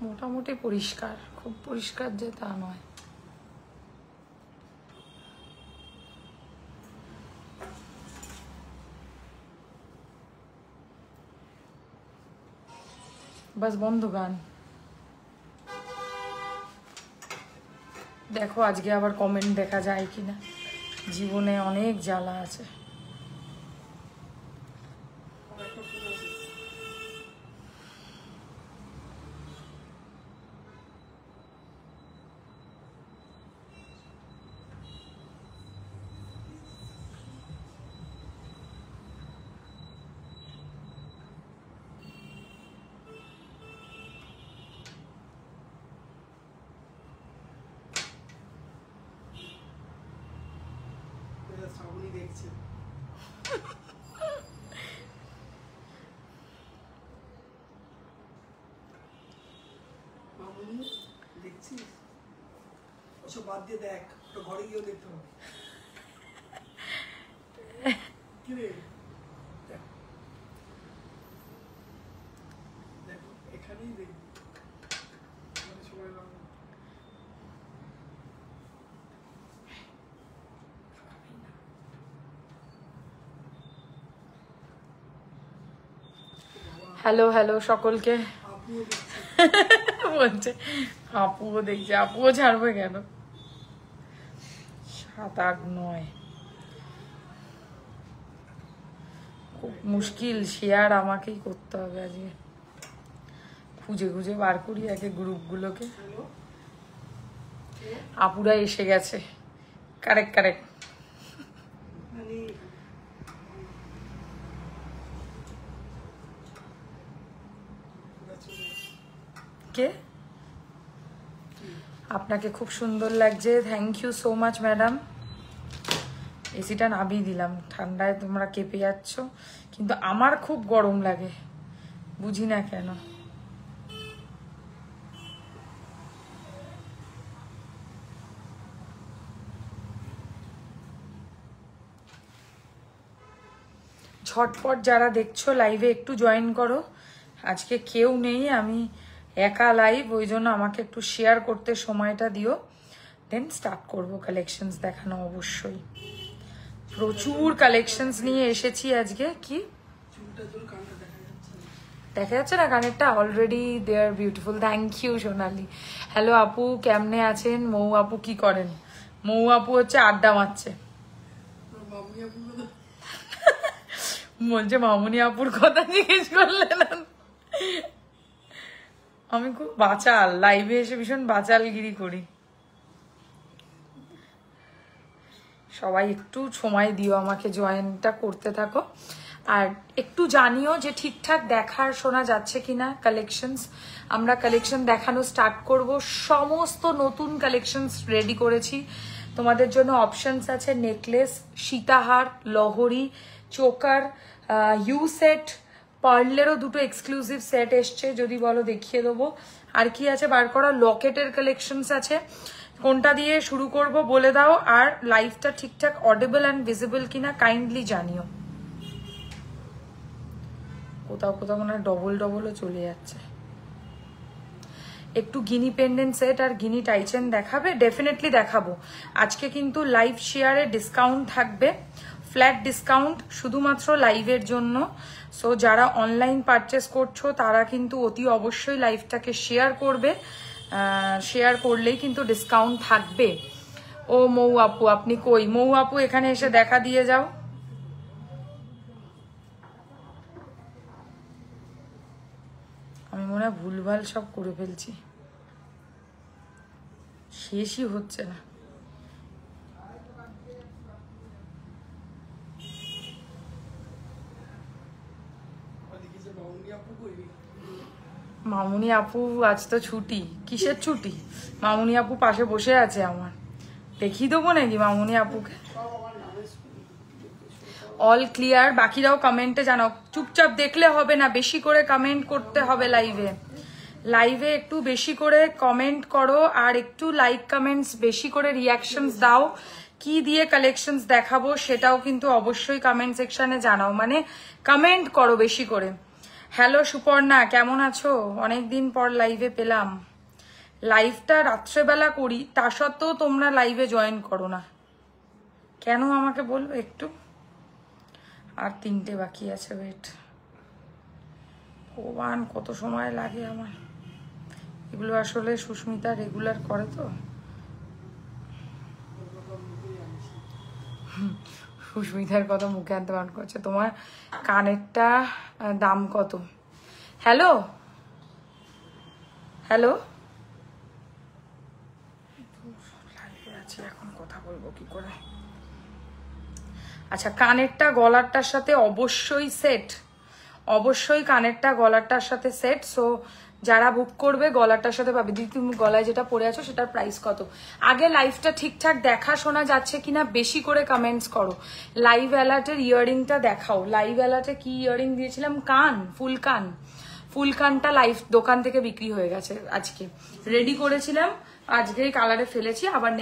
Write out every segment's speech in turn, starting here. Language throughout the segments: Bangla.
মোটামুটি পরিষ্কার, খুব পরিষ্কার যে তা নয়। বাস বন্ধ গান। দেখো আজকে আবার কমেন্ট দেখা যায় কিনা, জীবনে অনেক জ্বালা আছে। দেখছিস ওসব বাদ দিয়ে দেখ, ওটা ঘরে গিয়েও দেখতে হবে। কি রে দেখো এখানেই দেখ হ্যালো হ্যালো সকলকে বলছে, আপুও দেখছে, আপুও ছাড়বে কেন? 7, 8, 9 খুব মুশকিল, শেয়ার আমাকেই করতে হবে আজকে। খুঁজে খুঁজে বার করি আগে গ্রুপগুলোকে। আপুরা এসে গেছে, কারেক্ট কারেক্ট। কে? আপনাকে খুব সুন্দর লাগছে, thank you so much madam. এসিটা নামিয়ে দিলাম, ঠান্ডায় তোমরা কেঁপে যাচ্ছ, কিন্তু আমার খুব গরম লাগে, বুঝি না কেন। ঝটপট যারা দেখছো লাইভে একটু জয়েন করো। আজকে কেউ নেই, আমি একা লাইভ, ওই জন্য আমাকে একটু শেয়ার করতে সময়টা দিও, দেন স্টার্ট করবো কালেকশনস দেখানো। অবশ্যই প্রচুর কালেকশনস নিয়ে এসেছি আজকে। কি দেখা যাচ্ছে না কানেরটা? Already they are beautiful, thank you Sonali. Hello আপু, কেমনে আছেন? মৌ আপু কি করেন? মৌ আপু হচ্ছে আড্ডা মারছে, বলছে মামুনি আপুর কথা জিজ্ঞেস করলেন। আমি খুব বাচাল, লাইভে এসে ভীষণ বাচালগিরি করি। সবাই একটু সময় দিও আমাকে, জয়েনটা করতে থাকো, আর একটু জানিও যে ঠিকঠাক দেখার শোনা যাচ্ছে কিনা কালেকশনস। আমরা কালেকশন দেখানো স্টার্ট করব, সমস্ত নতুন কালেকশনস রেডি করেছি তোমাদের জন্য। অপশনস আছে নেকলেস, সীতাহার, লহরি, চোকার, ইউ সেট, পার্লেরও দুটো এক্সক্লুসিভ সেট এসছে, যদি বলো দেখিয়ে দেবো। আর কি আছে বার করা? লকেটের কালেকশনস আছে, কোনটা দিয়ে শুরু করব বলে দাও। আর লাইভটা ঠিকঠাক অডিবল অ্যান্ড ভিজিবল কিনা কাইন্ডলি জানিও। কোথাও কোথাও মনে হয় ডবল ডবলও চলে যাচ্ছে। একটু গিনি পেন্ডেন্ট সেট আর গিনি টাইচেন দেখাবে? ডেফিনেটলি দেখাবো। আজকে কিন্তু লাইভ শেয়ারে ডিসকাউন্ট থাকবে, ফ্ল্যাট ডিসকাউন্ট শুধুমাত্র লাইভের জন্য। সো যারা অনলাইন পারচেস করছো তারা কিন্তু অতি অবশ্যই লাইভটাকে শেয়ার করবে, শেয়ার করলেই কিন্তু ডিসকাউন্ট থাকবে। ও মৌ আপু আপনি কই? মৌ আপু এখানে এসে দেখা দিয়ে যাও। আমি মনে হয় ভুলভাল সব করে ফেলছি, শেষই হচ্ছে না। মামুনি আপু আজ তো ছুটি। কিসের ছুটি? মামুনি আপু পাশে বসে আছে আমার, দেখিয়ে দেবো নাকি মামুনি আপুকে? All clear? বাকিরাও কমেন্টে জানাও। চুপচাপ দেখলে হবে না, বেশি করে কমেন্ট করতে হবে লাইভে। লাইভে একটু বেশি করে কমেন্ট করো, আর একটু লাইক কমেন্টস বেশি করে রিয়াকশনস দাও। কি দিয়ে কালেকশনস দেখাবো সেটাও কিন্তু অবশ্যই কমেন্ট সেকশনে জানাও, মানে কমেন্ট করো বেশি করে। হ্যালো সুপর্ণা, কেমন আছো? অনেকদিন পর লাইভে পেলাম। লাইভটা রাত্রেবেলা করি, তা সত্ত্বেও তোমরা লাইভে জয়েন করো না কেন আমাকে বলবো একটু? আর 3টে বাকি আছে, ওয়েট। ভগবান, কত সময় লাগে আমার। এগুলো আসলে সুস্মিতা রেগুলার করে তো। সুস্মিতার কথা মুখে আনতে বারণ করছে। তোমার কানেরটা দাম কত? হ্যালো হ্যালো, লাইভে আছি এখন, কথা বলবো কি করে? আচ্ছা, কানেরটা গলারটার সাথে অবশ্যই সেট, অবশ্যই কানেরটা গলারটার সাথে সেট। সো যারা বুক করবে গলারটার সাথে পাবে। দিদি, তুমি গলায় যেটা পরে আছো সেটার প্রাইস কত? আগে লাইভটা ঠিকঠাক দেখা শোনা যাচ্ছে কিনা বেশি করে কমেন্টস করো। লাইভ অ্যালার্টের ইয়াররিংটা দেখাও। লাইভ অ্যালার্টে কি ইয়াররিং দিয়েছিলাম? কান, ফুল কান। ফুল কানটা লাইভ দোকান থেকে বিক্রি হয়ে গেছে। আজকে রেডি করেছিলাম, আজকেই কালারে ফেলেছি, আবার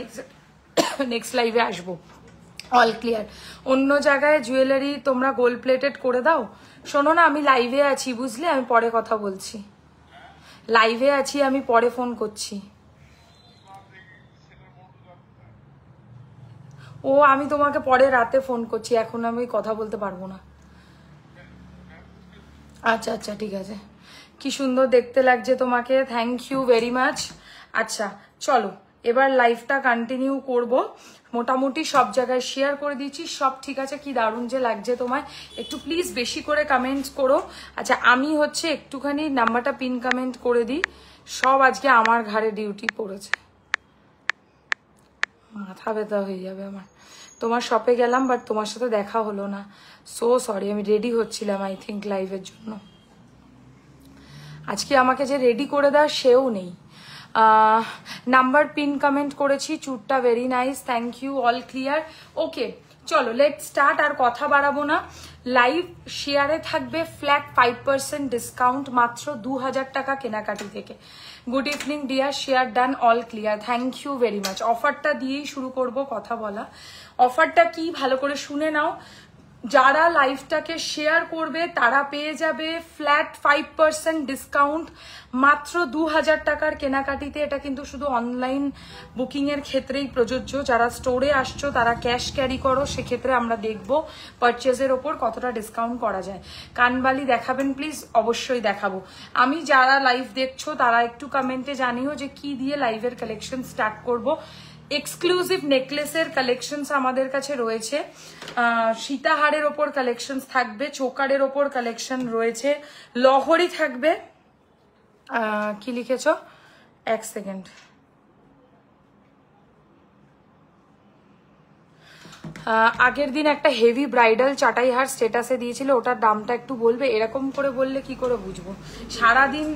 নেক্সট লাইভে আসবো। All clear. অন্য জায়গায় জুয়েলারি তোমরা গোল্ড প্লেটেড করে দাও। শোনো না, আমি লাইভে আছি বুঝলে, আমি পরে কথা বলছি। লাইভে আছি, আমি পরে ফোন করছি। ও, আমি তোমাকে পরে রাতে ফোন করছি, এখন আমি কথা বলতে পারবো না। আচ্ছা আচ্ছা, ঠিক আছে। কি সুন্দর দেখতে লাগছে তোমাকে, থ্যাংক ইউ ভেরি মাচ। আচ্ছা চলো, এবার লাইভটা কন্টিনিউ করব। মোটামুটি সব জায়গায় শেয়ার করে দিয়েছি, সব ঠিক আছে। কি দারুণ যে লাগছে তোমায়, একটু প্লিজ বেশি করে কমেন্টস করো। আচ্ছা, আমি হচ্ছে একটুখানি নাম্বারটা পিন কমেন্ট করে দিই। সব আজকে আমার ঘাড়ে ডিউটি পড়েছে, মাথা ব্যথা হয়ে যাবে আমার। তোমার শপে গেলাম, বাট তোমার সাথে দেখা হলো না। সো সরি, আমি রেডি হচ্ছিলাম আই থিঙ্ক লাইভের জন্য। আজকে আমাকে যে রেডি করে দেয় সেও নেই। নাম্বার পিন কমেন্ট করেছি, চুটটা very nice, thank you, all clear. Okay চলো, লেট স্টার্ট। আর কথা বাড়াবো না। লাইভ শেয়ারে থাকবে ফ্ল্যাট 5% ডিসকাউন্ট মাত্র 2000 টাকা কেনাকাটি থেকে। Good evening dear, share done, all clear, thank you very much. অফারটা দিয়েই শুরু করব কথা বলা। অফারটা কি ভালো করে শুনে নাও। যারা লাইভটাকে শেয়ার করবে তারা পেয়ে যাবে ফ্ল্যাট 5% ডিসকাউন্ট মাত্র 2000 টাকার কেনাকাটিতে। এটা কিন্তু শুধু অনলাইন বুকিং এর ক্ষেত্রেই প্রযোজ্য। যারা স্টোরে আসছো তারা ক্যাশ ক্যারি করো, সেক্ষেত্রে আমরা দেখবো পারচেজের ওপর কতটা ডিসকাউন্ট করা যায়। কানবালি দেখাবেন প্লিজ? অবশ্যই দেখাবো। আমি যারা লাইভ দেখছো তারা একটু কমেন্টে জানিও যে কি দিয়ে লাইভের কালেকশন স্টার্ট করব। এক্সক্লুসিভ নেকলেসের কালেকশনস আমাদের কাছে রয়েছে, সীতাহারের ওপর কালেকশনস থাকবে, চোকারের ওপর কালেকশন রয়েছে, লহরি থাকবে। কি লিখেছ? এক সেকেন্ড। আগের দিন একটা হেভি ব্রাইডাল চাটাই হার স্টেটাসে দিয়েছিল, ওটার দামটা একটু বলবে? এরকম করে বললে কি করে বুঝবো? সারাদিন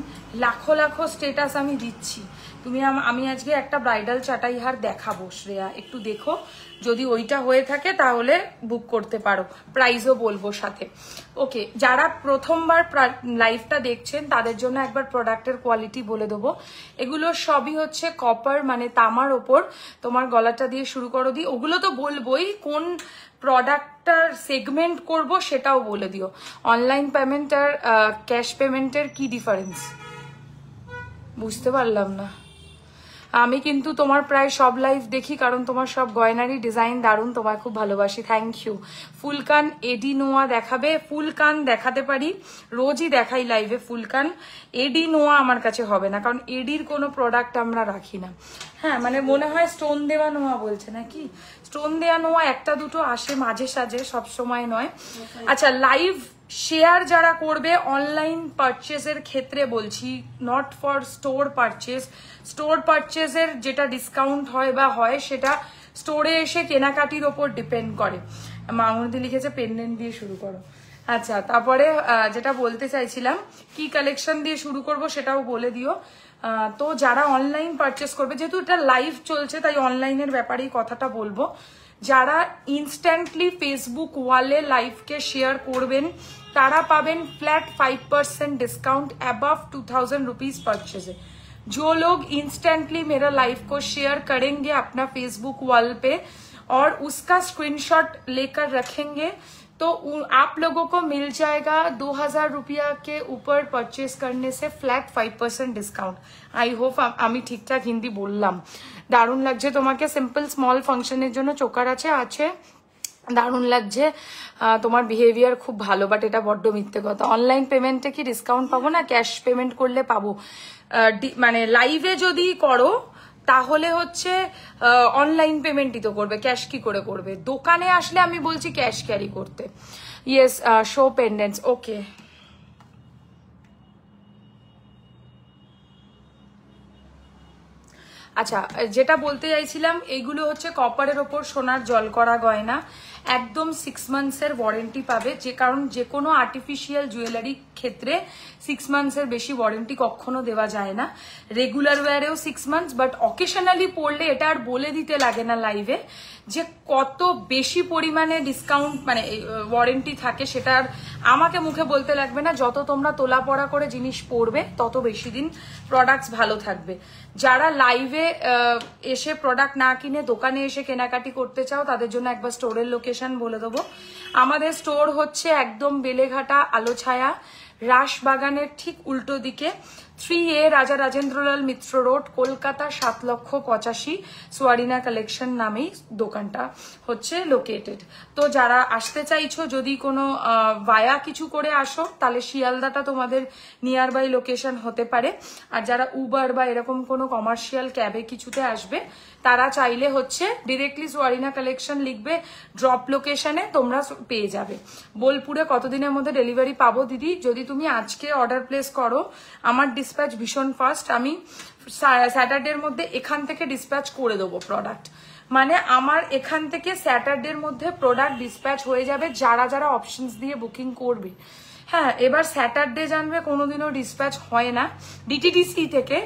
লাখো লাখো স্টেটাস আমি দিচ্ছি। আমি আজকে একটা ব্রাইডাল চাটাই হার দেখাবো, শ্রেয়া একটু দেখো, যদি ওইটা হয়ে থাকে তাহলে বুক করতে পারো, প্রাইসও বলবো সাথে। ওকে, যারা প্রথমবার লাইভটা দেখছেন তাদের জন্য একবার প্রোডাক্টের কোয়ালিটি বলে দেবো। এগুলো সবই হচ্ছে কপার মানে তামার ওপর। তোমার গলাটা দিয়ে শুরু করো দিই, ওগুলো তো বলবোই, কোন প্রোডাক্টটার সেগমেন্ট করব সেটাও বলে দিও। অনলাইন পেমেন্ট আর ক্যাশ পেমেন্টের কি ডিফারেন্স বুঝতে পারলাম না। আমি কিন্তু তোমার প্রায় সব লাইভ দেখি, কারণ তোমার সব গয়নারই ডিজাইন দারুণ, তোমায় খুব ভালোবাসি, থ্যাংক ইউ। ফুলকান এডি নোয়া দেখাবে? ফুলকান দেখাতে পারি, রোজই দেখাই লাইভে ফুলকান। এডি নোয়া আমার কাছে হবে না, কারণ এডির কোনো প্রোডাক্ট আমরা রাখি না। হ্যাঁ, মানে মনে হয় স্টোন দেওয়া নোয়া বলছে নাকি? স্টোন দেওয়া নোয়া একটা দুটো আসে মাঝে সাঝে, সব সময় নয়। আচ্ছা, লাইভ শেয়ার যারা করবে অনলাইন পারচেজের ক্ষেত্রে বলছি, not for store purchase. Store পারচেজের যেটা ডিসকাউন্ট হয় বা হয় সেটা স্টোরে এসে কেনাকাটির ওপর ডিপেন্ড করে। মামুদি লিখেছে পেন্ডেন্ট দিয়ে শুরু করো। আচ্ছা, তারপরে যেটা বলতে চাইছিলাম, কি কালেকশন দিয়ে শুরু করব সেটাও বলে দিও। তো যারা অনলাইন পারচেজ করবে, যেহেতু এটা লাইভ চলছে তাই অনলাইনের ব্যাপারেই কথাটা বলবো। যারা ইনস্ট্যান্টলি ফেসবুক ওয়ালে লাইভকে শেয়ার করবেন তারা পাবেন flat 5% discount above 2000 rupees purchase. जो लोग इंस्टेंटली मेरा लाइव को शेयर करेंगे अपना फेसबुक वॉल पे और उसका स्क्रीनशॉट लेकर रखेंगे तो आप लोगों को मिल जाएगा 2000 रुपया के ऊपर परचेज करने से फ्लैट 5% डिस्काउंट। आई होप আমি ঠিকঠাক হিন্দি বললাম। দারুণ লাগছে তোমাকে, সিম্পল স্মল ফাংশনের জন্য চোকার আছে দারুণ লাগছে, তোমার বিহেভিয়ার খুব ভালো, বাট এটা বড্ড মিথ্যে কথা। অনলাইন পেমেন্টে কি ডিসকাউন্ট পাবো না? ক্যাশ পেমেন্ট করলে পাবো, মানে লাইভে যদি করো তাহলে হচ্ছে অনলাইন পেমেন্টই তো করবে, ক্যাশ কি করে করবে? দোকানে আসলে আমি বলছি ক্যাশ ক্যারি করতে। ইয়েস, শো পেন্ডেন্টস, ওকে। আচ্ছা, যেটা বলতে চাইছিলাম, এইগুলো হচ্ছে কপারের ওপর সোনার জল করা গয়না, একদম 6 মান্থসের ওয়ারেন্টি পাবে। যে কারণ যে কোনো আর্টিফিশিয়াল জুয়েলারি ক্ষেত্রে 6 মান্থসের বেশি ওয়ারেন্টি কখনো দেওয়া যায় না। রেগুলার ওয়ারেও 6 মান্থস, বাট অকেশনালি পড়লে এটা আর বলে দিতে লাগে না লাইভে যে কত বেশি পরিমাণে ডিসকাউন্ট মানে ওয়ারেন্টি থাকে, সেটা আর আমাকে মুখে বলতে লাগবে না। যত তোমরা তোলা পড়া করে জিনিস পড়বে তত বেশি দিন প্রোডাক্টস ভালো থাকবে। যারা লাইভে এসে প্রোডাক্ট না কিনে দোকানে এসে কেনাকাটি করতে চাও তাদের জন্য একবার স্টোরের লোকেশন বলে দেবো। আমাদের স্টোর হচ্ছে একদম বেলেঘাটা আলোছায়া রাসবাগানের ঠিক উল্টো দিকে, 3A রাজা রাজেন্দ্রলাল মিত্র রোড, কলকাতা 7,85,000, সোয়ারিনা কালেকশন নামেই দোকানটা হচ্ছে লোকেটেড। তো যারা আসতে চাইছো, যদি কোনো ভায়া কিছু করে আসো তাহলে শিয়ালদাটা তোমাদের নিয়ার বাই লোকেশন হতে পারে। আর যারা উবার বা এরকম কোনো কমার্শিয়াল ক্যাবে কিছুতে আসবে তারা চাইলে হচ্ছে ডিরেক্টলি সোয়ারিনা কালেকশন লিখবে, ড্রপ লোকেশনে তোমরা পেয়ে যাবে। বোলপুরে কতদিনের মধ্যে ডেলিভারি পাবো দিদি? যদি তুমি আজকে অর্ডার প্লেস করো, আমার ডিসপ্যাচ ভীষণ ফাস্ট, আমি স্যাটারডের মধ্যে এখান থেকে ডিসপ্যাচ করে দেবো প্রোডাক্ট। মানে আমার এখান থেকে স্যাটারডের মধ্যে প্রোডাক্ট ডিসপ্যাচ হয়ে যাবে যারা যারা অপশনস দিয়ে বুকিং করবে। হ্যাঁ, এবার স্যাটারডে জানবে কোনোদিনও ডিসপ্যাচ হয় না ডিটিডিসি থেকে,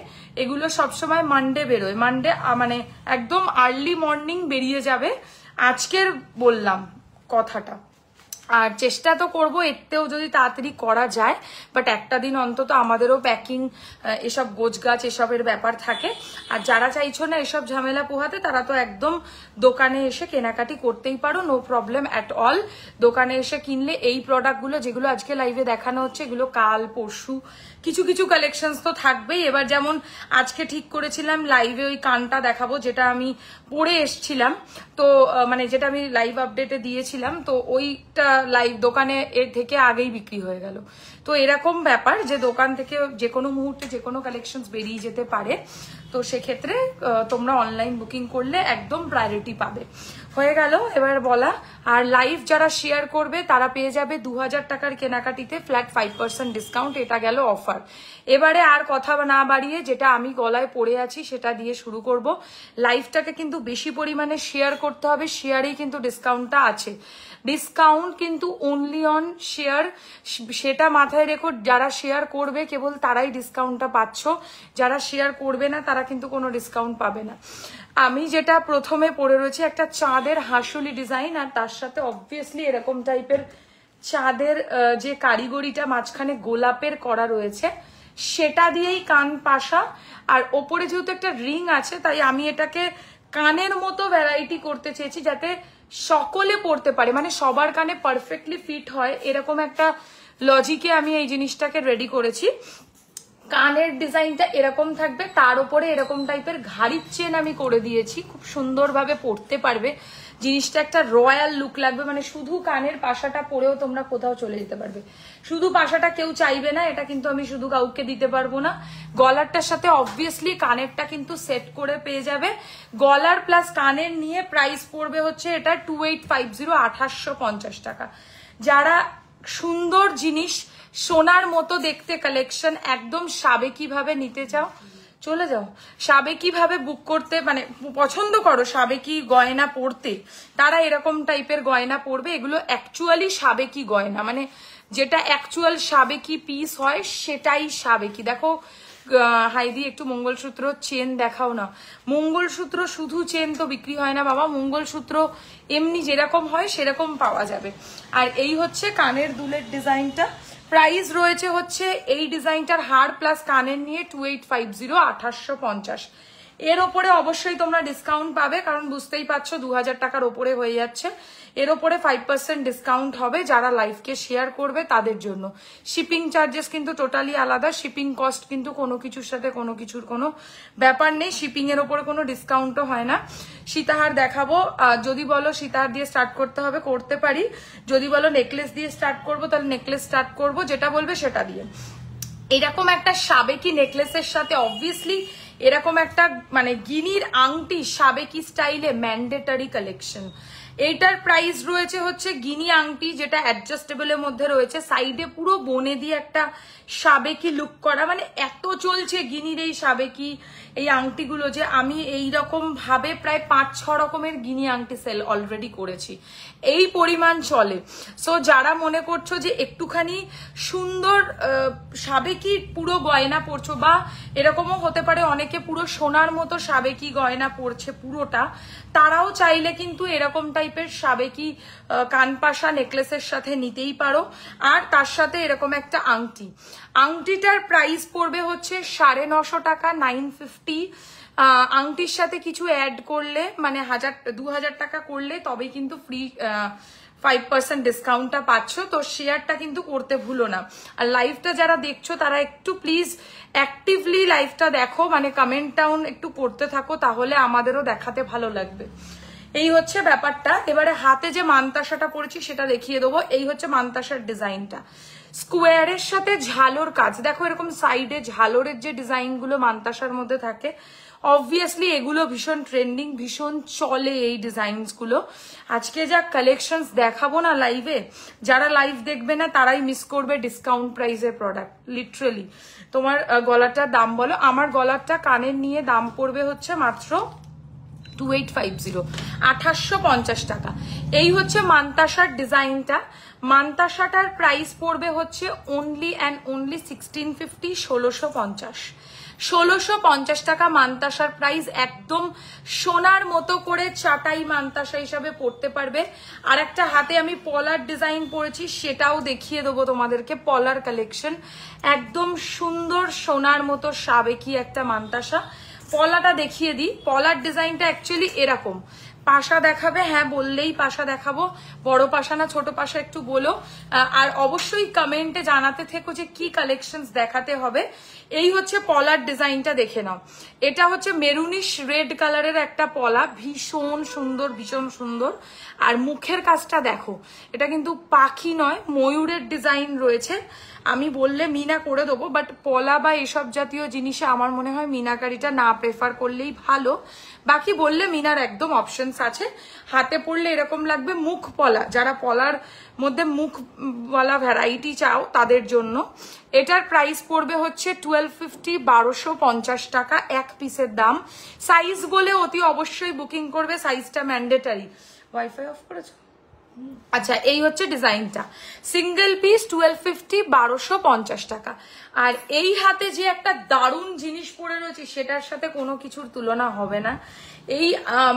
এগুলো সবসময় মানডে বেরোয়। মানডে মানে একদম আর্লি মর্নিং বেরিয়ে যাবে, আজকের বললাম কথাটা। আর চেষ্টা তো করবো এতেও যদি তাড়াতাড়ি করা যায়, বাট একটা দিন অন্তত আমাদেরও প্যাকিং এসব গোছগাছ এসবের ব্যাপার থাকে। আর যারা চাইছো না এসব ঝামেলা পোহাতে তারা তো একদম দোকানে এসে কেনাকাটি করতেই পারো, নো প্রবলেম অ্যাট অল। দোকানে এসে কিনলে এই প্রোডাক্টগুলো যেগুলো আজকে লাইভে দেখানো হচ্ছে এগুলো কাল পরশু কিছু কিছু কালেকশনস তো থাকবেই। এবার যেমন আজকে ঠিক করেছিলাম লাইভে ওই কানটা দেখাবো যেটা আমি পরে এসছিলাম, তো মানে যেটা আমি লাইভ আপডেটে দিয়েছিলাম, তো ওইটা লাইভ দোকানে এর থেকে আগেই বিক্রি হয়ে গেল। তো এরকম ব্যাপার যে দোকান থেকে যে কোনো মুহূর্তে যে কোনো কালেকশনস বেরিয়ে যেতে পারে, তো সেক্ষেত্রে তোমরা অনলাইন বুকিং করলে একদম প্রায়োরিটি পাবে। হয়ে গেল এবার বলা। আর লাইভ যারা শেয়ার করবে তারা পেয়ে যাবে 2000 টাকার কেনাকাটিতে ফ্ল্যাট 5% ডিসকাউন্ট। এটা গেল অফার। এবারে আর কথা না বাড়িয়ে যেটা আমি গলায় পড়ে আছি সেটা দিয়ে শুরু করব। লাইভটাকে কিন্তু বেশি পরিমাণে শেয়ার করতে হবে, শেয়ারেই কিন্তু ডিসকাউন্টটা আছে। ডিসকাউন্ট কিন্তু অনলি অন শেয়ার, সেটা মাথায় রেখো। যারা শেয়ার করবে কেবল তারাই ডিসকাউন্টটা পাচ্ছ, যারা শেয়ার করবে না তারা কিন্তু কোনো ডিসকাউন্ট পাবে না। আমি যেটা প্রথমে পরে রয়েছে একটা চাঁদের হাঁসুলি ডিজাইন, আর তার সাথে অবভিয়াসলি এরকম টাইপের চাঁদের যে কারিগরিটা মাঝখানে গোলাপের করা রয়েছে সেটা দিয়েই কান পাশা, আর ওপরে যেহেতু একটা রিং আছে তাই আমি এটাকে কানের মতো ভ্যারাইটি করতে চেয়েছি যাতে সকলে পড়তে পারে, মানে সবার কানে পারফেক্টলি ফিট হয়, এরকম একটা লজিকে আমি এই জিনিসটাকে রেডি করেছি। কানের ডিজাইনটা এরকম থাকবে, তার উপরে এরকম টাইপের ঘাড়ির চেন আমি করে দিয়েছি, খুব সুন্দরভাবে পড়তে পারবে। জিনিসটা একটা রয়্যাল লুক লাগবে, মানে শুধু কানের পাশাটা পরেও তোমরা কোথাও চলে যেতে পারবে। শুধু পাশাটা কেউ চাইবে না, এটা কিন্তু আমি শুধু কাউকে দিতে পারবো না। গলারটার সাথে অবভিয়াসলি কানেরটা কিন্তু সেট করে পেয়ে যাবে। গলার প্লাস কানের নিয়ে প্রাইস পড়বে হচ্ছে এটা 2850, 2850 টাকা। যারা সুন্দর জিনিস সোনার মতো দেখতে কালেকশন একদম সাবেকি ভাবে নিতে চাও চলে যাও, সাবেকি ভাবে বুক করতে মানে পছন্দ করো সাবেকি গয়না পরতে, তারা এরকম টাইপের গয়না পরবে। এগুলো অ্যাকচুয়ালি সাবেকি গয়না, মানে যেটা অ্যাকচুয়াল সাবেকি পিস হয় সেটাই সাবেকি। দেখো হাইদি একটু মঙ্গলসূত্র চেন দেখাও না। মঙ্গলসূত্র শুধু চেন তো বিক্রি হয় না বাবা, মঙ্গলসূত্র এমনি যেরকম হয় সেরকম পাওয়া যাবে। আর এই হচ্ছে কানের দুলের ডিজাইনটা, প্রাইস রয়েছে হচ্ছে এই ডিজাইনটার হার প্লাস কানের নিয়ে 2850, 2850। এর ওপরে অবশ্যই তোমরা ডিসকাউন্ট পাবে, কারণ বুঝতেই পারছো 2000 টাকার ওপরে হয়ে যাচ্ছে। এর ওপরে 5% ডিসকাউন্ট হবে যারা লাইভকে শেয়ার করবে তাদের জন্য। শিপিং চার্জেস কিন্তু টোটালি আলাদা, শিপিং কস্ট কিন্তু কোনো কিছুর সাথে কোনো কিছুর কোনো ব্যাপার নেই, শিপিং এর ওপরে কোনো ডিসকাউন্টও হয় না। সীতাহার দেখাবো, যদি বলো সীতাহার দিয়ে স্টার্ট করতে হবে করতে পারি, যদি বলো নেকলেস দিয়ে স্টার্ট করবো তাহলে নেকলেস স্টার্ট করবো, যেটা বলবে সেটা দিয়ে। এরকম একটা সাবেকি নেকলেসের সাথে অবভিয়াসলি এরকম একটা মানে গিনির আংটি সাবেকি স্টাইলে ম্যান্ডেটারি কালেকশন। এইটার প্রাইস রয়েছে হচ্ছে গিনি আংটি, যেটা অ্যাডজাস্টেবলের মধ্যে রয়েছে, সাইডে পুরো বনে দিয়ে একটা সাবেকি লুক করা, মানে এত চলছে গিনির এই সাবেকি এই আংটিগুলো যে আমি এইরকম ভাবে প্রায় 5-6 রকমের গিনি আংটি সেল অলরেডি করেছি, এই পরিমাণ চলে। সো যারা মনে করছো যে একটুখানি সুন্দর সাবেকি পুরো গয়না পরছো, বা এরকমও হতে পারে অনেকে পুরো সোনার মতো সাবেকি গয়না পরছে পুরোটা, তারাও চাইলে কিন্তু এরকম টাইপের সাবেকি কানপাশা নেকলেসের সাথে নিতেই পারো। আর তার সাথে এরকম একটা আংটি, আংটিটার প্রাইস পড়বে হচ্ছে 950 টাকা, 950। আংটির সাথে কিছু অ্যাড করলে মানে 1000-2000 টাকা করলে তবেই কিন্তু ফ্রি 5% ডিসকাউন্টটা পাচ্ছ। তো শেয়ারটা কিন্তু করতে ভুলো না। আর লাইভটা যারা দেখছো তারা একটু প্লিজ অ্যাক্টিভলি লাইভটা দেখো, মানে কমেন্ট ডাউন একটু করতে থাকো, তাহলে আমাদেরও দেখাতে ভালো লাগবে। এই হচ্ছে ব্যাপারটা। এবারে হাতে যে মানতাসাটা পরেছি সেটা দেখিয়ে দেবো। এই হচ্ছে মানতাসার ডিজাইনটা, স্কোয়ারের সাথে ঝালোর কাজ, দেখো এরকম সাইডে ঝালোরের যে ডিজাইন গুলো মানতাসার মধ্যে থাকে, অবভিয়াসলি এগুলো ভীষণ ট্রেন্ডিং, ভীষণ চলে এই ডিজাইনস গুলো। আজকে যা কালেকশনস দেখাবো না লাইভে, যারা লাইভ দেখবে না তারাই মিস করবে ডিসকাউন্ট প্রাইসের প্রোডাক্ট। লিটারালি তোমার গলাটার দাম বলো, আমার গলাটা কানের নিয়ে দাম পড়বে হচ্ছে মাত্র 2850, 2850 টাকা। এই হচ্ছে মানতাসার ডিজাইনটা। মানতাসাটার প্রাইস পড়বে হচ্ছে অনলি অ্যান্ড অনলি 1650, 1650। 1650 টাকা মানতাসার প্রাইস, একদম সোনার মতো করে চাটাই মানতাসা হিসাবে পড়তে পারবে। আর একটা হাতে আমি পলার ডিজাইন পরেছি, সেটাও দেখিয়ে দেবো তোমাদেরকে, পলার কালেকশন, একদম সুন্দর সোনার মতো সাবেকি একটা মানতাসা। পলাটা দেখিয়ে দিই, পলার ডিজাইনটা অ্যাকচুয়ালি এরকম। পাশা দেখাবে? হ্যাঁ বললেই পাশা দেখাবো। বড় পাশা না ছোট পাশা একটু বলো, আর অবশ্যই কমেন্টে জানাতে থেকো যে কি কালেকশনস দেখাতে হবে। এই হচ্ছে পলার ডিজাইনটা, দেখে নাও। এটা হচ্ছে মেরুনিশ রেড কালারের একটা পলা, ভীষণ সুন্দর, ভীষণ সুন্দর। আর মুখের কাজটা দেখো, এটা কিন্তু পাখি নয়, ময়ূরের ডিজাইন রয়েছে। আমি বললে মিনা করে দেবো, বাট পলা বা এসব জাতীয় জিনিসে আমার মনে হয় মিনাকারিটা না প্রেফার করলেই ভালো। বাকি বললে মিনার একদম অপশনস আছে। হাতে পড়লে এরকম লাগবে, মুখ পলা, যারা পলার মধ্যে মুখ পলা ভ্যারাইটি চাও তাদের জন্য। এটার প্রাইস পড়বে হচ্ছে 1250, 1250 টাকা এক পিসের দাম। সাইজ বলে অতি অবশ্যই বুকিং করবে, সাইজটা ম্যান্ডেটারি। ওয়াইফাই অফ করেছো? আচ্ছা, এই হচ্ছে ডিজাইনটা, সিঙ্গেল পিস 1250, 1250 টাকা। আর এই হাতে যে একটা দারুণ জিনিস পরে রয়েছে সেটার সাথে কোনো কিছুর তুলনা হবে না। এই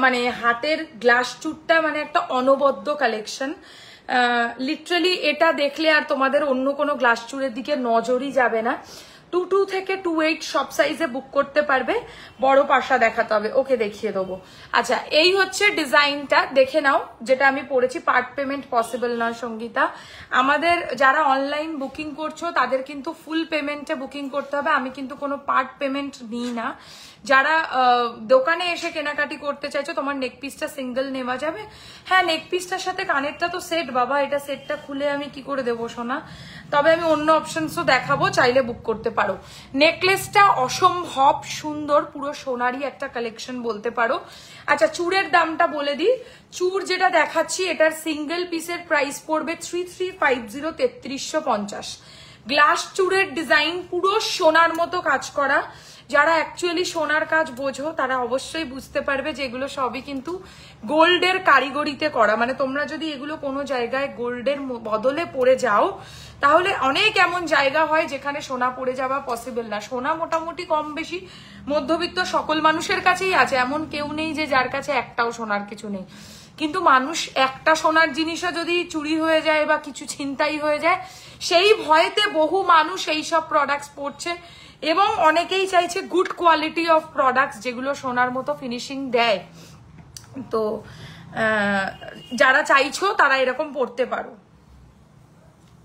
মানে হাতের গ্লাস চুটটা মানে একটা অনবদ্য কালেকশন। লিটারালি এটা দেখলে আর তোমাদের অন্য কোনো গ্লাস চুরের দিকে নজরই যাবে না। 22 থেকে 28 সব সাইজে বুক করতে পারবে। বড় পাশা দেখাতে হবে, ওকে দেখিয়ে দেবো। আচ্ছা, এই হচ্ছে ডিজাইনটা, দেখে নাও, যেটা আমি পড়েছি। পার্ট পেমেন্ট পসিবল নয় সঙ্গীতা। আমাদের যারা অনলাইন বুকিং করছো তাদের কিন্তু ফুল পেমেন্টে বুকিং করতে হবে, আমি কিন্তু কোনো পার্ট পেমেন্ট নিই না। যারা দোকানে এসে কেনাকাটি করতে চাইছো, তোমার নেক পিসটা সিঙ্গেল নেওয়া যাবে। হ্যাঁ, নেক পিসটার সাথে কানেরটা তো সেট বাবা, এটা সেটটা খুলে আমি কি করে দেবো সোনা? তবে আমি অন্য অপশনসও দেখাবো, চাইলে বুক করতে পারো। নেকলেসটা অসম্ভব সুন্দর, পুরো সোনারই একটা কালেকশন বলতে পারো। আচ্ছা, চূড়ের দামটা বলে দিই। চূড় যেটা দেখাচ্ছি এটার সিঙ্গেল পিসের প্রাইস পড়বে 3350, 3350। গ্লাস চূড়ের ডিজাইন, পুরো সোনার মতো কাজ করা। যারা অ্যাকচুয়ালি সোনার কাজ বোঝো তারা অবশ্যই বুঝতে পারবে যে এগুলো সবই কিন্তু গোল্ডের কারিগরিতে করা। মানে তোমরা যদি এগুলো কোনো জায়গায় গোল্ডের বদলে পড়ে যাও, তাহলে অনেক এমন জায়গা হয় যেখানে সোনা পড়ে যাওয়া পসিবল না। সোনা মোটামুটি কম বেশি মধ্যবিত্ত সকল মানুষের কাছেই আছে, এমন কেউ নেই যে যার কাছে একটাও সোনার কিছু নেই। কিন্তু মানুষ একটা সোনার জিনিসও যদি চুরি হয়ে যায় বা কিছু ছিনতাই হয়ে যায়, সেই ভয়েতে বহু মানুষ এই সব প্রোডাক্টস পড়ছে। এবং অনেকেই চাইছে গুড কোয়ালিটি অফ প্রোডাক্টস, যেগুলো সোনার মতো ফিনিশিং দেয়। তো যারা চাইছো তারা এরকম পড়তে পারো।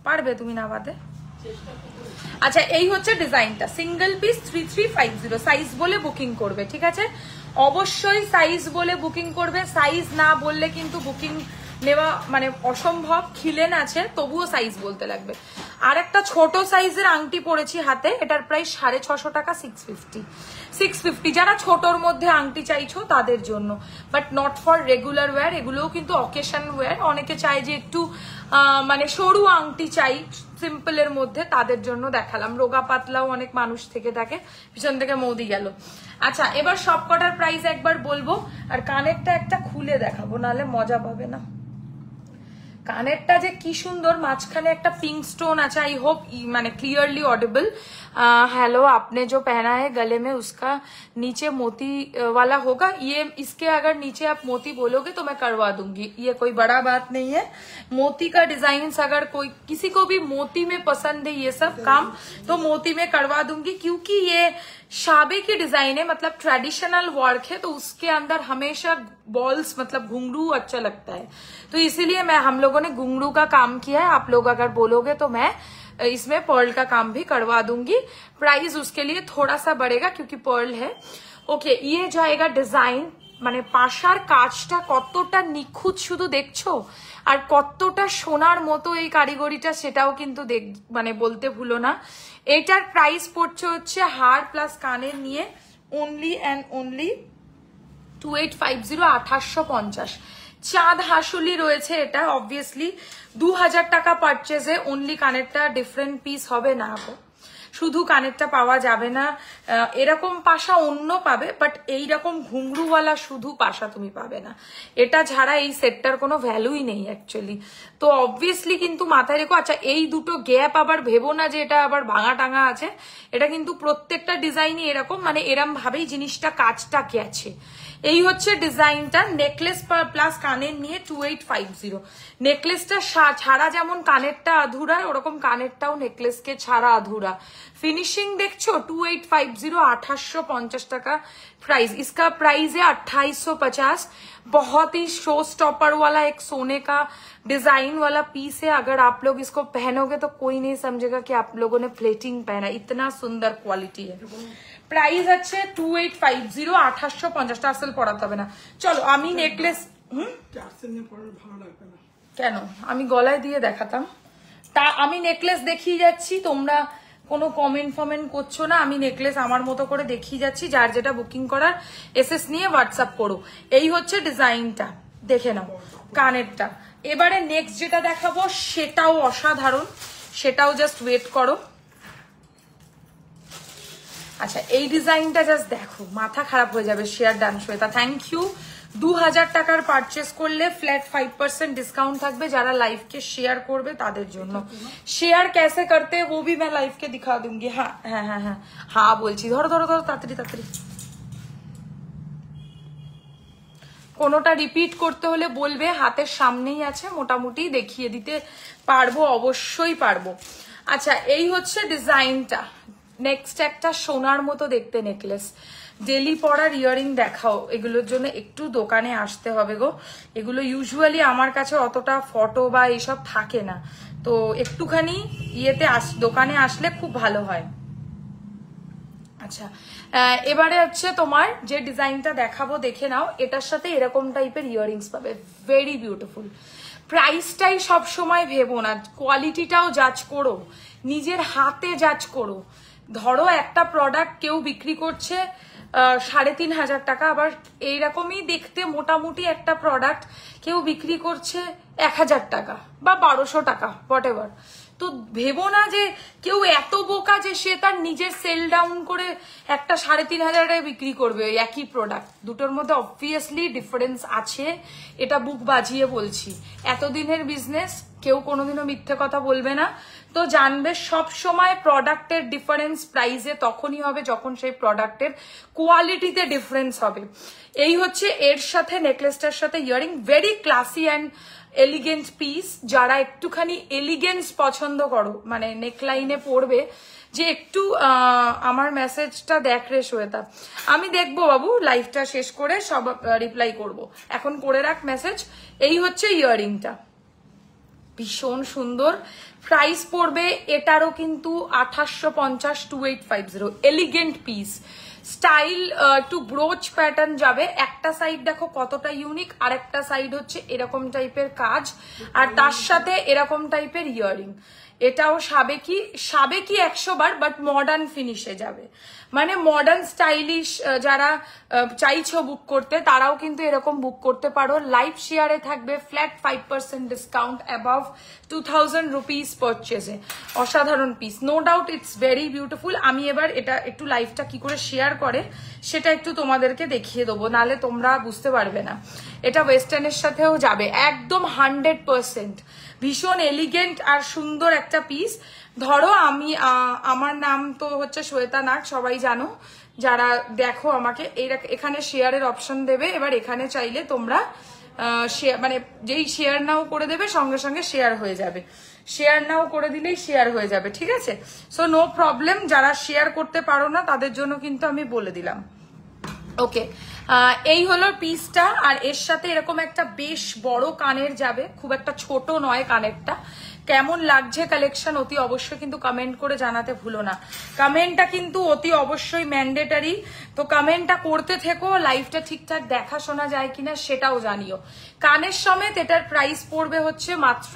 পারবে তুমি না বাদে? আচ্ছা, এই হচ্ছে ডিজাইনটা, সিঙ্গেল পিস 3350, সাইজ বলে বুকিং করবে, ঠিক আছে? অবশ্যই সাইজ বলে বুকিং করবে, সাইজ না বললে কিন্তু বুকিং নেওয়া মানে অসম্ভব। খিলেন আছে তবুও সাইজ বলতে লাগবে। আর একটা ছোট সাইজের আংটি পরেছি হাতে, এটার প্রাইস 650 টাকা, 650। যারা ছোটর মধ্যে আংটি চাইছো তাদের জন্য, but not for regular wire, এগুলোও কিন্তু অকেশন ওয়্যার। অনেকে চায় যে একটু মানে সরু আংটি চাই সিম্পলের মধ্যে, তাদের জন্য দেখালাম। রোগা পাতলাও অনেক মানুষ থেকে থাকে। পিছন থেকে মৌদি গেল। আচ্ছা, এবার সব কটার প্রাইস একবার বলবো, আর কানেরটা একটা খুলে দেখাবো, নাহলে মজা পাবে না। কানেরটা যে কি সুন্দর, মাঝখানে একটা পিঙ্ক স্টোন আছে। आई होप माने क्लियरली ऑडिबल। हेलो, आपने जो पहना है गले में उसका नीचे मोती वाला होगा। ये इसके अगर नीचे आप मोती बोलोगे तो मैं करवा दूंगी, ये कोई बड़ा बात नहीं है। मोती का डिजाइन अगर कोई किसी को भी मोती में पसंद है ये सब काम, तो मोती में करवा दूंगी, क्योंकि ये शाबे की डिजाइन है, मतलब ट्रेडिशनल वर्क है, तो उसके अंदर हमेशा बॉल्स मतलब घुंघरू अच्छा लगता है, तो इसीलिए मैं हम लोगों ने घुंघरू का काम किया है। आप लोग अगर बोलोगे तो मैं इसमें पर्ल का काम भी करवा दूंगी। प्राइस उसके लिए थोड़ा सा बढ़ेगा क्योंकि पर्ल है। ओके, ये जाएगा डिजाइन, মানে পাশার কাজটা কতটা নিখুঁত শুধু দেখছো, আর কতটা সোনার মতো এই কারিগরিটা সেটাও কিন্তু মানে বলতে ভুলো না। এটার প্রাইস পড়ছে হচ্ছে হার প্লাস কানের নিয়ে অনলি অ্যান্ড অনলি 2850, 2850। চাঁদ হাসুলি রয়েছে এটা, অবভিয়াসলি 2000 টাকা পারচেজে অনলি কানেরটা ডিফারেন্ট পিস হবে না, শুধু কানেরটা পাওয়া যাবে না। এরকম পাশা অন্য পাবে, বাট এইরকম ঘুংরুওয়ালা শুধু পাশা তুমি পাবে না। এটা ছাড়া এই সেটটার কোনো ভ্যালুই নেই অ্যাকচুয়ালি। তো অবভিয়াসলি কিন্তু মাথায় রেখো। আচ্ছা, এই দুটো গ্যাপ আবার ভেবো না যে এটা আবার ভাঙা টাঙা আছে, এটা কিন্তু প্রত্যেকটা ডিজাইনই এরকম, মানে এরম ভাবেই জিনিসটা কাজটা গেছে। এই হচ্ছে ডিজাইনটা, নেকলেস প্লাস কানের নিয়ে 2850। নেকলেসটা ছাড়া যেমন কানেরটা আধুরা, ওরকম কানেরটাও নেকলেসকে ছাড়া আধুরা। फिनिशिंग देखो 2850, 2850 टाका प्राइस। इसका प्राइस है 2850। बहुत ही शो स्टॉपर वाला एक सोने का डिजाइन वाला पीस है। अगर आप लोग इसको पहनोगे तो कोई नहीं समझेगा कि आप लोगों ने प्लेटिंग पहना, इतना सुंदर क्वालिटी है। प्राइस अच्छे 2850, 2850 আসল পড়াতে হবে না। চলো আমি নেকলেস কেন আমি গলায় দিয়ে দেখাতাম, তা আমি নেকলেস দেখিয়ে যাচ্ছি, তোমরা কোনো কমেন্ট ফমেন্ট করছো না। আমি নেকলেস আমার মতো করে দেখিয়ে যাচ্ছি, যার যেটা বুকিং করার এসএস নিয়ে হোয়াটসঅ্যাপ করো। এই হচ্ছে ডিজাইনটা, দেখে নাও কানেরটা। এবারে নেক্সট যেটা দেখাবো সেটাও অসাধারণ, সেটাও জাস্ট ওয়েট করো। আচ্ছা, এই ডিজাইনটা জাস্ট দেখো, মাথা খারাপ হয়ে যাবে। Share done Shweta, thank you. 2000 টাকার পারচেস করলে ফ্ল্যাট 5% ডিসকাউন্ট থাকবে যারা লাইভ কে শেয়ার করবে তাদের জন্য। শেয়ার कैसे करते वो भी मैं लाइव के दिखा दूंगी। हाँ हाँ हाँ हाँ हाँ বলছি, ধরো ধরো ধরো তাড়াতাড়ি তাড়াতাড়ি। কোনোটা রিপিট করতে হলে বলবে, হাতের সামনেই আছে, মোটামুটি দেখিয়ে দিতে পারবো, অবশ্যই পারবো। আচ্ছা, এই হচ্ছে ডিজাইনটা। নেক্সট একটা সোনার মতো দেখতে নেকলেস, ডেলি পরার ইয়ারিং দেখাও। এগুলোর জন্য একটু দোকানে আসতে হবে গো, এগুলো ইউজুয়ালি আমার কাছে অতটা ফটো বা এইসব থাকে না, তো একটুখানি ইয়েতে দোকানে আসলে খুব ভালো হয়। আচ্ছা, এবারে হচ্ছে তোমার যে ডিজাইনটা দেখাবো দেখে নাও। এটার সাথে এরকম টাইপের ইয়ারিংস পাবে, ভেরি বিউটিফুল। প্রাইসটাই সব সময় ভেবো না, কোয়ালিটিটাও জাজ করো, নিজের হাতে জাজ করো। ধরো একটা প্রোডাক্ট কেউ বিক্রি করছে 3500 টাকা, আবার এইরকমই দেখতে মোটামুটি একটা প্রোডাক্ট কেউ বিক্রি করছে 1000 টাকা বা 1200 টাকা, হোয়াট এভার। তো ভেবো না যে কেউ এত বোকা যে সে তার নিজের সেল ডাউন করে একটা 3500 টাকায় বিক্রি করবে ওই একই প্রোডাক্ট। দুটোর মধ্যে অবভিয়াসলি ডিফারেন্স আছে, এটা বুক বাজিয়ে বলছি। এতদিনের বিজনেস, কেউ কোনোদিনও মিথ্যে কথা বলবে না। তো জানবে সব সময় প্রোডাক্টের ডিফারেন্স প্রাইসে তখনই হবে যখন সেই প্রোডাক্টের কোয়ালিটিতে ডিফারেন্স হবে। এই হচ্ছে এর সাথে নেকলেসটার সাথে earring, very classy and elegant piece, যারা একটুখানি এলিগেন্স পছন্দ করো, মানে নেকলাইনে পরবে, যে একটু আমার মেসেজটা দেখ রে শ্বেতা। আমি দেখবো বাবু, লাইভটা শেষ করে সব রিপ্লাই করব। এখন করে রাখ মেসেজ। এই হচ্ছে ইয়াররিংটা, ভীষণ সুন্দর। প্রাইস পড়বে এটারও কিন্তু 2850, 2850। এলিগেন্ট পিস, স্টাইল একটু ব্রোচ প্যাটার্ন যাবে। একটা সাইড দেখো কতটা ইউনিক, আর একটা সাইড হচ্ছে এরকম টাইপের কাজ, আর তার সাথে এরকম টাইপের ইয়াররিং। এটাও সাবেকি 100 বার, বাট মডার্ন ফিনিশে যাবে। মানে মডার্ন স্টাইলিশ যারা চাইছো বুক করতে, তারাও কিন্তু এরকম বুক করতে পারো। লাইভ শেয়ারে থাকবে ফ্ল্যাট 5% ডিসকাউন্ট অ্যাবাভ 2000 রুপিস পারচেজে। অসাধারণ piece, no doubt it's very beautiful. আমি এবার এটা একটু লাইভটা কি করে শেয়ার করে সেটা একটু তোমাদেরকে দেখিয়ে দেবো, নাহলে তোমরা বুঝতে পারবে না। এটা ওয়েস্টার্নের সাথেও যাবে একদম 100%। ভীষণ এলিগেন্ট আর সুন্দর একটা পিস। ধরো আমি আমার নাম তো হচ্ছে শ্বেতা নাগ, সবাই জানো যারা দেখো আমাকে। এখানে শেয়ারের অপশন দেবে, এবার এখানে চাইলে তোমরা মানে যেই শেয়ার নাও করে দেবে সঙ্গে সঙ্গে শেয়ার হয়ে যাবে, শেয়ার নাও করে দিলেই শেয়ার হয়ে যাবে, ঠিক আছে? So no problem. যারা শেয়ার করতে পারো না তাদের জন্য কিন্তু আমি বলে দিলাম। ওকে, এই হলো পিসটা। আর এর সাথে এরকম একটা বেশ বড় কানের যাবে, খুব একটা ছোট নয় কানেরটা। কেমন লাগছে কালেকশন অতি অবশ্যই কিন্তু কমেন্ট করে জানাতে ভুলো না। কমেন্টটা কিন্তু অতি অবশ্যই ম্যান্ডেটারি, তো কমেন্টটা করতে থেকো। লাইভটা ঠিকঠাক দেখা শোনা যায় কিনা সেটাও জানিও। কানের সমেত এটার প্রাইস পড়বে হচ্ছে মাত্র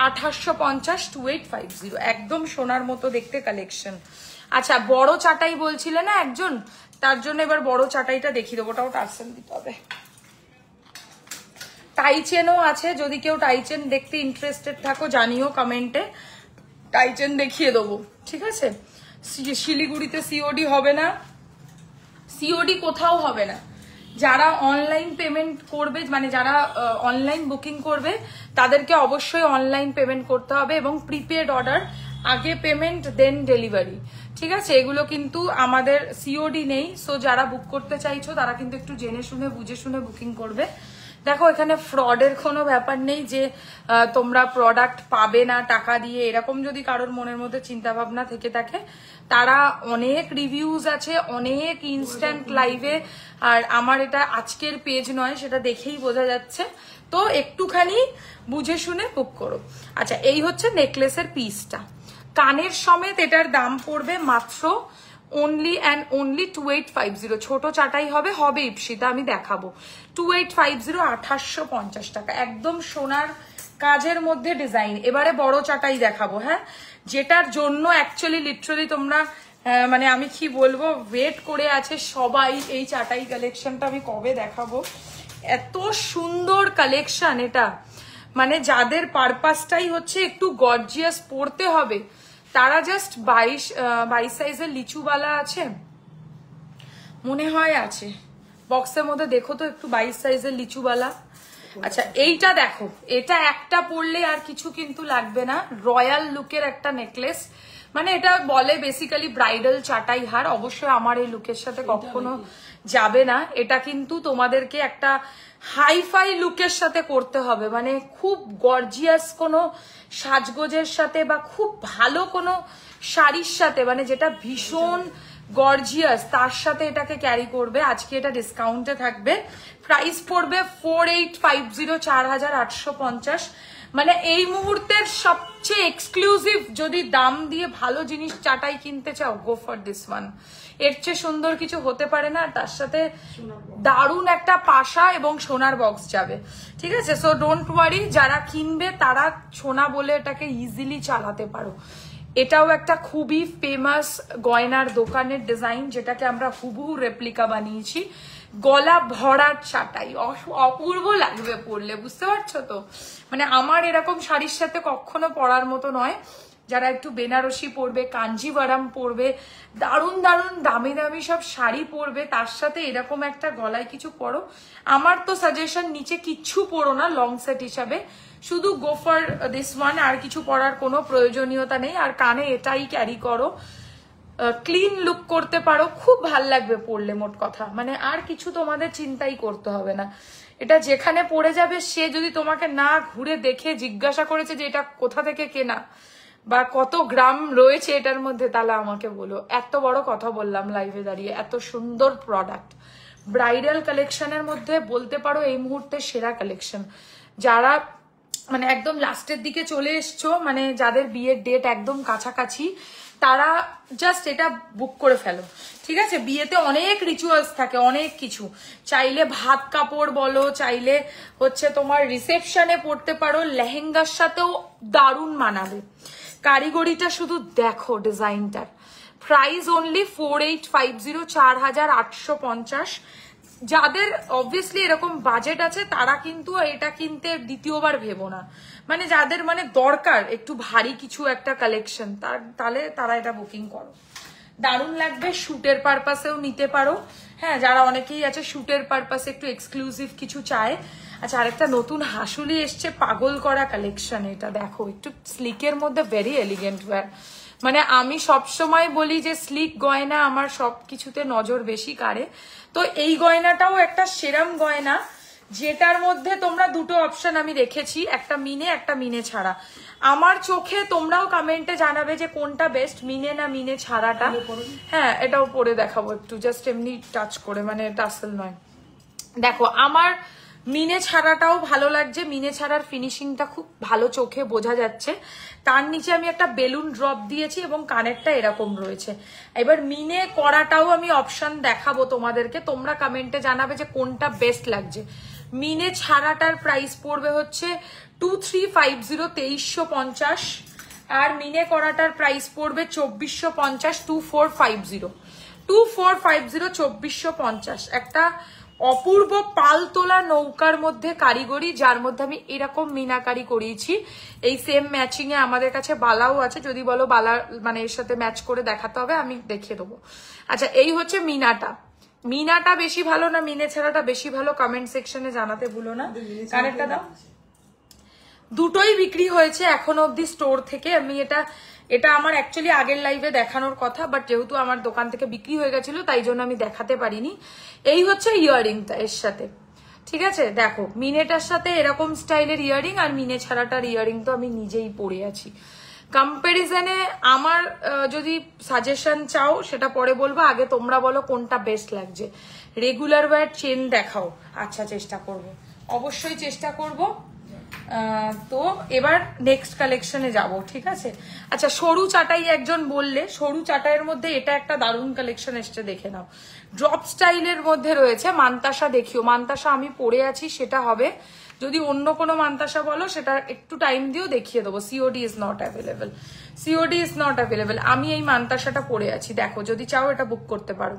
2850, 2850। একদম সোনার মতো দেখতে কালেকশন। আচ্ছা, বড় চাটাই বলছিলে না একজন, তার জন্য এবার বড় চাটাইটা দেখিয়ে দেবো। ওটাও টার্সেল দিতে হবে। টাইচেনও আছে, যদি কেউ টাইচেন দেখতে ইন্টারেস্টেড থাকো জানিও কমেন্টে, টাইচেন দেখিয়ে দেবো, ঠিক আছে? শিলিগুড়িতে সিওডি হবে না, সিওডি কোথাও হবে না। যারা অনলাইন পেমেন্ট করবে, মানে যারা অনলাইন বুকিং করবে, তাদেরকে অবশ্যই অনলাইন পেমেন্ট করতে হবে, এবং প্রিপেড অর্ডার, আগে পেমেন্ট দেন ডেলিভারি, ঠিক আছে? এগুলো কিন্তু আমাদের সিওডি নেই। সো যারা বুক করতে চাইছো তারা কিন্তু একটু জেনে শুনে বুঝে শুনে বুকিং করবে। দেখো, এখানে ফ্রডের কোনো ব্যাপার নেই যে তোমরা প্রোডাক্ট পাবে না টাকা দিয়ে, এরকম যদি কারোর মনের মধ্যে চিন্তা ভাবনা থেকে থাকে, তারা অনেক রিভিউজ আছে, অনেক ইনস্ট্যান্ট লাইভে। আর আমার এটা আজকের পেজ নয়, সেটা দেখেই বোঝা যাচ্ছে। তো একটুখানি বুঝে শুনে বুক করো। আচ্ছা, এই হচ্ছে নেকলেসের পিসটা। কানের সমেত এটার দাম পড়বে মাত্র অনলি অ্যান্ড অনলি 2850। ছোট চাটাই হবে, হবে ইপসিতা, আমি দেখাবো। 2850, 2850 টাকা, একদম সোনার কাজের মধ্যে ডিজাইন। এবারে বড় চাটাই দেখাবো, হ্যাঁ, যেটার জন্য অ্যাকচুয়ালি লিটারালি তোমরা মানে আমি কি বলবো, ওয়েট করে আছে সবাই। এই চাটাই কালেকশনটা আমি কবে দেখাবো, এত সুন্দর কালেকশন এটা। মানে যাদের পারপাসটাই হচ্ছে একটু গর্জিয়াস পড়তে হবে, তারা জাস্ট 22 সাইজের লিচুবালা আছে মনে হয়, আছে বক্সের মধ্যে, দেখো তো একটু 22 সাইজের লিচুবালা। আচ্ছা, এইটা দেখো, এটা একটা পরলে আর কিছু কিন্তু লাগবে না। রয়্যাল লুকের একটা নেকলেস, মানে এটা বলে বেসিক্যালি ব্রাইডাল চাটাই হার। অবশ্যই আমার এই লুকের সাথে কখনো যাবে না, এটা কিন্তু তোমাদেরকে একটা হাইফাই লুকের সাথে করতে হবে, মানে খুব গর্জিয়াস কোনো সাজগোজের সাথে, বা খুব ভালো কোনো শাড়ির সাথে, মানে যেটা ভীষণ গর্জিয়াস, তার সাথে এটাকে ক্যারি করবে। আজকে এটা ডিসকাউন্টে থাকবে, প্রাইস পড়বে 4850, 4850। মানে এই মুহূর্তের সবচেয়ে এক্সক্লুসিভ, যদি দাম দিয়ে ভালো জিনিস চাটাই কিনতে চাও, গো ফর দিস ওয়ান। এর চেয়ে সুন্দর কিছু হতে পারে না। তার সাথে দারুণ একটা পাশা এবং সোনার বক্স যাবে, ঠিক আছে? সো ডোন্ট ওয়ারি, যারা কিনবে তারা সোনা বলে এটাকে ইজিলি চালাতে পারো। এটাও একটা খুবই ফেমাস গয়নার দোকানের ডিজাইন, যেটাকে আমরা হুবহু রেপ্লিকা বানিয়েছি। গলা ভরার চাটাই, অপূর্ব লাগবে পরলে, বুঝতে পারছো তো? মানে আমার এরকম শাড়ির সাথে কখনো পরার মতো নয়। যারা একটু বেনারসি পরবে, কাঞ্জিভারাম পরবে, দারুণ দারুণ দামি দামি সব শাড়ি পরবে, তার সাথে এরকম একটা গলায় কিছু পরো। আমার তো সাজেশন, নিচে কিচ্ছু পরো না লং সেট হিসাবে, শুধু গো ফর দিস ওয়ান। আর কিছু পরার কোনো প্রয়োজনীয়তা নেই। আর কানে এটাই ক্যারি করো, ক্লিন লুক করতে পারো, খুব ভাল লাগবে পরলে। মোট কথা মানে আর কিছু তোমাদের চিন্তাই করতে হবে না। এটা যেখানে পড়ে যাবে সে যদি তোমাকে না ঘুরে দেখে জিজ্ঞাসা করেছে যে এটা কোথা থেকে কেনা বা কত গ্রাম রয়েছে এটার মধ্যে, তাহলে আমাকে বলো। এত বড় কথা বললাম লাইভে দাঁড়িয়ে, এত সুন্দর প্রোডাক্ট। ব্রাইডাল কালেকশনের মধ্যে বলতে পারো এই মুহূর্তে সেরা কালেকশন। যারা মানে একদম লাস্টের দিকে চলে এসছো, মানে যাদের বিয়ের ডেট একদম কাছাকাছি, তারা জাস্ট এটা বুক করে ফেলো, ঠিক আছে? বিয়েতে অনেক রিচুয়ালস থাকে, অনেক কিছু। চাইলে ভাত কাপড় বলো, চাইলে হচ্ছে তোমার রিসেপশনে পড়তে পারো, লেহেঙ্গার সাথেও দারুণ মানাবে। কারিগরিটা শুধু দেখো ডিজাইনটার। Price only 4850, 4850। যাদের অবভিয়াসলি এরকম বাজেট আছে তারা কিন্তু এটা কিনতে দ্বিতীয়বার ভেবো না। মানে যাদের মানে দরকার একটু ভারী কিছু একটা কালেকশন, তাহলে তারা এটা বুকিং করো। দারুণ লাগবে। শুটের পারপাসেও নিতে পারো। হ্যাঁ, যারা অনেকেই আছে শুটের পারপাসে একটু এক্সক্লুসিভ কিছু চায়। আচ্ছা, আরেকটা নতুন হাসুলি এসছে, পাগল করা কালেকশন। এটা দেখো, একটু স্লিকের মধ্যে ভেরি এলিগেন্ট ওয়্যার। মানে আমি সবসময় বলি যে স্লিক গয়না আমার সবকিছুতে নজর বেশি কাড়ে। তো এই গয়নাটাও একটা সেরাম গয়না, যেটার মধ্যে তোমরা দুটো অপশন আমি রেখেছি, একটা মিনে, একটা মিনে ছাড়া। আমার চোখে তোমরাও কমেন্টে জানাবে যে কোনটা বেস্ট, মিনে না মিনে ছাড়াটা। হ্যাঁ, এটাও পরে দেখাবো একটু, জাস্ট এমনি টাচ করে, মানে টাসেল নয়। দেখো, আমার মিনে ছাড়াটাও ভালো লাগছে। মিনে ছাড়ার ফিনিশিংটা খুব ভালো, চোখে বোঝা যাচ্ছে। তার নিচে আমি একটা বেলুন ড্রপ দিয়েছি এবং কানেরটা এরকম রয়েছে। এবার মিনে করাটাও আমি অপশন দেখাবো তোমাদেরকে, তোমরা কমেন্টে জানাবে যে কোনটা বেস্ট লাগছে। মিনে ছাড়াটার প্রাইস পড়বে হচ্ছে 2350, 2350। আর মিনে করাটার প্রাইস পড়বে 2450, 2450, 2450। একটা অপূর্ব পালতোলা নৌকার মধ্যে কারিগরি, যার মধ্যে আমি এরকম মিনাকারি করিয়েছি। এই সেম ম্যাচিং এ আমাদের কাছে বালাও আছে, যদি বলো বালা মানে এর সাথে ম্যাচ করে দেখাতে হবে আমি দেখিয়ে দেবো। আচ্ছা, এই হচ্ছে মিনাটা। মিনাটা বেশি ভালো না মিনে ছাড়াটা বেশি ভালো, কমেন্ট সেকশনে জানাতে ভুলো না। কানেরটা দাও। দুটোই বিক্রি হয়েছে এখনো অব্দি স্টোর থেকে। আমি এটা আমার অ্যাকচুয়ালি আগের লাইভে দেখানোর কথা, বাট যেহেতু আমার দোকান থেকে বিক্রি হয়ে গেছিল তাই জন্য আমি দেখাতে পারিনি। এই হচ্ছে ইয়াররিংটা এর সাথে, ঠিক আছে? দেখো, মিনেটার সাথে এরকম স্টাইলের ইয়াররিং, আর মিনে ছাড়াটার ইয়াররিং তো আমি নিজেই পরে আছি। কম্পারিজনে আমার যদি সাজেশন চাও সেটা পরে বলবো, আগে তোমরা বলো কোনটা বেস্ট লাগছে। রেগুলার ওয়্যার চেন দেখাও। আচ্ছা, চেষ্টা করব, অবশ্যই চেষ্টা করব। তো এবার নেক্সট কালেকশনে যাব, ঠিক আছে? আচ্ছা, সরু চাটাই একজন বললে, সরু চাটাইয়ের মধ্যে এটা একটা দারুণ কালেকশন এসছে, দেখে নাও। ড্রপ স্টাইলের মধ্যে রয়েছে। মান্তাসা দেখিও, মান্তাসা আমি পরে আছি সেটা হবে। যদি অন্য কোনো মান্তাসা বলো সেটা একটু টাইম দিও, দেখিয়ে দেবো। COD is not available, COD is not available. আমি এই মান্তাসাটা পরে আছি, দেখো, যদি চাও এটা বুক করতে পারো।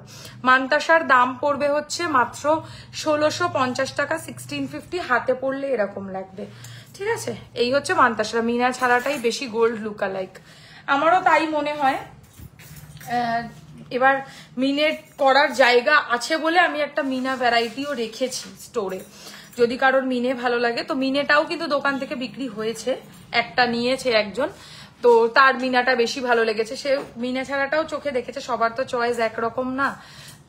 মান্তাসার দাম পড়বে হচ্ছে মাত্র 1650 টাকা, 1650। হাতে পড়লে এরকম লাগবে, ঠিক আছে? এই হচ্ছে মান্তাসা। মিনা ছাড়াটাই বেশি গোল্ড লুকা লাইক, আমারও তাই মনে হয়। এবার মিনের করার জায়গা আছে বলে আমি একটা মিনা ভ্যারাইটিও রেখেছি স্টোরে, যদি কারোর মিনে ভালো লাগে। তো মিনেটাও কিন্তু দোকান থেকে বিক্রি হয়েছে, একটা নিয়েছে একজন, তো তার মিনাটা বেশি ভালো লেগেছে। সে মিনে ছাড়াটাও চোখে দেখেছে, সবার তো চয়েস একরকম না,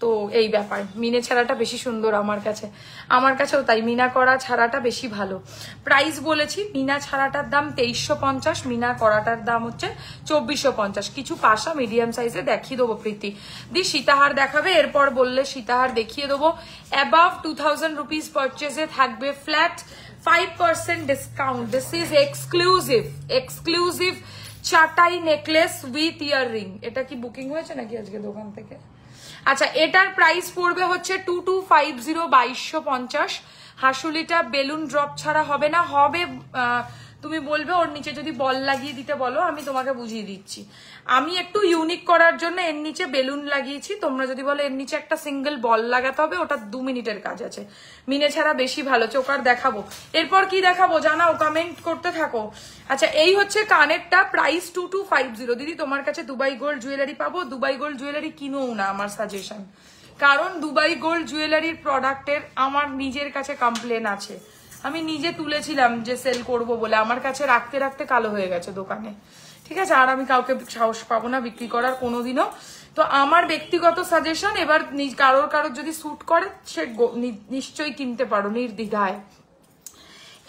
তো এই ব্যাপার। মিনে ছাড়াটা বেশি সুন্দর আমার কাছেও তাই। মিনা করা ছাড়াটা বেশি ভালো। প্রাইস বলেছি, মিনা ছাড়াটার দাম 2350, মিনা করাটার দাম হচ্ছে 2450। কিছু পাশা মিডিয়াম সাইজে দেখিয়ে দেবো প্রীতি দি। সীতাহার দেখাবে, এরপর বললে সীতাহার দেখিয়ে দেবো। অ্যাবাভ 2000 রুপিস পারচেজে থাকবে flat 5% discount. This is exclusive চাটাই নেকলেস উইথ ইয়াররিং। এটা কি বুকিং হয়েছে নাকি আজকে দোকান থেকে? আচ্ছা, এটার প্রাইস পড়বে হচ্ছে 2250, 2250। হাসুলিটা বেলুন ড্রপ ছাড়া হবে না, হবে তুমি বলবে ওর নিচে যদি বল লাগিয়ে দিতে বলো, আমি তোমাকে বুঝিয়ে দিচ্ছি। আমি একটু ইউনিক করার জন্য এর নিচে বেলুন লাগিয়েছি। তোমরা যদি বলো এর নিচে একটা সিঙ্গেল বল লাগাতে হবে, ওটা 2 মিনিটের কাজ আছে। মিনে ছাড়া বেশি ভালো। চোকার দেখাবো, এরপর কি দেখাবো জানাও, কমেন্ট করতে থাকো। আচ্ছা, এই হচ্ছে কানেরটা, প্রাইস 2250। দিদি, তোমার কাছে দুবাই গোল্ড জুয়েলারি পাবো? দুবাই গোল্ড জুয়েলারি কিনোও না, আমার সাজেশন। কারণ দুবাই গোল্ড জুয়েলারির প্রোডাক্টের আমার নিজের কাছে কমপ্লেন আছে। আমি নিজে তুলেছিলাম যে সেল করব বলে, আমার কাছে রাখতে রাখতে কালো হয়ে গেছে দোকানে, ঠিক আছে? আর আমি কাউকে সাহস পাবো না বিক্রি করার কোনোদিনও। তো আমার ব্যক্তিগত সাজেশন, এবার কারোর যদি স্যুট করে সে নিশ্চয়ই কিনতে পারো নির্দ্বিধায়।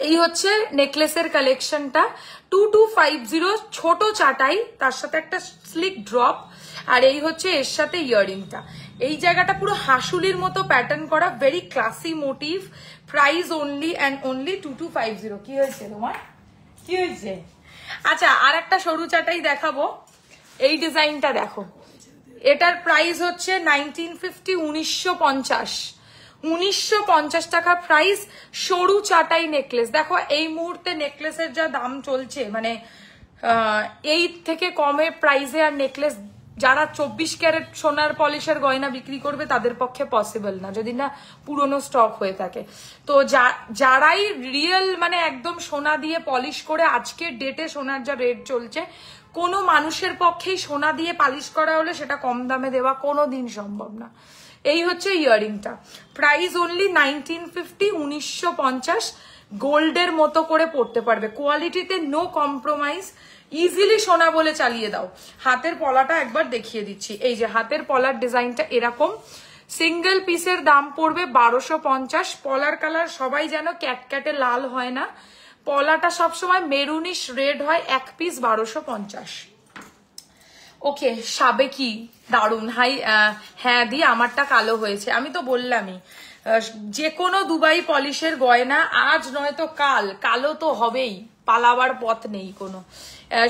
এই হচ্ছে নেকলেসের কালেকশনটা 2250, ছোট চাটাই, তার সাথে একটা স্লিক ড্রপ, আর এই হচ্ছে এর সাথে ইয়াররিংটা। এই জায়গাটা পুরো হাসুলির মতো প্যাটার্ন করা, very classy motif. Price only and only 2250। কি হয়েছে তোমার, কি হয়েছে? আচ্ছা, আর একটা সরু চাটাই দেখাবো। এই ডিজাইনটা দেখো, এটার প্রাইস হচ্ছে 1950, 1950, 1950 টাকা প্রাইস। সরু চাটাই নেকলেস। দেখো এই মুহূর্তে নেকলেসের যা দাম চলছে, মানে এই থেকে কমে প্রাইসে আর নেকলেস যারা 24 ক্যারেট সোনার পলিশের গয়না বিক্রি করবে তাদের পক্ষে পসিবল না, যদি না পুরনো স্টক হয়ে থাকে। তো যারাই রিয়েল মানে একদম সোনা দিয়ে পলিশ করে, আজকের ডেটে সোনার যা রেট চলছে, কোনো মানুষের পক্ষেই সোনা দিয়ে পালিশ করা হলে সেটা কম দামে দেওয়া কোনোদিন সম্ভব না। এই হচ্ছে ইয়াররিংটা, প্রাইস অনলি 1950, 1950। গোল্ডের মতো করে পড়তে পারবে, কোয়ালিটিতে নো কম্প্রোমাইজ, ইজিলি সোনা বলে চালিয়ে দাও। হাতের পলাটা একবার দেখিয়ে দিচ্ছি। এই যে হাতের পলার ডিজাইনটা এরকম, সিঙ্গেল পিসের দাম পড়বে 1250। পলার কালার সবাই যেন ক্যাটক্যাটে লাল হয় না, পলাটা সবসময় মেরুনিশ রেড হয়। এক পিস 1250। ওকে, সাবেকি দারুন। হাই, হ্যাঁ দি, আমারটা কালো হয়েছে। আমি তো বললামই, যে কোনো দুবাই পলিশের গয়না আজ নয়তো কাল কালো তো হবেই, পালাবার পথ নেই কোনো।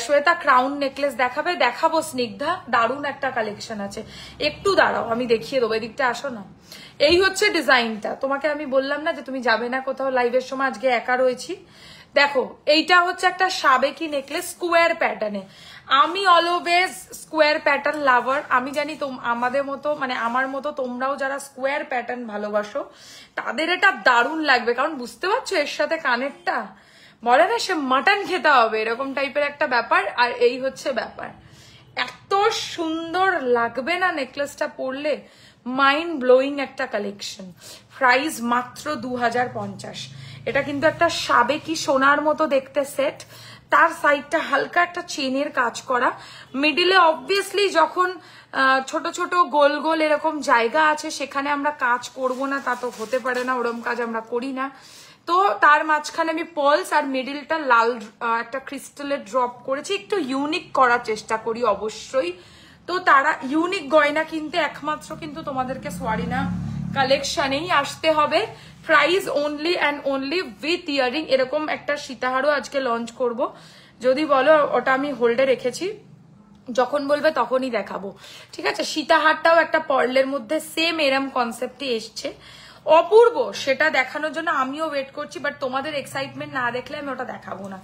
শ্বেতা ক্রাউন নেকলেস দেখাবে? দেখাবো স্নিগ্ধা, দারুন একটা কালেকশন আছে। একটু দাঁড়াও, আমি দেখিয়ে দেবো, এদিকটা আসো না। এই হচ্ছে ডিজাইনটা। তোমাকে আমি বললাম না যে তুমি যাবে না কোথাও লাইভের সময়, আজকে একা রয়েছি। দেখো, এইটা হচ্ছে একটা সাবেকি নেকলেস স্কোয়ার প্যাটার্নে। আমি অলওয়েজ স্কোয়ার প্যাটার্ন লাভার। আমি জানি আমাদের মতো, মানে আমার মতো তোমরাও যারা স্কোয়ার প্যাটার্ন ভালোবাসো তাদের এটা দারুণ লাগবে, কারণ বুঝতে পারছো এর সাথে কানেরটা, বলে না সে মাটন খেতে হবে, এরকম টাইপের একটা ব্যাপার। আর এই হচ্ছে ব্যাপার, এত সুন্দর লাগবে না নেকলেসটা পরলে, মাইন্ড ব্লোয়িং একটা কালেকশন। প্রাইস মাত্র 2050। এটা কিন্তু একটা সাবেকি সোনার মতো দেখতে সেট, তার সাইডটা হালকা একটা চেনের কাজ করা, মিডিলে অবভিয়াসলি যখন ছোট ছোট গোল গোল এরকম জায়গা আছে সেখানে আমরা কাজ করব না, তা তো হতে পারে না, ওরকম কাজ আমরা করি না। তো তার মাঝখানে আমি পার্লস আর মিডিলটা লাল একটা ক্রিস্টালের ড্রপ করেছি, একটু ইউনিক করার চেষ্টা করি অবশ্যই। তো তারা ইউনিক গয়না কিনতে একমাত্র কিন্তু তোমাদেরকে সোয়ারিনা কালেকশনেই আসতে হবে। Price only and only with earring. এরকম একটা সীতাহারও আজকে লঞ্চ করব, যদি বলো ওটা আমি হোল্ডে রেখেছি, যখন বলবে তখনই দেখাবো, ঠিক আছে? সীতাহারটাও একটা পার্লের মধ্যে সেম এরম কনসেপ্টে এসছে, অপূর্ব। সেটা দেখানোর জন্য আমিও ওয়েট করছি, বাট তোমাদের এক্সাইটমেন্ট না দেখলে আমি ওটা দেখাবো না।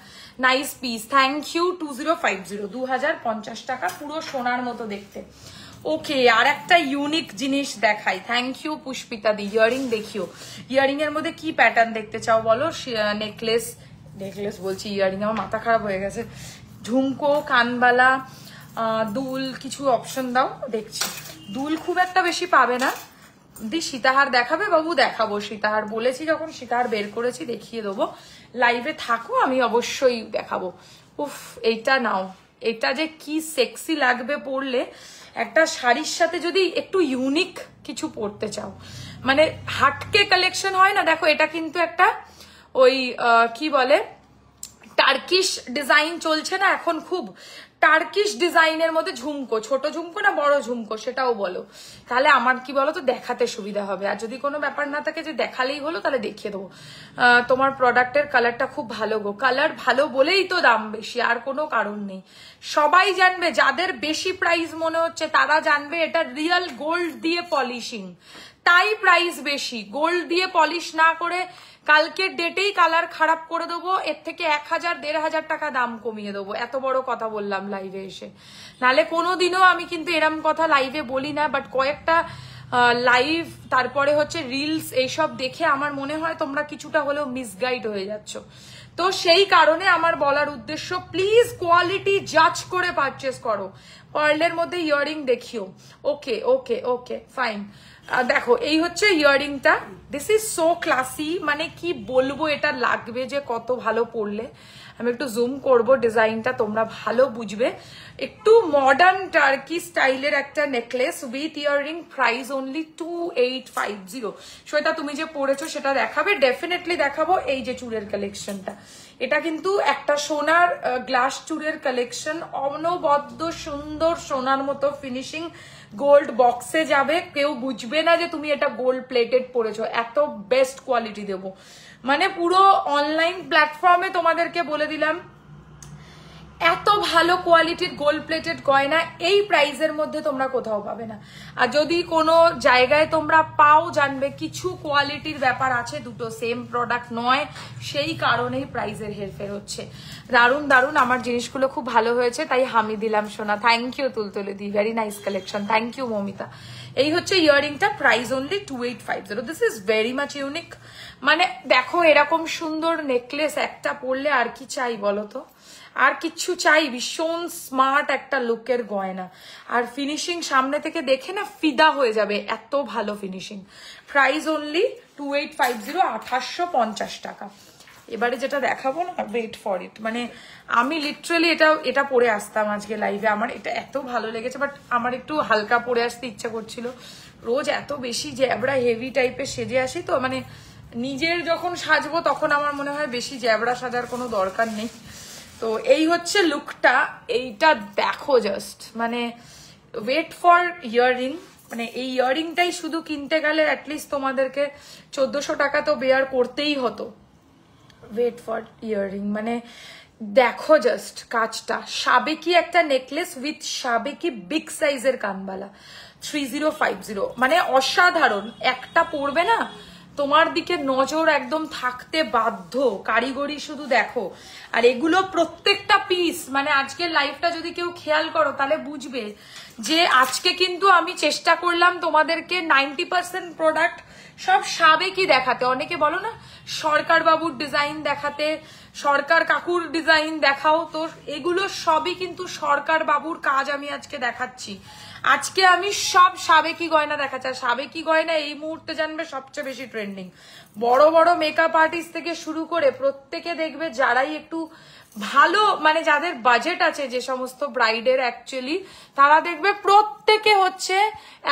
Nice piece, thank you. 2050, 2050 টাকা, পুরো সোনার মতো দেখতে। ওকে, আর একটা ইউনিক জিনিস দেখাই। থ্যাংক ইউ পুষ্পিতা দি। ইয়ারিং দেখিও, ইয়ারিং এর মধ্যে কি প্যাটার্ন দেখতে চাও বলো? নেকলেস বলছি, ইয়ারিং, আমার মাথা খারাপ হয়ে গেছে। ঝুমকো, কানবালা, দুল, কিছু অপশন দাও, দেখছি। দুল খুব একটা বেশি পাবে না দি। সীতাহার দেখাবে বাবু? দেখাবো সীতাহার, বলেছি যখন সীতাহার বের করেছি দেখিয়ে দেবো। লাইভে থাকো, আমি অবশ্যই দেখাবো। উফ, এইটা নাও, এটা যে কি সেক্সি লাগবে পরলে। একটা শাড়ির সাথে যদি একটু ইউনিক কিছু পরতে চাও, মানে হাটকে কালেকশন হয় না, দেখো এটা কিন্তু একটা ওই কি বলে, টার্কিশ ডিজাইন চলছে না এখন খুব, টার্কিশ ডিজাইনের মধ্যে ঝুমকো, ছোট ঝুমকো না বড় ঝুমকো সেটাও বলো, তাহলে আমার কি বলো তো দেখাতে সুবিধা হবে। আর যদি কোনো ব্যাপার না থাকে যে দেখালেই হলো, তাহলে দেখিয়ে দেবো। তোমার প্রোডাক্টের কালারটা খুব ভালো গো, কালার ভালো বলেই তো দাম বেশি, আর কোনো কারণ নেই। সবাই জানবে, যাদের বেশি প্রাইস মনে হচ্ছে তারা জানবে এটা রিয়েল গোল্ড দিয়ে পলিশিং, তাই প্রাইস বেশি। গোল্ড দিয়ে পলিশ না করে কালকের ডেটেই কালার খারাপ করে দেবো, এর থেকে 1000-1500 টাকা দাম কমিয়ে দেবো, এত বড় কথা বললাম লাইভে এসে। নালে কোনোদিনও আমি কিন্তু এরম কথা লাইভে বলি না, বাট কয়েকটা লাইভ তারপরে হচ্ছে রিলস এইসব দেখে আমার মনে হয় তোমরা কিছুটা হলেও মিসগাইড হয়ে যাচ্ছ। তো সেই কারণে আমার বলার উদ্দেশ্য, প্লিজ কোয়ালিটি জাজ করে পারচেস করো। পার্লের মধ্যে ইয়ারিং দেখিও। ওকে ওকে ওকে ফাইন। দেখো এই হচ্ছে ইয়ারিংটা, দিস ইজ সো ক্লাসি, মানে কি বলবো, এটা লাগবে যে কত ভালো পরলে। আমি একটু জুম করব, ডিজাইনটা তোমরা ভালো বুঝবে। একটু মডার্ন টার্কি স্টাইলের একটা necklace with earring, price only 2850। Shweta তুমি যে পরেছো সেটা দেখাবে? ডেফিনেটলি দেখাবো। এই যে চুড়ের কালেকশনটা, এটা কিন্তু একটা সোনার গ্লাস চুড়ের কালেকশন, অনবদ্য সুন্দর সোনার মতো ফিনিশিং, গোল্ড বক্সে যাবে, কেউ বুঝবে না যে তুমি এটা গোল্ড প্লেটেড পরেছো, এত বেস্ট কোয়ালিটি দেবো। মানে পুরো অনলাইন প্ল্যাটফর্মে তোমাদেরকে বলে দিলাম এত ভালো কোয়ালিটির গোল্ড প্লেটেড গয়না এই প্রাইসের মধ্যে তোমরা কোথাও পাবে না। আর যদি কোনো জায়গায় তোমরা পাও, জানবে কিছু কোয়ালিটির ব্যাপার আছে, দুটো সেম প্রোডাক্ট নয়, সেই কারণেই প্রাইসের হেরফের হচ্ছে। দারুণ দারুণ, আমার জিনিসগুলো খুব ভালো হয়েছে তাই হামি দিলাম সোনা। থ্যাংক ইউ তুলতুলে দি, very nice collection, thank you Momita. এই হচ্ছে ইয়াররিংটা, price only 2850। This is very much unique. মানে দেখো এরকম সুন্দর নেকলেস একটা পরলে আর কি চাই বলো তো, আর কিচ্ছু চাই? ভীষণ স্মার্ট একটা লুকের গয়না, আর ফিনিশিং সামনে থেকে দেখে না ফিদা হয়ে যাবে, এত ভালো ফিনিশিং। প্রাইস অনলি 2850, 2850 টাকা। এবারে যেটা দেখাবো না, ওয়েট ফর ইট, মানে আমি লিটারালি এটা পরে আসতাম আজকে লাইভে, আমার এটা এত ভালো লেগেছে, বাট আমার একটু হালকা পরে আসতে ইচ্ছা করছিল। রোজ এত বেশি জ্যাবড়া হেভি টাইপের সেজে আসি তো, মানে নিজের যখন সাজবো তখন আমার মনে হয় বেশি জ্যাবড়া সাজার কোনো দরকার নেই। তো এই হচ্ছে লুকটা, এইটা দেখো জাস্ট, মানে ওয়েট ফর ইয়াররিং। মানে এই ইয়াররিংটাই শুধু কিনতে গেলে অ্যাটলিস্ট তোমাদেরকে 1400 টাকা তো বেয়ার করতেই হতো। ওয়েট ফর ইয়াররিং, মানে দেখো জাস্ট কাজটা, সাবেকি একটা নেকলেস উইথ সাবেকি বিগ সাইজের কানবালা, 3050, মানে অসাধারণ। একটা পড়বে না, তোমার দিকে নজর একদম থাকতে বাধ্য, কারিগরি শুধু দেখো। আর এগুলো প্রত্যেকটা পিস, মানে আজকের লাইভটা যদি কেউ খেয়াল করো তাহলে বুঝবে যে আজকে কিন্তু আমি চেষ্টা করলাম তোমাদেরকে 90% প্রোডাক্ট সব সাবেকি দেখাতে। অনেকে বলো না সরকার বাবুর ডিজাইন দেখাতে, সরকার কাকুর ডিজাইন দেখাও, তো এগুলো সবই কিন্তু সরকার বাবুর কাজ আমি আজকে দেখাচ্ছি। আজকে আমি সব সাবেকি গয়না দেখাচ্ছি। আর সাবেকি গয়না এই মুহূর্তে জানবে সবচেয়ে বেশি ট্রেন্ডিং। বড় বড় মেকআপ আর্টিস্ট থেকে শুরু করে প্রত্যেকে দেখবে যারাই একটু ভালো, মানে যাদের বাজেট আছে, যে সমস্ত ব্রাইডের অ্যাকচুয়ালি, তারা দেখবে প্রত্যেকে হচ্ছে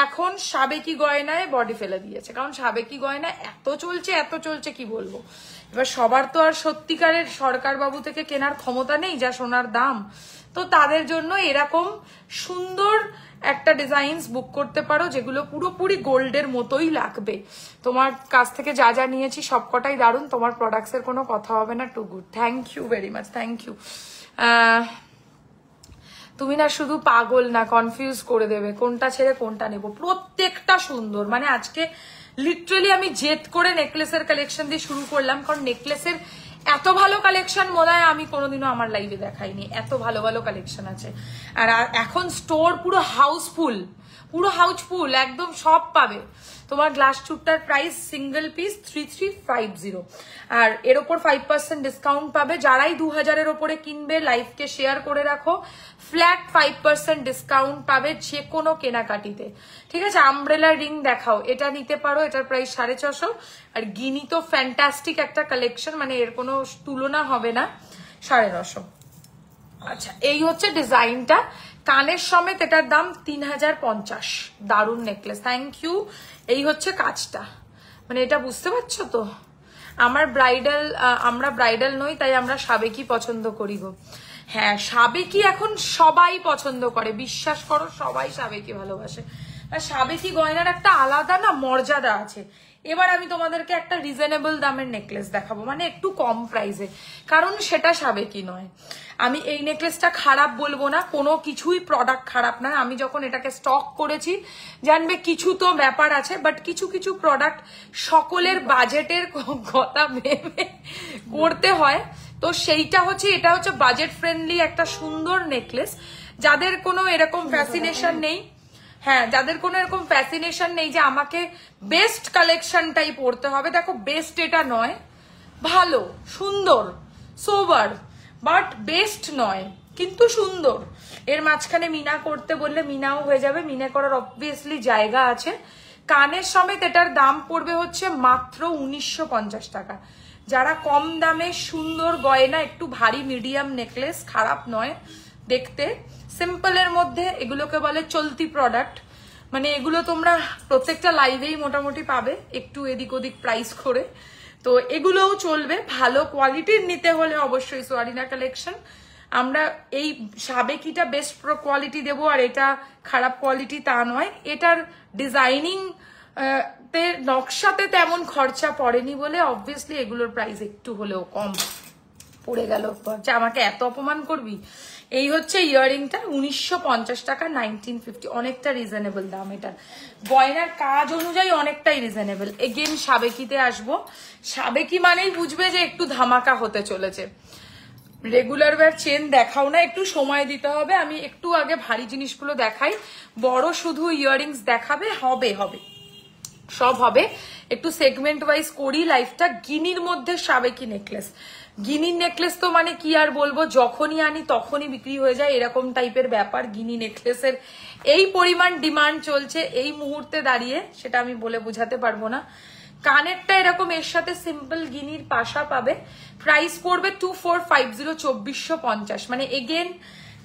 এখন সাবেকি গয়নায় বডি ফেলে দিয়েছে। কারণ সাবেকি গয়না এত চলছে কি বলবো। এবার সবার তো আর সত্যিকারের সরকার বাবু থেকে কেনার ক্ষমতা নেই যা সোনার দাম, তো তাদের জন্য এরকম সুন্দর একটা ডিজাইনস বুক করতে পারো, যেগুলো পুরোপুরি গোল্ডের মতোই লাগবে। তোমার কাছ থেকে যা যা নিয়েছি সবকটাই দারুণ, তোমার প্রোডাক্টসের কোনো কথা হবে না। Too good, thank you very much, thank you. তুমি না শুধু পাগল না, কনফিউজ করে দেবে কোনটা ছেড়ে কোনটা নেব। প্রত্যেকটা সুন্দর, মানে আজকে লিটারালি আমি জেদ করে নেকলেসের কালেকশন দিয়ে শুরু করলাম, কারণ নেকলেসের এত ভালো কালেকশন মনে হয় আমি কোনোদিনও আমার লাইভে দেখাইনি। এত ভালো ভালো কালেকশন আছে, আর এখন স্টোর পুরো হাউসফুল, একদম সব পাবে। তোমার গ্লাস চুটটার প্রাইস সিঙ্গেল পিস 3350, আর এর ওপর 5% ডিসকাউন্ট পাবে। যারাই 2000-এর ওপরে কিনবে লাইভকে শেয়ার করে রাখো, ফ্ল্যাট 5% ডিসকাউন্ট পাবে যে কোনো কেনাকাটিতে, ঠিক আছে। আমব্রেলা রিং দেখাও, এটা নিতে পারো, এটার প্রাইস 650। আর গিনি তো ফ্যান্টাস্টিক একটা কালেকশন, মানে এর কোনো তুলনা হবে না, 950। আচ্ছা, এই হচ্ছে ডিজাইনটা, কানের সমেত এটার দাম 3050। দারুণ নেকলেস, থ্যাংক ইউ। এই হচ্ছে কাজটা, মানে এটা বুঝতে পারছো তো। আমরা ব্রাইডাল নই, তাই আমরা সাবেকি পছন্দ করি গো। হ্যাঁ, সাবেকি এখন সবাই পছন্দ করে, বিশ্বাস করো, সবাই সাবেকি ভালোবাসে। আর সাবেকি গয়নার একটা আলাদা না মর্যাদা আছে। এবার আমি তোমাদেরকে একটা রিজনেবল দামের নেকলেস দেখাবো, মানে একটু কম প্রাইসে, কারণ সেটা সাবেকি নয়। আমি এই নেকলেসটা খারাপ বলবো না, কোনো কিছুই প্রোডাক্ট খারাপ নয়। আমি যখন এটাকে স্টক করেছি জানবে কিছু তো ব্যাপার আছে, বাট কিছু কিছু প্রোডাক্ট সকলের বাজেটের কথা ভেবে করতে হয়। তো সেইটা হচ্ছে, এটা হচ্ছে বাজেট ফ্রেন্ডলি একটা সুন্দর নেকলেস। যাদের কোনো এরকম ফ্যাসিনেশন নেই, হ্যাঁ, যাদের কোনো এরকম ফ্যাসিনেশন নেই যে আমাকে বেস্ট কালেকশনটাই পড়তে হবে, দেখো বেস্ট এটা নয়, ভালো সুন্দর সোবার, বাট বেস্ট নয় কিন্তু সুন্দর। এর মাঝখানে মিনা করতে বললে মিনাও হয়ে যাবে, মিনা করার অবভিয়াসলি জায়গা আছে। কানের সমেত এটার দাম পড়বে হচ্ছে মাত্র 1950 টাকা। যারা কম দামে সুন্দর গয়না, একটু ভারী মিডিয়াম নেকলেস, খারাপ নয় দেখতে, সিম্পলের মধ্যে, এগুলোকে বলে চলতি প্রোডাক্ট। মানে এগুলো তোমরা প্রত্যেকটা লাইভেই মোটামুটি পাবে একটু এদিক ওদিক প্রাইস করে, তো এগুলোও চলবে। ভালো কোয়ালিটির নিতে হলে অবশ্যই সোয়ারিনা কালেকশন। আমরা এই সাবেকিটা বেস্ট কোয়ালিটি দেবো, আর এটা খারাপ কোয়ালিটি তা নয়। এটার ডিজাইনিং তে নকশাতে তেমন খরচা পড়েনি বলে অবভিয়াসলি এগুলোর প্রাইস একটু হলেও কম পড়ে গেল। আমাকে এত অপমান করবি। এই হচ্ছে ইয়াররিংটা 1950 টাকা, 1950, অনেকটা রিজনেবল দাম। এটা গয়নার কাজ অনুযায়ী অনেকটাই রিজনেবল। এগেন সাবেকিতে আসবো। সাবেকি মানেই বুঝবে যে একটু ধামাকা হতে চলেছে। রেগুলার ওয়্যার চেন দেখাও না, একটু সময় দিতে হবে। আমি একটু আগে ভারী জিনিসগুলো দেখাই, বড় শুধু ইয়াররিংস দেখাবে, হবে হবে সব হবে। একটু সেগমেন্ট ওয়াইজ করি লাইফটা। গিনির মধ্যে সাবেকি নেকলেস, গিনির নেকলেস তো মানে কি আর বলবো, যখনই আনি তখনই বিক্রি হয়ে যায়, এরকম টাইপের ব্যাপার। গিনি নেকলেসের এই পরিমাণ ডিমান্ড চলছে এই মুহূর্তে দাঁড়িয়ে, সেটা আমি বলে বোঝাতে পারবো না। কানেরটা এরকম, এর সাথে সিম্পল গিনির পাশা পাবে। প্রাইস পড়বে 2450, 2450। মানে এগেন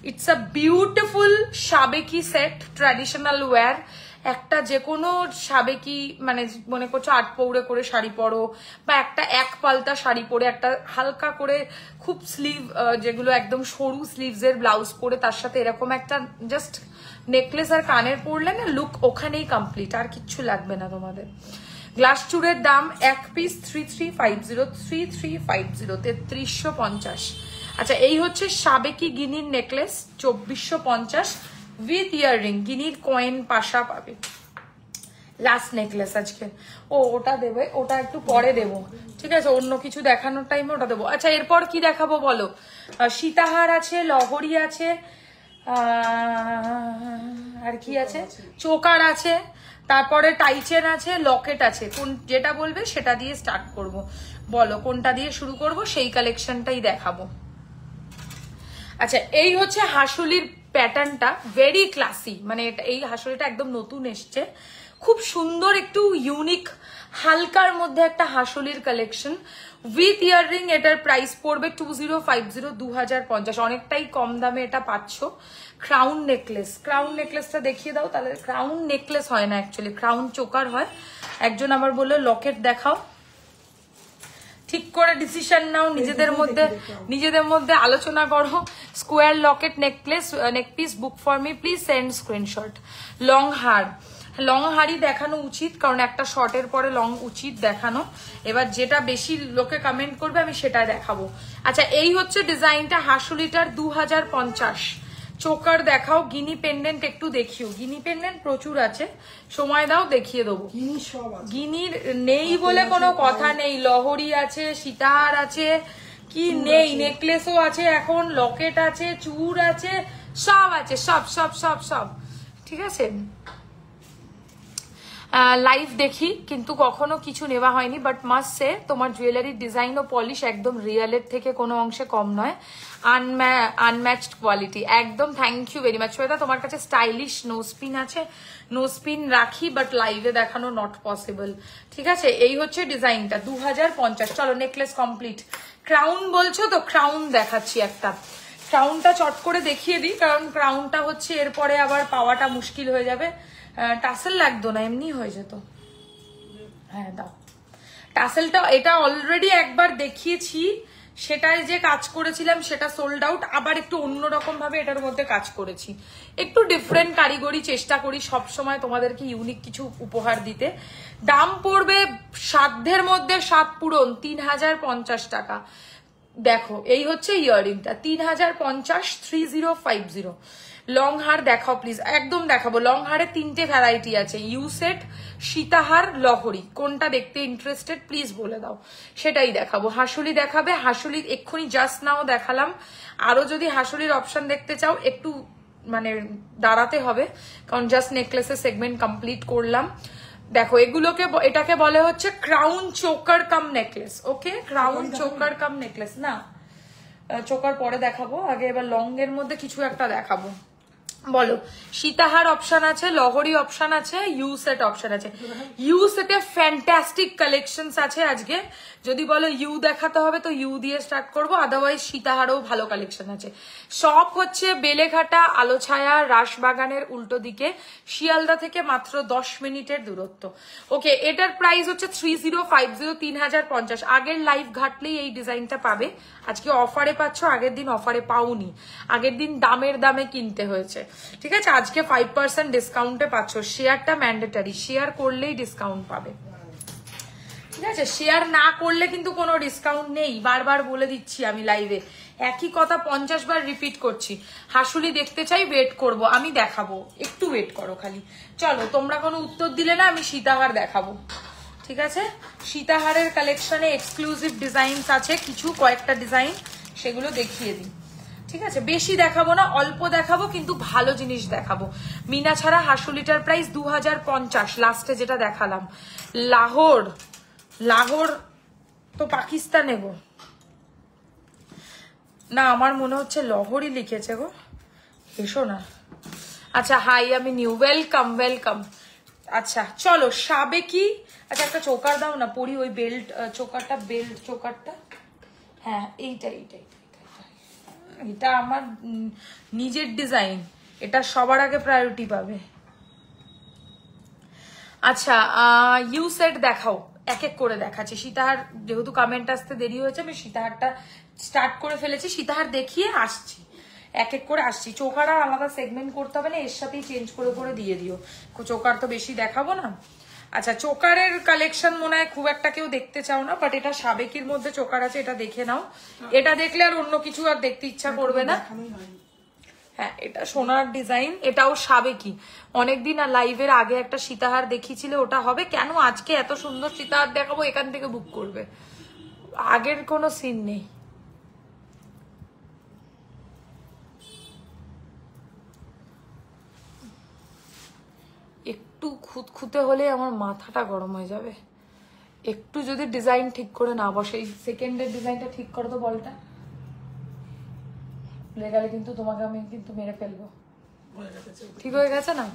ইটস আ বিউটিফুল সাবেকি সেট, ট্র্যাডিশনাল ওয়্যার। একটা যে কোনো সাবেকি, মানে মনে করছো 8 পৌড়ে করে শাড়ি পরো, বা একটা এক পাল্টা শাড়ি পরে, একটা হালকা করে খুব স্লিভ, যেগুলো একদম সরু স্লিভস এর ব্লাউজ পরে, তার সাথে এরকম একটা জাস্ট নেকলেস আর কানের পরলে না, লুক ওখানেই কমপ্লিট, আর কিচ্ছু লাগবে না তোমাদের। গ্লাস চুড়ের দাম এক পিস 3350, 3350, 3350। আচ্ছা, এই হচ্ছে সাবেকি গিনির নেকলেস 2450 উইথ ইয়াররিং, গিনির কয়েন পাশা পাবে। লাস্ট নেকলেস আজকে। ওটা দেবে, ওটা একটু পরে দেবো, ঠিক আছে? অন্য কিছু দেখানোর টাইমে ওটা দেবো। আচ্ছা, এরপর কি দেখাবো বলো? সীতাহার আছে, লহরি আছে, আর কি আছে, চোকার আছে, তারপরে টাইচেন আছে, লকেট আছে। কোন যেটা বলবে সেটা দিয়ে স্টার্ট করব। বলো কোনটা দিয়ে শুরু করব, সেই কালেকশনটাই দেখাবো। আচ্ছা, এই হচ্ছে হাসুলির প্যাটার্নটা, ভেরি ক্লাসি। মানে এই হাসুলিটা একদম নতুন এসছে, খুব সুন্দর, একটু ইউনিক, হালকার মধ্যে একটা হাসুলির কালেকশন উইথ ইয়াররিং। এটার প্রাইস পড়বে 2050, 2050, অনেকটাই কম দামে এটা পাচ্ছ। ক্রাউন নেকলেস, ক্রাউন নেকলেসটা দেখিয়ে দাও তাহলে। ক্রাউন নেকলেস হয় না অ্যাকচুয়ালি, ক্রাউন চোকার হয়। একজন আমার বললো লকেট দেখাও, ঠিক করে ডিসিশন নাও, নিজেদের মধ্যে আলোচনা করো। Square locket necklace, neckpiece, book for me please, send screenshot. Long হার, লং হারই দেখানো উচিত, কারণ একটা শর্টের পরে লং উচিত দেখানো। এবার যেটা বেশি লোকে কমেন্ট করবে আমি সেটাই দেখাবো। আচ্ছা, এই হচ্ছে ডিজাইনটা হাসুলিটার 2050। চোকার দেখাও, গিনি পেন্ডেন্ট একটু দেখিও। গিনি পেন্ডেন্ট প্রচুর আছে, সময় দাও দেখিয়ে দেবো। গিনির নেই বলে কোনো কথা নেই, লহরি আছে, সীতাহার আছে, কি নেই, নেকলেসও আছে এখন, লকেট আছে, চূড় আছে, সব আছে, সব সব সব সব, ঠিক আছে। লাইভ দেখি কিন্তু কখনো কিছু নেওয়া হয়নি, বাট মাস্ট সে তোমার জুয়েলারির ডিজাইন ও পলিশ একদম রিয়েলের থেকে কোনো অংশে কম নয়, আনম্যাচড কোয়ালিটি একদম। Thank you very much Shweta. তোমার কাছে স্টাইলিশ নোস্পিন আছে, নোস্পিন রাখি, বাট লাইভে দেখানো নট পসিবল, ঠিক আছে। এই হচ্ছে ডিজাইনটা 2050। চলো নেকলেস কমপ্লিট। ক্রাউন বলছো তো, ক্রাউন দেখাচ্ছি একটা। ক্রাউনটা চট করে দেখিয়ে দিই, কারণ ক্রাউনটা হচ্ছে এরপরে আবার পাওয়াটা মুশকিল হয়ে যাবে। টাসেল লাগতো না, এমনি হয়ে যেত। হ্যাঁ দাও টাসেলটা। এটা অলরেডি একবার দেখিয়েছি, সেটাই যে কাজ করেছিলাম সেটা সোল্ড আউট। আবার একটু অন্যরকম ভাবে এটার মধ্যে কাজ করেছি, একটু ডিফারেন্ট কারিগরি চেষ্টা করি সব সময় তোমাদেরকে ইউনিক কিছু উপহার দিতে। দাম পড়বে সাধ্যের মধ্যে, সাত পূরণ 3050 টাকা। দেখো এই হচ্ছে ইয়াররিংটা 3050, 3050। লং হার দেখাও প্লিজ, একদম দেখাবো। লং হারে 3টে ভ্যারাইটি আছে, ইউ সেট, সীতাহার, লহরি। কোনটা দেখতে ইন্টারেস্টেড প্লিজ বলে দাও, সেটাই দেখাবো। হাসুলি দেখাবে, হাসুলি এক্ষুনি জাস্ট নাও দেখালাম। আরো যদি হাসুলির অপশন দেখতে চাও একটু মানে দাঁড়াতে হবে, কারণ জাস্ট নেকলেসের সেগমেন্ট কমপ্লিট করলাম। দেখো এগুলোকে, এটাকে বলে হচ্ছে ক্রাউন চোকার কাম নেকলেস। ওকে, ক্রাউন চোকার কাম নেকলেস। না চোকার পরে দেখাবো, আগে এবার লং এর মধ্যে কিছু একটা দেখাবো। বলো। সীতাহার অপশন আছে, লহরি অপশন আছে, ইউ সেট অপশন আছে। ইউ সেটে ফ্যান্টাস্টিক কালেকশনস আছে আজকে। যদি বলো ইউ দেখাতে হবে তো ইউ দিয়ে স্টার্ট করবো, আদারওয়াইজ সীতাহারও ভালো কালেকশন আছে। সব হচ্ছে বেলেঘাটা আলোছায়া রাসবাগানের উল্টো দিকে, শিয়ালদা থেকে মাত্র 10 মিনিটের দূরত্ব। ওকে, এটার প্রাইস হচ্ছে 3050, 3050। আগের লাইভ ঘাটলেই এই ডিজাইনটা পাবে। আজকে অফারে পাচ্ছ, আগের দিন অফারে পাওনি, আগের দিন দামের দামে কিনতে হয়েছে, ঠিক আছে। আজকে 5% ডিসকাউন্টে পাচ্ছ। শেয়ারটা ম্যান্ডেটারি, শেয়ার করলেই ডিসকাউন্ট পাবে, ঠিক আছে। শেয়ার না করলে কিন্তু কোনো ডিসকাউন্ট নেই, বারবার বলে দিচ্ছি আমি লাইভে, একই কথা 50 বার রিপিট করছি। হাসুলি দেখতে চাই, ওয়েট করব, আমি দেখাবো, একটু ওয়েট করো খালি। চলো, তোমরা কোনো উত্তর দিলে না, আমি সীতাহার দেখাবো, ঠিক আছে। সীতাহারের কালেকশনে এক্সক্লুসিভ ডিজাইনস আছে কিছু, কয়েকটা ডিজাইন, সেগুলো দেখিয়ে দিই, ঠিক আছে। বেশি দেখাবো না, অল্প দেখাবো, কিন্তু ভালো জিনিস দেখাবো। মিনা ছাড়া হাসুলিটার প্রাইস 2050, লাস্টে যেটা দেখালাম। লাহোর, লাহোর তো পাকিস্তানে গো, না আমার মনে হচ্ছে লহরি লিখেছে গো, এসো না। আচ্ছা, হাই, আমি নিউ, ওয়েলকাম ওয়েলকাম। আচ্ছা চলো, সাবেকি। আচ্ছা একটা চোকার দাও না, পরি ওই বেল্ট চোকারটা, বেল্ট চোকারটা, হ্যাঁ এইটা এইটা এটা আমার নিজের ডিজাইন, এটা সবার আগে প্রায়োরিটি পাবে। আচ্ছা ইউ সেট দেখাও, এক এক করে দেখাচ্ছি। সীতাহার যেহেতু কমেন্ট আসতে দেরি হয়েছে, আমি সীতাহারটা স্টার্ট করে ফেলেছি, সীতাহার দেখিয়ে আসছি, এক এক করে আসছি। চোকার আর আলাদা সেগমেন্ট করতে হবে না, এর সাথেই চেঞ্জ করে করে দিয়ে দিও, চোকার তো বেশি দেখাবো না। আচ্ছা, চোকারের কালেকশন মনে হয় খুব একটা কেউ দেখতে চাও না, বাট এটা সাবেকির মধ্যে চোকার আছে, এটা দেখে নাও। এটা দেখলে আর অন্য কিছু আর দেখতে ইচ্ছা করবে না। হ্যাঁ, এটা সোনার ডিজাইন, এটাও সাবেকি। অনেকদিন আর লাইভের আগে একটা সীতাহার দেখিয়েছিলে, ওটা হবে কেন আজকে এত সুন্দর সীতাহার দেখাবো, এখান থেকে বুক করবে, আগের কোনো সিন নেই। একটু খুঁতখুঁতে হলে আমার মাথাটা গরম হয়ে যাবে, একটু যদি ডিজাইন ঠিক করে না বসে। এই সেকেন্ডের ডিজাইনটা ঠিক করো তো, বলটা ভুলে গেলে কিন্তু তোমাকে আমি কিন্তু মেরে ফেলবো। ঠিক হয়ে গেছে না?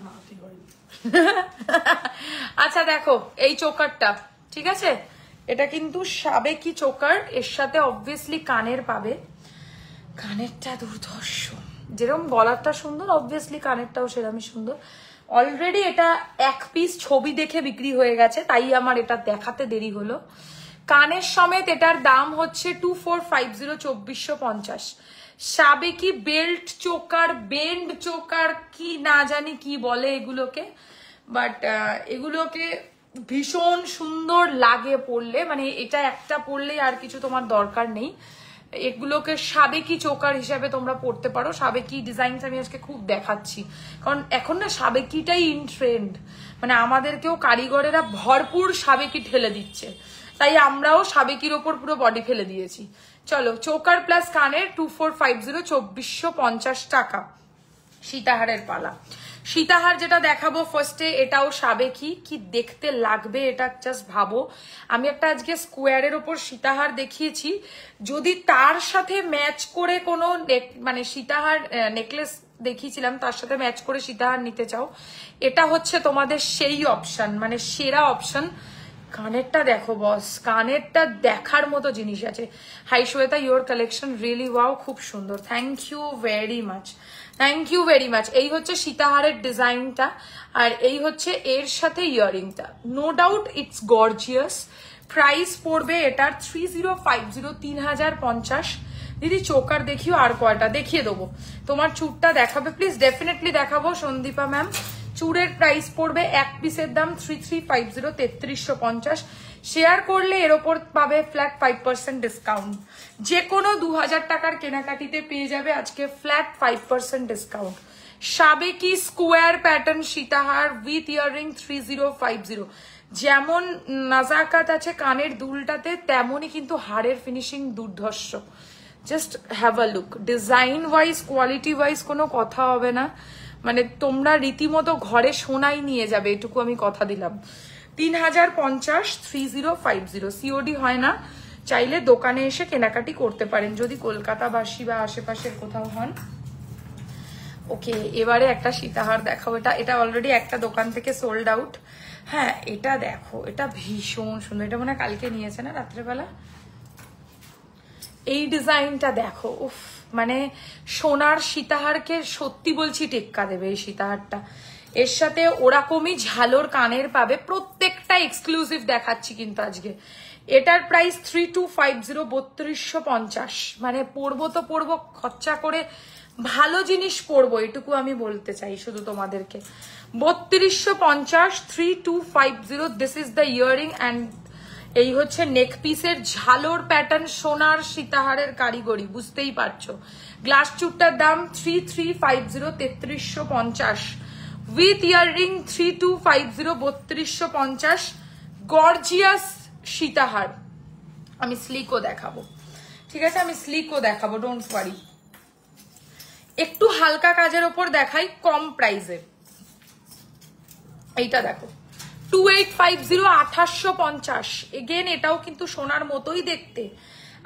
আচ্ছা দেখো, এই চোকারটা, ঠিক আছে, এটা কিন্তু সাবেকি চোকার, এর সাথে অবভিয়াসলি কানের পাবে। কানেরটা দুর্ধর্ষ, যেরকম গলারটা সুন্দর, অবভিয়াসলি কানেরটাও সেরকমই সুন্দর। অলরেডি এটা এক পিস ছবি দেখে বিক্রি হয়ে গেছে, তাই আমার এটা দেখাতে দেরি হলো। কানের সমেত এটার দাম হচ্ছে 2450, 2450। সাবেকি বেল্ট চোকার, বেন্ড চোকার, কি না জানি কি বলে এগুলোকে, বাট এগুলোকে ভীষণ সুন্দর লাগে পরলে, মানে এটা একটা পরলেই আর কিছু তোমার দরকার নেই। এগুলোকে সাবেকি চোকার হিসাবে তোমরা পড়তে পারো। সাবেকি ডিজাইন আমি আজকে খুব দেখাচ্ছি, কারণ এখন না সাবেকিটাই ইন ট্রেন্ড, মানে আমাদেরকেও কারিগরেরা ভরপুর সাবেকি ঠেলে দিচ্ছে, তাই আমরাও সাবেকির ওপর পুরো বডি ফেলে দিয়েছি। চলো, চোকার প্লাস কানের 2450, 2450 টাকা। সীতাহারের পালা। সীতাহার যেটা দেখাবো ফার্স্টে, এটাও সাবেকি, কি দেখতে লাগবে এটা জাস্ট ভাবো। আমি একটা আজকে স্কোয়ারের ওপর সীতাহার দেখিয়েছি, যদি তার সাথে ম্যাচ করে কোনো মানে সীতাহার নেকলেস দেখিয়েছিলাম, তার সাথে ম্যাচ করে সীতাহার নিতে চাও, এটা হচ্ছে তোমাদের সেই অপশন, মানে সেরা অপশন। কানেরটা দেখো বস, কানেরটা দেখার মতো জিনিস আছে। Hi Shweta, your collection really wow, খুব সুন্দর, thank you very much, thank you very much. এই হচ্ছে সীতাহারের ডিজাইনটা, আর এই হচ্ছে এর সাথে ইয়ারিংটা। No doubt it's gorgeous. Price পড়বে এটার 3050, 3050। দিদি চোকার দেখিও, আর কয়টা দেখিয়ে দেবো। তোমার চুরটা দেখাবে প্লিজ? ডেফিনেটলি দেখাবো সন্দীপা ম্যাম। চুরের প্রাইস পড়বে এক পিসের দাম 3350, 3350। শেয়ার করলে এর ওপর পাবে ফ্ল্যাট 5% ডিসকাউন্ট। যে কোনো 2000 টাকার কেনাকাটিতে পেয়ে যাবে আজকে ফ্ল্যাট 5% ডিসকাউন্ট। সাবেকি স্কোয়ার প্যাটার্ন সীতাহার উইথ ইয়াররিং 3050। যেমন নাজাকাত আছে কানের দুলটাতে, তেমনই কিন্তু হাড়ের ফিনিশিং দুর্ধর্ষ। Just have a look. Design wise, quality wise কোনো কথা হবে না, মানে তোমরা রীতিমতো ঘরে সোনাই নিয়ে যাবে, এটুকু আমি কথা দিলাম। 3050, 3050। সিওডি হয় না, চাইলে দোকানে এসে কেনাকাটি করতে পারেন যদি কলকাতাবাসী বা আশেপাশের কোথাও হন। ওকে, এবারে একটা সীতাহার দেখাবো। এটা অলরেডি একটা দোকান থেকে সোল্ড আউট। হ্যাঁ, এটা দেখো, এটা ভীষণ সুন্দর। এটা মনে হয় কালকে নিয়েছে না রাত্রেবেলা। এই ডিজাইনটা দেখো, উফ, মানে সোনার সীতাহারকে সত্যি বলছি টেক্কা দেবে এই সীতাহারটা। এর সাথে ওরকমই ঝালোর কানের পাবে, প্রত্যেকটা এক্সক্লুসিভ দেখাচ্ছি কিন্তু আজকে। এটার প্রাইস 3250, 3250। মানে পরবো তো পরবো, খরচা করে ভালো জিনিস পরবো, এটুকু আমি বলতে চাই শুধু তোমাদেরকে। 3250, 3250। This is the earring and এই হচ্ছে নেক পিসের ঝালোর প্যাটার্ন, সোনার সীতাহারের কারিগরি, বুঝতেই পারছো। গ্লাস চুটটার দাম 3350, 3350। With earring 3250, 3250। গর্জিয়াস সীতাহার। আমি স্লিকও দেখাবো, ঠিক আছে, আমি স্লিকও দেখাবো, ডোন্ট ওয়ারি। একটু হালকা কাজের ওপর দেখাই কম প্রাইসে। এইটা দেখো, 2850, 2850। এগেন এটাও কিন্তু সোনার মতোই দেখতে।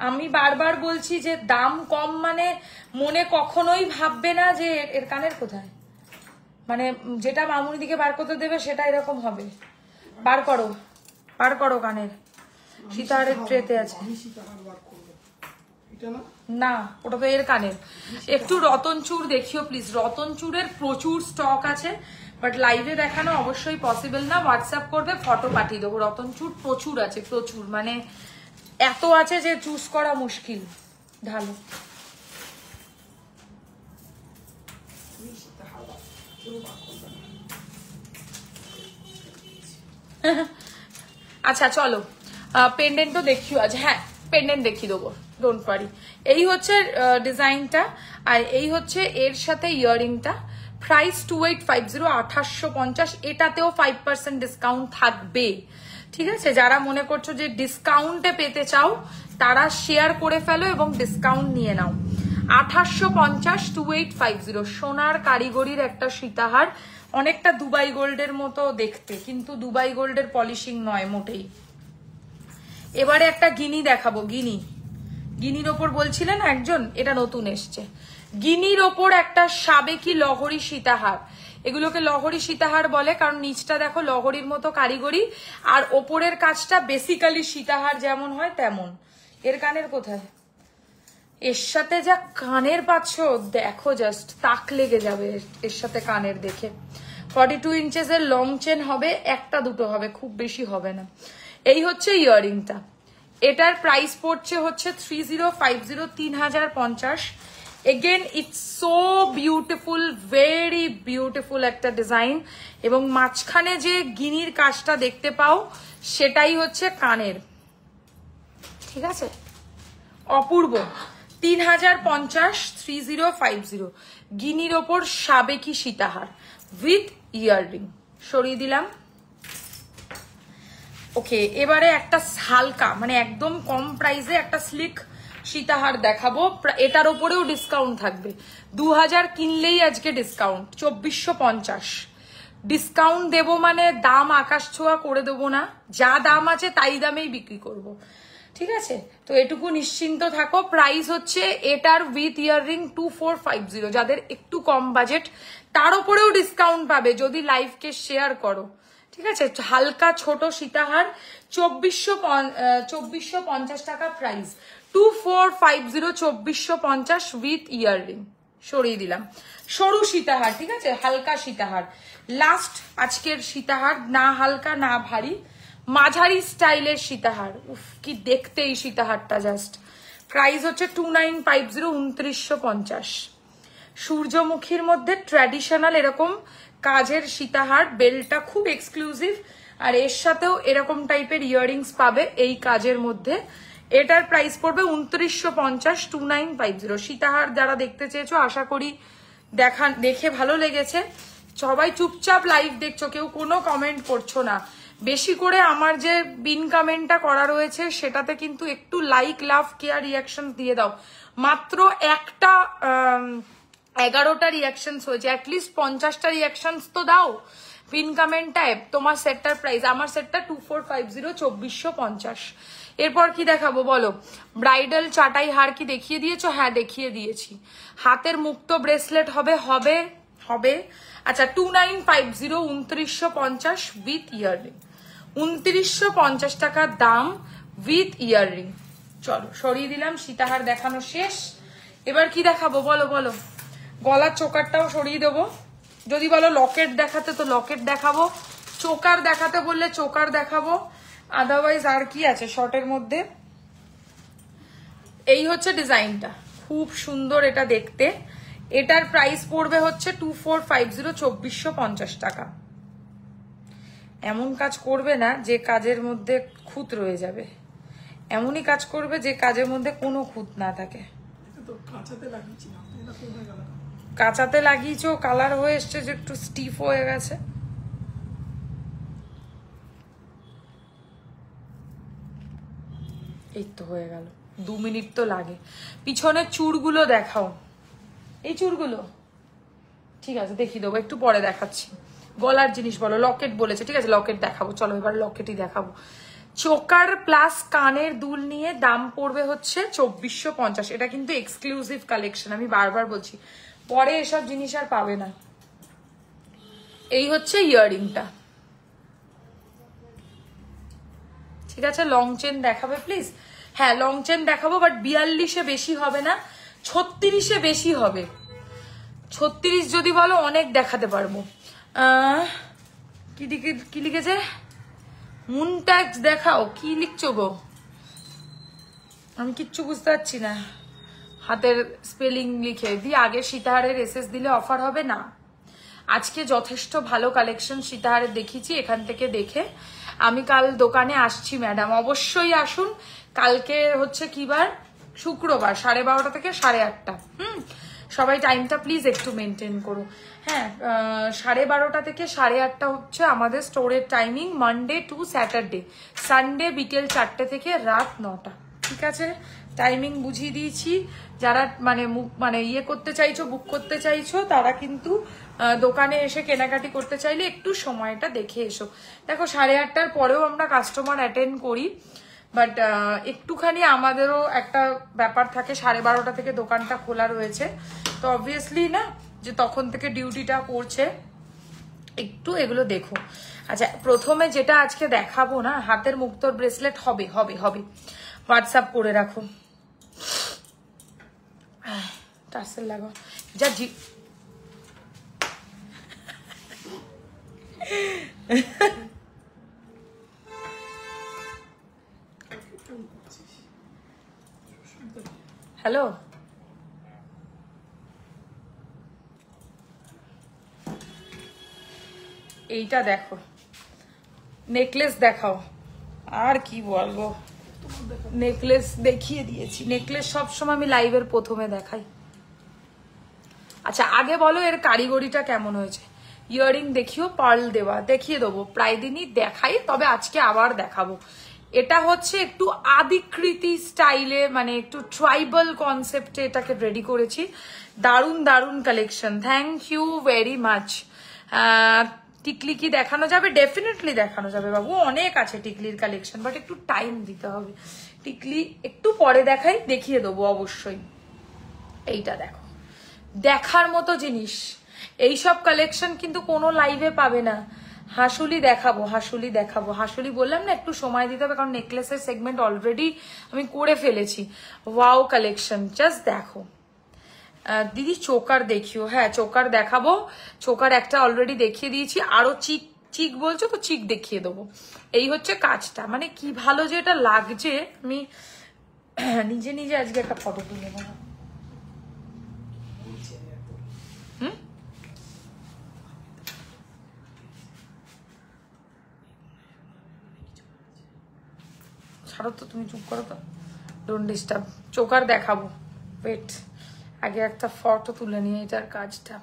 আমি বারবার বলছি যে দাম কম মানে মনে কখনোই ভাববে না যে এর কানের কোথায়, মানে যেটা মামুনি দিকে বার করতে দেবে সেটা এরকম হবে। বার করো, বার করো কানের। সীতাহারের ট্রেতে আছে না, ওটা তো এর কানের। একটু রতনচূড় দেখিও প্লিজ। রতনচূড়ের প্রচুর স্টক আছে, বাট লাইভে দেখানো অবশ্যই পসিবল না। হোয়াটসঅ্যাপ করবে, ফটো পাঠিয়ে দেবো। রতনচূড় প্রচুর আছে, প্রচুর, মানে এত আছে যে চুজ করা মুশকিল। ঢালো। আচ্ছা চলো, পেন্ডেন্ট তো দেখিও আজ। হ্যাঁ, পেন্ডেন্ট দেখিয়ে দেবো, ডোন্ট ওয়ারি। এই হচ্ছে ডিজাইনটা, আর এই হচ্ছে এর সাথে ইয়ারিংটা। প্রাইস 2850, 2850। এটাতেও 5% ডিসকাউন্ট থাকবে, ঠিক আছে। যারা মনে করছো যে ডিসকাউন্টে পেতে চাও তারা শেয়ার করে ফেলো এবং ডিসকাউন্ট নিয়ে নাও। 2850, 2850। সোনার কারিগরির একটা সীতাহার, অনেকটা দুবাই গোল্ডের মতো দেখতে, কিন্তু দুবাই গোল্ডের পলিশিং নয় মোটেই। এবারে একটা গিনি দেখাবো। গিনির ওপর বলছিলেন একজন, এটা নতুন এসছে। গিনির ওপর একটা সাবেকি লহরি সীতাহার। এগুলোকে লহরি সীতাহার বলে কারণ নিচটা দেখো লহরির মতো কারিগরি, আর ওপরের কাজটা বেসিক্যালি সীতাহার যেমন হয় তেমন। এর কানের কোথায়? এর সাথে যা কানের পাচ্ছ দেখো, জাস্ট তাক লেগে যাবে এর সাথে কানের দেখে। 42 ইঞ্চেসের লং চেন হবে, একটা দুটো হবে, খুব বেশি হবে না। এই হচ্ছে ইয়াররিংটা। এটার প্রাইস পড়ছে হচ্ছে 3050, 3050। Again it's so beautiful, very beautiful একটা ডিজাইন। এবং মাঝখানে যে গিনির কাজটা দেখতে পাও সেটাই হচ্ছে কানের, ঠিক আছে, অপূর্ব। 3050, 3050। গিনির ওপর সাবেকি সীতাহার উইথ ইয়াররিং। সরিয়ে দিলাম। ওকে, এবারে একটা হালকা মানে একদম কম প্রাইসে একটা স্লিক সীতাহার দেখাবো। এটার ওপরেও ডিসকাউন্ট থাকবে। 2000 কিনলেই আজকে ডিসকাউন্ট 2450। ডিসকাউন্ট দেবো মানে দাম আকাশ ছোঁয়া করে দেবো না, যা দাম আছে তাই দামেই বিক্রি করব, ঠিক আছে। তো এটুকু নিশ্চিন্ত থাকো। প্রাইস হচ্ছে এটার উইথ ইয়াররিং 2450। যাদের একটু কম বাজেট তার উপরেও ডিসকাউন্ট পাবে যদি লাইভকে শেয়ার করো, ঠিক আছে। হালকা ছোট সীতাহার 2450 টাকা প্রাইস। 2450, 2450 with earring. সরিয়ে দিলাম। সরু সীতাহার, ঠিক আছে, হালকা সীতাহার। লাস্ট আজকের সীতাহার, না হালকা না ভারী, মাঝারি স্টাইলের সীতাহার। উফ, কি দেখতে এই সীতাহারটা জাস্ট। প্রাইস হচ্ছে 2950, 2950। সূর্যমুখীর মধ্যে ট্র্যাডিশনাল এরকম কাজের সীতাহার, বেলটা খুব এক্সক্লুসিভ, আর এর সাথেও এরকম টাইপের ইয়াররিংস পাবে এই কাজের মধ্যে। এটার প্রাইস পড়বে 2950, 2950। সীতাহার যারা দেখতে চেয়েছো আশা করি দেখে ভালো লেগেছে। সবাই চুপচাপ লাইভ দেখছো, কেউ কোনো কমেন্ট করছো না। বেশি করে আমার যে পিন কমেন্টটা করা রয়েছে সেটাতে কিন্তু একটু লাইক, লাভ, কেয়ার, রিয়াকশন দিয়ে দাও। মাত্র একটা 11টা রিয়াকশনস হয়েছে, অ্যাটলিস্ট 50টা রিয়াকশনস তো দাও। পিন কমেন্ট টাইপ তোমার সেটটার প্রাইস, আমার সেটটা 2450 2450। এরপর কি দেখাবো বলো? ব্রাইডাল চাটাই হার কি দেখিয়ে দিয়েছো? হ্যাঁ দেখিয়ে দিয়েছি। হাতের মুক্ত ব্রেসলেট হবে হবে হবে। আচ্ছা 2950 2950 উইথ ইয়াররিং, 2950 টাকা দাম উইথ ইয়াররিং। চলো সরিয়ে দিলাম, সীতাহার দেখানো শেষ। এবার কি দেখাবো বলো বলো? গলার চোকারটাও সরিয়ে দেবো। যদি বলো লকেট দেখাতে তো লকেট দেখাবো, চোকার দেখাতে বললে চোকার দেখাবো। আদারওয়াইজ আর কি আছে শর্টের মধ্যে? এই হচ্ছে ডিজাইনটা, খুব সুন্দর এটা দেখতে। এটার প্রাইস পড়বে হচ্ছে 2450 2450 টাকা। এমন কাজ করবে না যে কাজের মধ্যে খুঁত রয়ে যাবে, এমনই কাজ করবে যে কাজের মধ্যে কোনো খুঁত না থাকে। কাঁচাতে লাগিয়েছো, কালার হয়ে এসছে যে একটু স্টিফ হয়ে গেছে। এই তো হয়ে গেল, 2 মিনিট তো লাগে। পিছনের চুড়গুলো দেখাও, এই চুড়গুলো ঠিক আছে দেখিয়ে দেবো, একটু পরে দেখাচ্ছি। গলার জিনিস বলো, লকেট বলেছে, ঠিক আছে লকেট দেখাবো। চলো এবার লকেটই দেখাবো। চোকার প্লাস কানের দুল নিয়ে দাম পড়বে হচ্ছে 2450। এটা কিন্তু এক্সক্লুসিভ কালেকশন, আমি বারবার বলছি, পরে এসব জিনিস আর পাবে না। এই হচ্ছে ইয়াররিংটা, ঠিক আছে। লং চেন দেখাবে প্লিজ? হ্যাঁ লং চেন দেখাবো, বাট 42-এ বেশি হবে না, 36-এ বেশি হবে। 36 যদি বলো অনেক দেখাতে পারবো। কি লিখেছে? মুনট্যাক্স দেখাও, কি লিখছো গো? আমি কিচ্ছু বুঝতে পারছি না। হাতের স্পেলিং লিখে দিয়ে আগে সীতাহারের এসএস দিলে অফার হবে না। আজকে যথেষ্ট ভালো কালেকশন সীতাহারের দেখিয়েছি, এখান থেকে দেখে আমি কাল দোকানে আসছি ম্যাডাম, অবশ্যই আসুন। কালকে হচ্ছে কি বার? শুক্রবার, 12:30 থেকে 8:30। সবাই টাইমটা প্লিজ একটু মেনটেন করো। হ্যাঁ 12:30 থেকে 8:30 হচ্ছে আমাদের স্টোরের timing, Monday to Saturday. Sunday বিকেল 4টে থেকে রাত 9টা, ঠিক আছে? টাইমিং বুঝিয়ে দিয়েছি। যারা মানে ইয়ে করতে চাইছো, বুক করতে চাইছো, তারা কিন্তু দোকানে এসে কেনাকাটি করতে চাইলে একটু সময়টা দেখে এসো। দেখো 8:30টার পরেও আমরা কাস্টমার অ্যাটেন্ড করি, বাট একটুখানি আমাদেরও একটা ব্যাপার থাকে, 12:30 থেকে দোকানটা খোলা রয়েছে, তো অবভিয়াসলি না যে তখন থেকে ডিউটিটা পড়ছে, একটু এগুলো দেখো। আচ্ছা প্রথমে যেটা আজকে দেখাবো না, হাতের মুক্তোর ব্রেসলেট হবে হবে হবে, হোয়াটসঅ্যাপ করে রাখো। টার্সেল লাগাও যা জি। হ্যালো এইটা দেখো, নেকলেস দেখাও। আর কি বলবো, নেকলেস দেখিয়ে দিয়েছি। নেকলেস সবসময় আমি লাইভের প্রথমে দেখাই। আচ্ছা আগে বলো এর কারিগরিটা কেমন হয়েছে? ইয়াররিং দেখিও, পার্ল দেওয়া, দেখিয়ে দেবো, প্রায় দিনই দেখাই, তবে আজকে আবার দেখাবো। এটা হচ্ছে একটু আদিকৃতি স্টাইলে, মানে একটু ট্রাইবাল কনসেপ্টে এটাকে রেডি করেছি। দারুণ দারুণ collection, thank you very much. টিকলি কি দেখানো যাবে? ডেফিনেটলি দেখানো যাবে বাবু, অনেক আছে টিকলির কালেকশন, বাট একটু টাইম দিতে হবে। টিকলি একটু পরে দেখাই, দেখিয়ে দেবো অবশ্যই। এইটা দেখো, দেখার মতো জিনিস। এইসব কালেকশন কিন্তু কোনো লাইভে পাবে না। হাসুলি দেখাবো, হাসুলি দেখাবো, হাসুলি বললাম না একটু সময় দিতে হবে, কারণ নেকলেসের সেগমেন্ট অলরেডি আমি করে ফেলেছি। ওয়াও কালেকশন, জাস্ট দেখো। দিদি চোকার দেখিও, হ্যাঁ চোকার দেখাবো। চোকার একটা অলরেডি দেখিয়ে দিয়েছি, আরো চিক চিক বলছো তো চিক দেখিয়ে দেবো। এই হচ্ছে কাজটা, মানে কি ভালো যে এটা লাগছে। আমি নিজে নিজে আজকে একটা ফটো তুলে নেবো। ছাড়ো তো, তুমি চুপ করো তো, ডোন্ট ডিস্টার্ব। চোকার দেখাবো, ওয়েট, আগে একটা ফটো তুলে নিয়ে এটার কাজটা।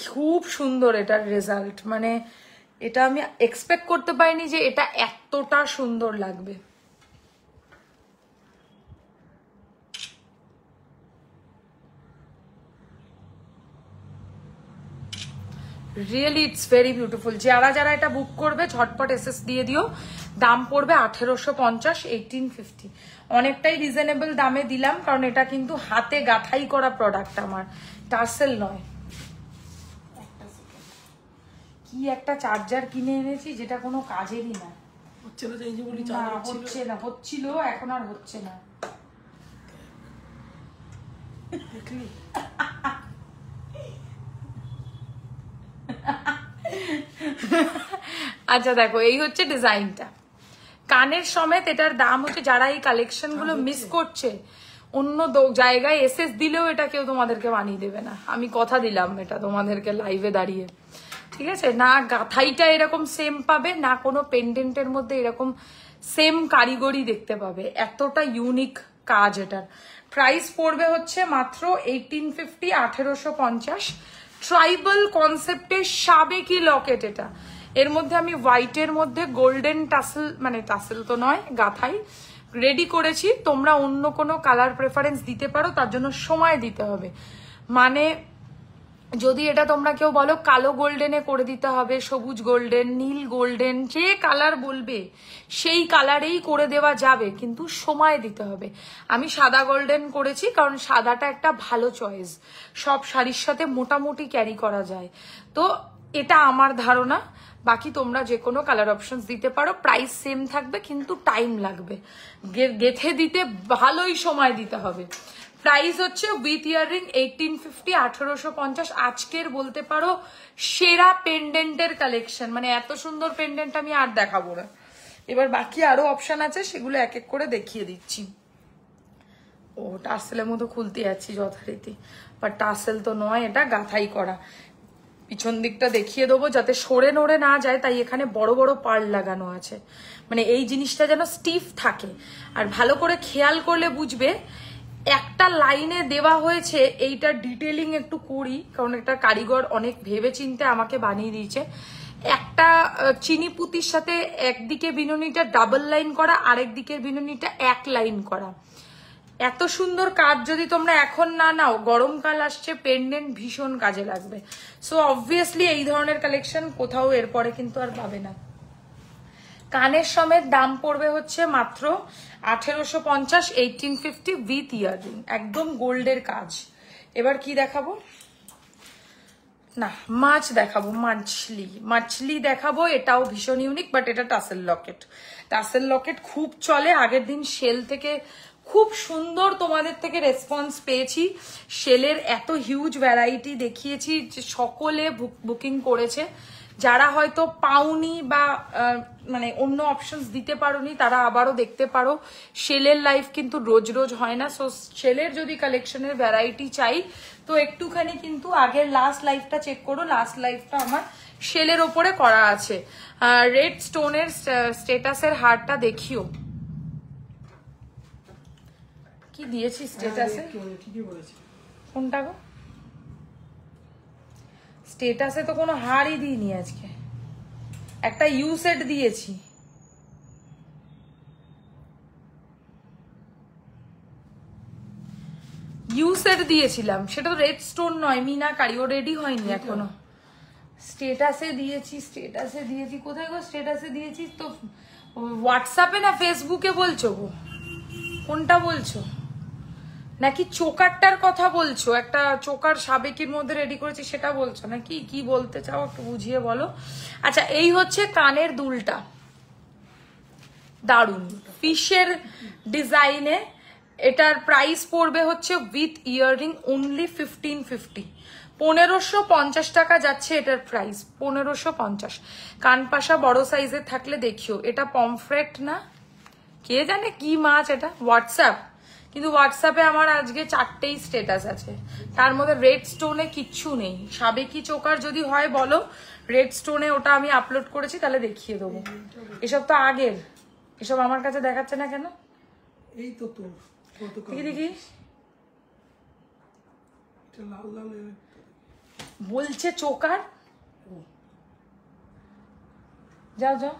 খুব সুন্দর এটার রেজাল্ট, মানে এটা আমি এক্সপেক্ট করতে পারিনি যে এটা এতটা সুন্দর লাগবে। Really it's very beautiful. যারা যারা এটা বুক করবে ঝটপট এসএস দিয়ে দিও। দাম পড়বে 1850, 1850। অনেকটাই রিজনেবল দামে দিলাম, কারণ এটা কিন্তু হাতে গাঁথাই করা প্রোডাক্ট, আমার টার্সেল নয়। কি একটা চার্জার কিনে এনেছি যেটা কোনো কাজেরই না। হচ্ছে না, এই যে বলি না হচ্ছে না, হচ্ছিল এখন আর হচ্ছে না। দেখলি আচ্ছা দেখো, এই হচ্ছে ডিজাইনটা, কানের সমেত। এটার দাম হচ্ছে, যারা এই কালেকশন গুলো মিস করছে, অন্য জায়গায় এসএস দিলেও এটা কেউ তোমাদেরকে বানিয়ে দেবে না, আমি কথা দিলাম এটা তোমাদেরকে লাইভে দাঁড়িয়ে। ঠিক আছে, না গাথাইটা এরকম সেম পাবে, না কোনো পেন্ডেন্টের মধ্যে এরকম সেম কারিগরি দেখতে পাবে, এতটা ইউনিক কাজ এটার। প্রাইস পড়বে হচ্ছে মাত্র 1850, 1850। ট্রাইবাল কনসেপ্টের সাবেকি লকেট এটা। এর মধ্যে আমি হোয়াইটের মধ্যে গোল্ডেন টাসেল, মানে টাসেল তো নয়, গাথাই রেডি করেছি। তোমরা অন্য কোনো কালার প্রেফারেন্স দিতে পারো, তার জন্য সময় দিতে হবে। মানে যদি এটা তোমরা কেউ বলো কালো গোল্ডেনে করে দিতে হবে, সবুজ গোল্ডেন, নীল গোল্ডেন, যে কালার বলবে সেই কালারেই করে দেওয়া যাবে, কিন্তু সময় দিতে হবে। আমি সাদা গোল্ডেন করেছি, কারণ সাদাটা একটা ভালো চয়েস, সব শাড়ির সাথে মোটামুটি ক্যারি করা যায়। তো এটা আমার ধারণা, বাকি তোমরা যে কোনো কালার অপশনস দিতে পারো। প্রাইস সেম থাকবে, কিন্তু টাইম লাগবে, গেথে দিতে ভালোই সময় দিতে হবে। প্রাইস হচ্ছে উইথ ইয়াররিং 1850, 1850। আজকের বলতে পারো সেরা পেন্ডেন্টের কালেকশন, মানে এত সুন্দর পেন্ডেন্ট আমি আর দেখাবো না। এবার বাকি আরো অপশন আছে, সেগুলো এক এক করে দেখিয়ে দিচ্ছি। ও টার্সেলের মতো খুলতে যাচ্ছি যথারীতি, বাট টার্সেল তো নয়, এটা গাথাই করা। পিছন দিকটা দেখিয়ে দেবো যাতে সরে নড়ে না যায়, তাই এখানে বড় বড় পার্ল লাগানো আছে, মানে এই জিনিসটা যেন স্টিফ থাকে। আর ভালো করে খেয়াল করলে বুঝবে, একটা লাইনে দেওয়া হয়েছে। এইটা ডিটেলিং একটু করি, কারণ একটা কারিগর অনেক ভেবে চিন্তে আমাকে বানিয়ে দিয়েছে। একটা চিনি পুঁতির সাথে একদিকে বিনুনিটা ডাবল লাইন করা, আরেক দিকের বিনুনিটা এক লাইন করা। এত সুন্দর কাজ যদি তোমরা এখন না নাও, গরমকাল আসছে, পেন্ডেন্ট ভীষণ কাজে লাগবে। সো অবভিয়াসলি এই ধরনের কালেকশন কোথাও এরপরে কিন্তু আর পাবে না। কানের সমেত দাম পড়বে হচ্ছে মাত্র 1850, 1850 উইথ ইয়াররিং, একদম গোল্ডের কাজ। এবার কি দেখাবো, না মাছ দেখাবো, মাছলি দেখাবো। এটাও ভীষণ ইউনিক, বাট এটা টাসেল লকেট। টাসেল লকেট খুব চলে, আগের দিন সেল থেকে খুব সুন্দর তোমাদের থেকে রেসপন্স পেয়েছি। সেলের এত হিউজ ভ্যারাইটি দেখিয়েছি যে সকলে বুকিং করেছে। যারা হয়তো পাওনি বা মানে অন্য অপশনস দিতে পারোনি, তারা আবারও দেখতে পারো। সেলের লাইভ কিন্তু রোজ রোজ হয় না, সো সেলের যদি কালেকশনের ভ্যারাইটি চাই তো একটুখানি কিন্তু আগের লাস্ট লাইভটা চেক করো। লাস্ট লাইভটা আমার সেলের ওপরে করা আছে। রেড স্টোনের স্টেটাসের হারটা দেখিও, কি দিয়েছি স্টেটাসে, ঠিকই বলেছি। কোনটা গো? স্টেটাসে তো কোনো হারই দিইনি আজকে, একটা ইউ সেট দিয়েছি। ইউ সেট দিয়েছিলাম, সেটা তো রেড স্টোন নয়, মিনাকারি, ও রেডি হয়নি এখনো। স্টেটাসে দিয়েছি, কোথায় গো স্টেটাসে দিয়েছি তো? হোয়াটসঅ্যাপে না ফেসবুকে বলছো গো? কোনটা বলছো? নাকি চোকারটার কথা বলছো? একটা চোকার সাবেকির মধ্যে রেডি করেছি সেটা বলছো নাকি? কি বলতে চাও একটু বুঝিয়ে বলো। আচ্ছা, এই হচ্ছে কানের দুলটা, দারুন ফিশের ডিজাইনে। এটার প্রাইস পড়বে হচ্ছে উইথ ইয়াররিং অনলি 1550, 1550 টাকা যাচ্ছে এটার প্রাইস, 1550। কানপাশা বড় সাইজের থাকলে দেখিও। এটা পমফ্রেট না, কে জানে কি মাছ এটা। হোয়াটসঅ্যাপ, কিন্তু হোয়াটসঅ্যাপে আমার আজকে 4টেই স্টেটাস আছে, তার মধ্যে রেড স্টোনে কিচ্ছু নেই। সাবেকি চোকার যদি হয় বলো, রেড স্টোনে ওটা আমি আপলোড করেছি, তাহলে দেখিয়ে দেবো। এসব তো আগের, এসব আমার কাছে দেখাচ্ছে না কেন? এই তো তোর দেখি লাল লাল বলছে চোকার। যাও যাও,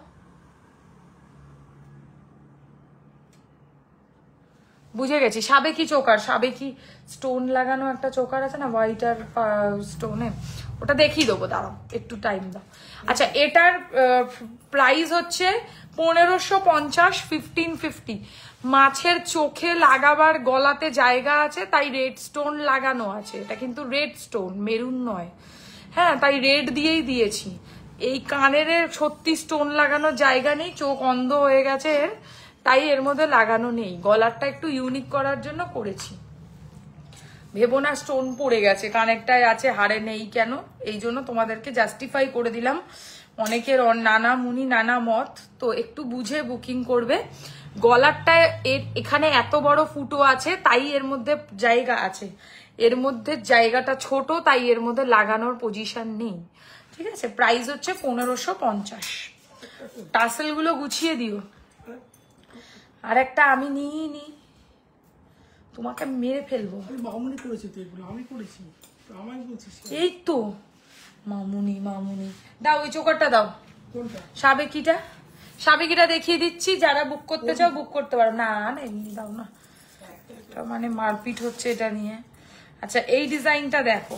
বুঝে গেছি, সাবেকি চোকার, সাবেকি স্টোন লাগানো একটা চোকার আছে না হোয়াইট আর স্টোনে, ওটা দেখিয়ে দেবো, দাঁড়াও একটু টাইম দাও। আচ্ছা, এটার প্রাইস হচ্ছে 1550, 1550। মাছের চোখে লাগাবার গলাতে জায়গা আছে তাই রেড স্টোন লাগানো আছে, এটা কিন্তু রেড স্টোন, মেরুন নয়। হ্যাঁ, তাই রেড দিয়েই দিয়েছি। এই কানের সত্যি স্টোন লাগানোর জায়গা নেই, চোখ অন্ধ হয়ে গেছে এর, তাই এর মধ্যে লাগানো নেই। গলারটা একটু ইউনিক করার জন্য করেছি। ভেবো না স্টোন পড়ে গেছে, কানেরটায় আছে হাড়ে নেই কেন, এই জন্য তোমাদেরকে জাস্টিফাই করে দিলাম। অনেকের নানা মুনি নানা মত, তো একটু বুঝে বুকিং করবে। গলারটায় এখানে এত বড় ফুটো আছে তাই এর মধ্যে জায়গা আছে, এর মধ্যে জায়গাটা ছোট তাই এর মধ্যে লাগানোর পজিশন নেই। ঠিক আছে, প্রাইস হচ্ছে 1550। টাসেল গুলো গুছিয়ে দিও। আর একটা আমি নিই নি, তোমাকে মেরে ফেলবো। মামুনি করেছে তো এগুলো, আমি করেছি, আমায় বলছিস? এই তো মামুনি, মামুনি দাও, ওই চোকারটা দাও। কোনটা? সাবেকিটা, সাবেকিটা দেখিয়ে দিচ্ছি, যারা বুক করতে চাও বুক করতে পারো। না না এমনি দাও না, মানে মারপিট হচ্ছে এটা নিয়ে। আচ্ছা, এই ডিজাইনটা দেখো,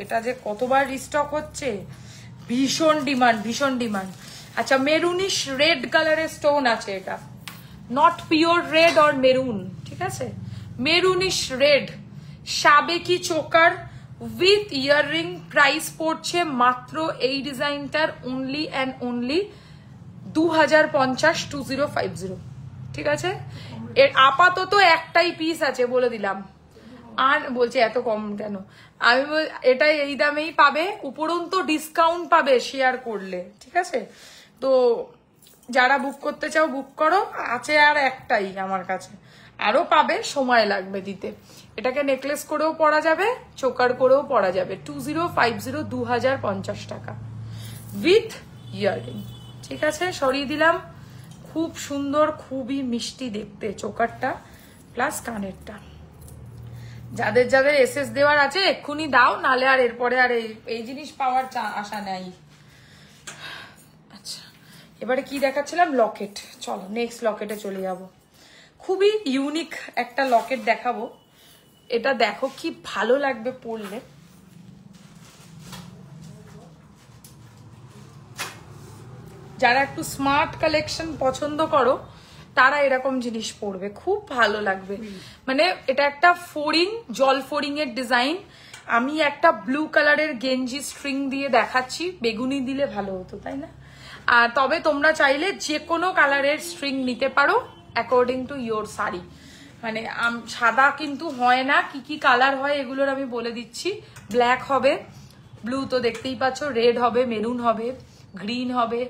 এটা যে কতবার রিস্টক হচ্ছে, ভীষণ ডিমান্ড, ভীষণ ডিমান্ড। আচ্ছা, মেরুনিশ রেড কালারের স্টোন আছে, এটা not pure red or maroon, ঠিক আছে, মেরুনিশ রেড, সাবেকি চোকার উইথ ইয়াররিং। প্রাইস পড়ছে মাত্র এই ডিজাইনটার অনলি অ্যান্ড অনলি 2050, 2050। ঠিক আছে, এর আপাতত একটাই পিস আছে বলে দিলাম। আর বলছে এত কম কেন, আমি এটাই এই দামেই পাবে, উপরন্ত ডিসকাউন্ট পাবে শেয়ার করলে। ঠিক আছে, তো যারা বুক করতে চাও বুক করো, আছে আর একটাই আমার কাছে, আরো পাবে, সময় লাগবে দিতে। এটাকে নেকলেস করেও পরা যাবে, চোকার করেও পরা যাবে। 2050, 2050 টাকা উইথ ইয়াররিং। ঠিক আছে, সরিয়ে দিলাম। খুব সুন্দর, খুবই মিষ্টি দেখতে চোকারটা প্লাস কানেরটা। যাদের যাদের এসএস দেওয়ার আছে এক্ষুনি দাও, নালে আর এরপরে আর এই জিনিস পাওয়ার আশা নাই। আচ্ছা, এবারে কি দেখাচ্ছিলাম, লকেট। চলো নেক্সট লকেটে চলে যাব। খুবই ইউনিক একটা লকেট দেখাবো, এটা দেখো কি ভালো লাগবে পরলে। যারা একটু স্মার্ট কালেকশন পছন্দ করো তারা এরকম জিনিস পরবে, খুব ভালো লাগবে। মানে এটা একটা ফোরিং, জল ফোরিং এর ডিজাইন। আমি একটা ব্লু কালারের গেঞ্জি স্ট্রিং দিয়ে দেখাচ্ছি, বেগুনি দিলে ভালো হতো তাই না? আর তবে তোমরা চাইলে যে কোনো কালারের স্ট্রিং নিতে পারো অ্যাকর্ডিং টু ইয়োর শাড়ি। মানে সাদা কিন্তু হয় না, কি কি কালার হয় এগুলোর আমি বলে দিচ্ছি। ব্ল্যাক হবে, ব্লু তো দেখতেই পাচ্ছ, রেড হবে, মেরুন হবে, গ্রিন হবে,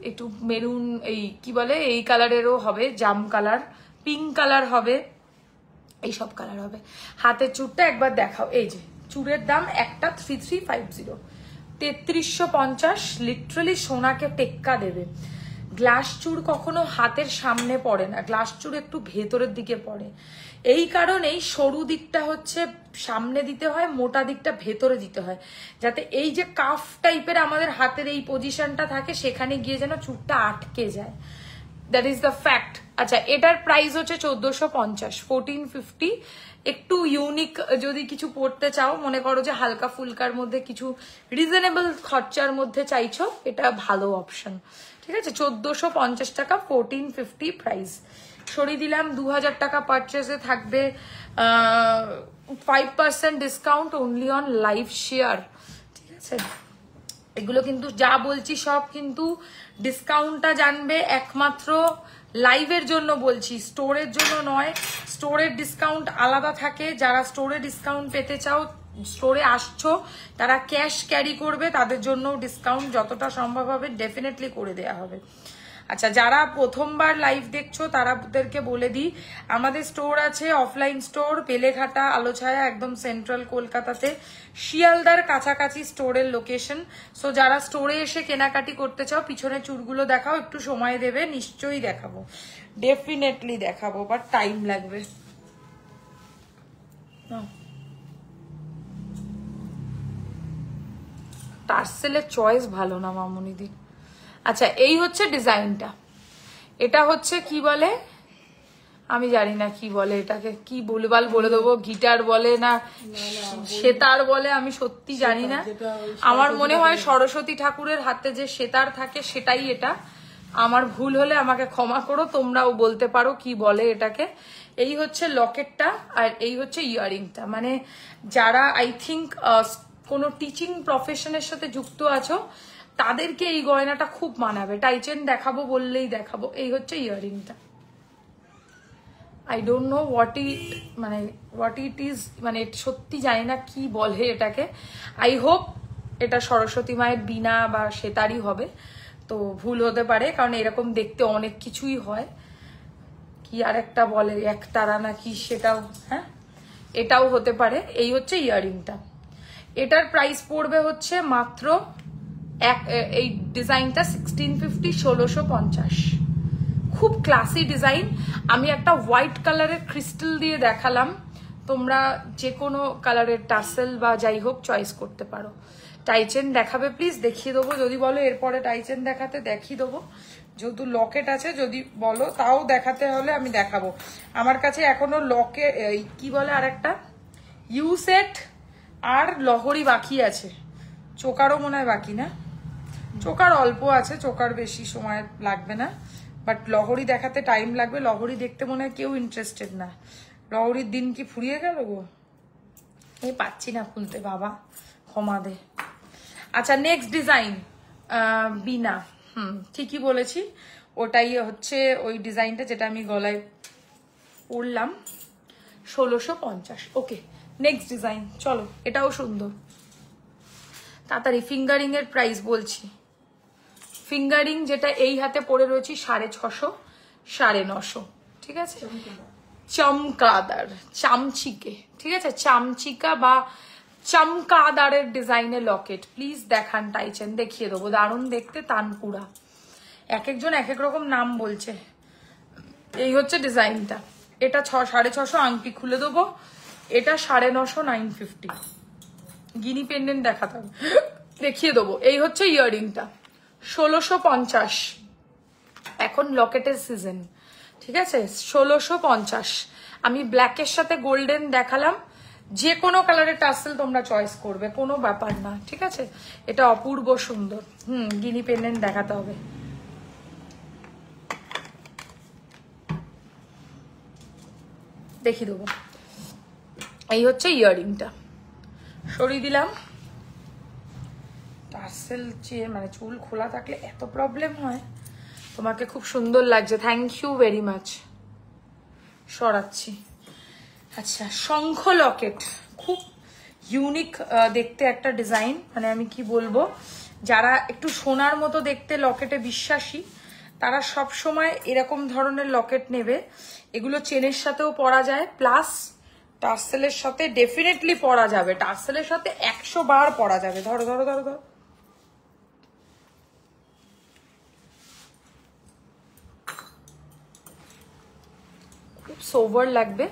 একটু মেরুন, এই কি বলে এই কালারেরও হবে, জাম কালার, পিঙ্ক কালার হবে, এইসব কালার হবে। হাতের চুড়টা একবার দেখাও, এই যে চুড়ের দাম একটা 3350, 3350। লিটারালি সোনাকে টেক্কা দেবে। গ্লাস চুড় কখনো হাতের সামনে পড়ে না, গ্লাস চুড় একটু ভেতরের দিকে পড়ে। এই কারণেই সরু দিকটা হচ্ছে সামনে দিতে হয়, মোটা দিকটা ভেতরে দিতে হয়, যাতে এই যে কাফ টাইপের আমাদের হাতের এই পজিশনটা থাকে সেখানে গিয়ে যেন চুড়টা আটকে যায়। That is the fact. আচ্ছা, এটার প্রাইস হচ্ছে 1450, 1450। একটু ইউনিক যদি কিছু পড়তে চাও, মনে করো যে হালকা ফুলকার মধ্যে কিছু রিজনেবল খরচার মধ্যে চাইছো, এটা ভালো অপশন। ঠিক আছে, 1450 টাকা, 1450 প্রাইস। সরিয়ে দিলাম। 2000 টাকা পারচেসে থাকবে 5% discount only on live share. ঠিক আছে, এগুলো কিন্তু যা বলছি সব কিন্তু ডিসকাউন্টটা জানবে একমাত্র লাইভের জন্য বলছি, স্টোরের জন্য নয়। স্টোরের ডিসকাউন্ট আলাদা থাকে। যারা স্টোরে ডিসকাউন্ট পেতে চাও, স্টোরে আসছো, তারা ক্যাশ ক্যারি করবে, তাদের জন্য ডিসকাউন্ট যতটা সম্ভব হবে ডেফিনেটলি করে দেয়া হবে। আচ্ছা, যারা প্রথমবার লাইভ দেখছো তারাদেরকে বলে দিই, আমাদের স্টোর আছে, অফলাইন স্টোর বেলেঘাটা আলোছায়া, একদম সেন্ট্রাল কলকাতাতে, শিয়ালদার কাছাকাছি স্টোরের লোকেশন। সো যারা স্টোরে এসে কেনাকাটি করতে চাও, পিছনে চুড়গুলো দেখাও, একটু সময় দেবে, নিশ্চয়ই দেখাবো, ডেফিনেটলি দেখাবো, বাট টাইম লাগবে। টার্সেলের চয়েস ভালো না মামুনিদি। আচ্ছা, এই হচ্ছে ডিজাইনটা, এটা হচ্ছে কি বলে আমি জানি না কি বলে এটাকে, কি ভুলভাল বলে দেবো, গিটার বলে না সেতার বলে, আমি সত্যি জানি না। আমার মনে হয় সরস্বতী ঠাকুরের হাতে যে সেতার থাকে সেটাই এটা। আমার ভুল হলে আমাকে ক্ষমা করো, তোমরাও বলতে পারো কি বলে এটাকে। এই হচ্ছে লকেটটা আর এই হচ্ছে ইয়াররিংটা। মানে যারা আই থিঙ্ক কোনো টিচিং প্রফেশনের সাথে যুক্ত আছো তাদেরকে এই গয়নাটা খুব মানাবে। টাইচেন দেখাবো বললেই দেখাবো। এই হচ্ছে ইয়াররিংটা। I don't know what it is, মানে সত্যি জানি না কি বলে এটাকে। আই হোপ এটা সরস্বতী মায়ের বীণা বা সেতারই হবে, তো ভুল হতে পারে কারণ এরকম দেখতে অনেক কিছুই হয়। কি আর একটা বলে একতারা না কি, সেটাও, হ্যাঁ এটাও হতে পারে। এই হচ্ছে ইয়াররিংটা। এটার প্রাইস পড়বে হচ্ছে মাত্র এই ডিজাইনটা 1650, 1650। খুব ক্লাসি ডিজাইন। আমি একটা হোয়াইট কালারের ক্রিস্টাল দিয়ে দেখালাম, তোমরা যে কোনো কালারের টাসেল বা যাই হোক চয়েস করতে পারো। টাইচেন দেখাবে প্লিজ, দেখিয়ে দেবো। যদি বলো এরপরে টাইচেন দেখাতে, দেখিয়ে দেবো। যেহেতু লকেট আছে, যদি বলো তাও দেখাতে হলে আমি দেখাবো। আমার কাছে এখনো কি বলে আর একটা ইউ সেট আর লহরি বাকি আছে। চোকারও মনে হয় বাকি না, চোকার অল্প আছে, চোকার বেশি সময় লাগবে না, বাট লহরি দেখাতে টাইম লাগবে। লহরি দেখতে মনে হয় কেউ ইন্টারেস্টেড না। লহরির দিন কি ফুরিয়ে গেল গো, এই পাচ্ছি না খুলতে, বাবা ক্ষমা দে। আচ্ছা নেক্সট ডিজাইন বিনা, ঠিকই বলেছি, ওটাই হচ্ছে ওই ডিজাইনটা যেটা আমি গলায় পরলাম, 1650। ওকে নেক্সট ডিজাইন চলো, এটাও সুন্দর। তাড়াতাড়ি ফিঙ্গারিং এর প্রাইস বলছি। ফিঙ্গারিং যেটা এই হাতে পরে রয়েছি 650, 950, ঠিক আছে। চমকাদার, চামচিকে, ঠিক আছে, চামচিকা বা চমকাদারের ডিজাইনের লকেট প্লিজ দেখান টাইচেন, দেখিয়ে দেবো। দারুণ দেখতে, তানপুরা, এক একজন এক এক রকম নাম বলছে। এই হচ্ছে ডিজাইনটা। এটা 650 আংটি খুলে দেবো। এটা 950, 950। গিনি পেন্ডেন্ট দেখাতে হবে, দেখিয়ে দেবো। এই হচ্ছে ইয়াররিংটা 1650। এখন লকেটের সিজন, ঠিক আছে। 1650। আমি ব্ল্যাকের সাথে গোল্ডেন দেখালাম, যে কোনো কালারের টাসেল তোমরা চয়েস করবে, কোনো ব্যাপার না, ঠিক আছে। এটা অপূর্ব সুন্দর। গিনি পেন্ডেন্ট দেখাতে হবে। দেখিয়ে দেবো। এই হচ্ছে ইয়াররিংটা, সরিয়ে দিলাম। টাসেল মানে চুল খোলা থাকলে এত প্রবলেম হয়। তোমাকে খুব সুন্দর লাগছে, থ্যাংক ইউ ভেরি মাচ। সরাচ্ছি। আচ্ছা শঙ্খ লকেট, খুব ইউনিক দেখতে একটা ডিজাইন। মানে আমি কি বলবো, যারা একটু সোনার মতো দেখতে লকেটে বিশ্বাসী তারা সব সময় এরকম ধরনের লকেট নেবে। এগুলো চেনের সাথেও পরা যায়, প্লাস টার্সেলের সাথে ডেফিনেটলি পরা যাবে। টার্সেলের সাথে 100 বার পরা যাবে। ধরো ধরো ধরো ধরো, খুব সোভার লাগবে।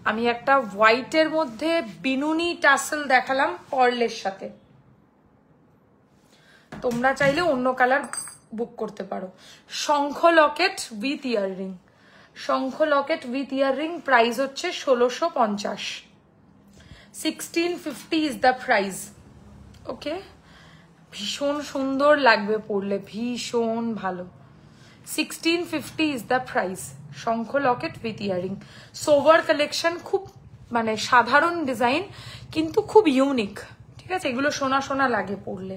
আমি একটা হোয়াইটের মধ্যে বিনুনি টাসেল দেখালাম পার্লের সাথে, তোমরা চাইলে অন্য কালার বুক করতে পারো। শঙ্খ লকেট উইথ ইয়াররিং, শঙ্খ লকেট উইথ ইয়াররিং প্রাইস হচ্ছে 1650। 1650 ইজ দ্য প্রাইস। ওকে, ভীষণ সুন্দর লাগবে পরলে, ভীষণ ভালো। 1650 is the price. Shankha locket with earring, sober collection, খুব মানে সাধারণ ডিজাইন কিন্তু খুব ইউনিক, ঠিক আছে। এগুলো সোনা সোনা লাগে পরলে।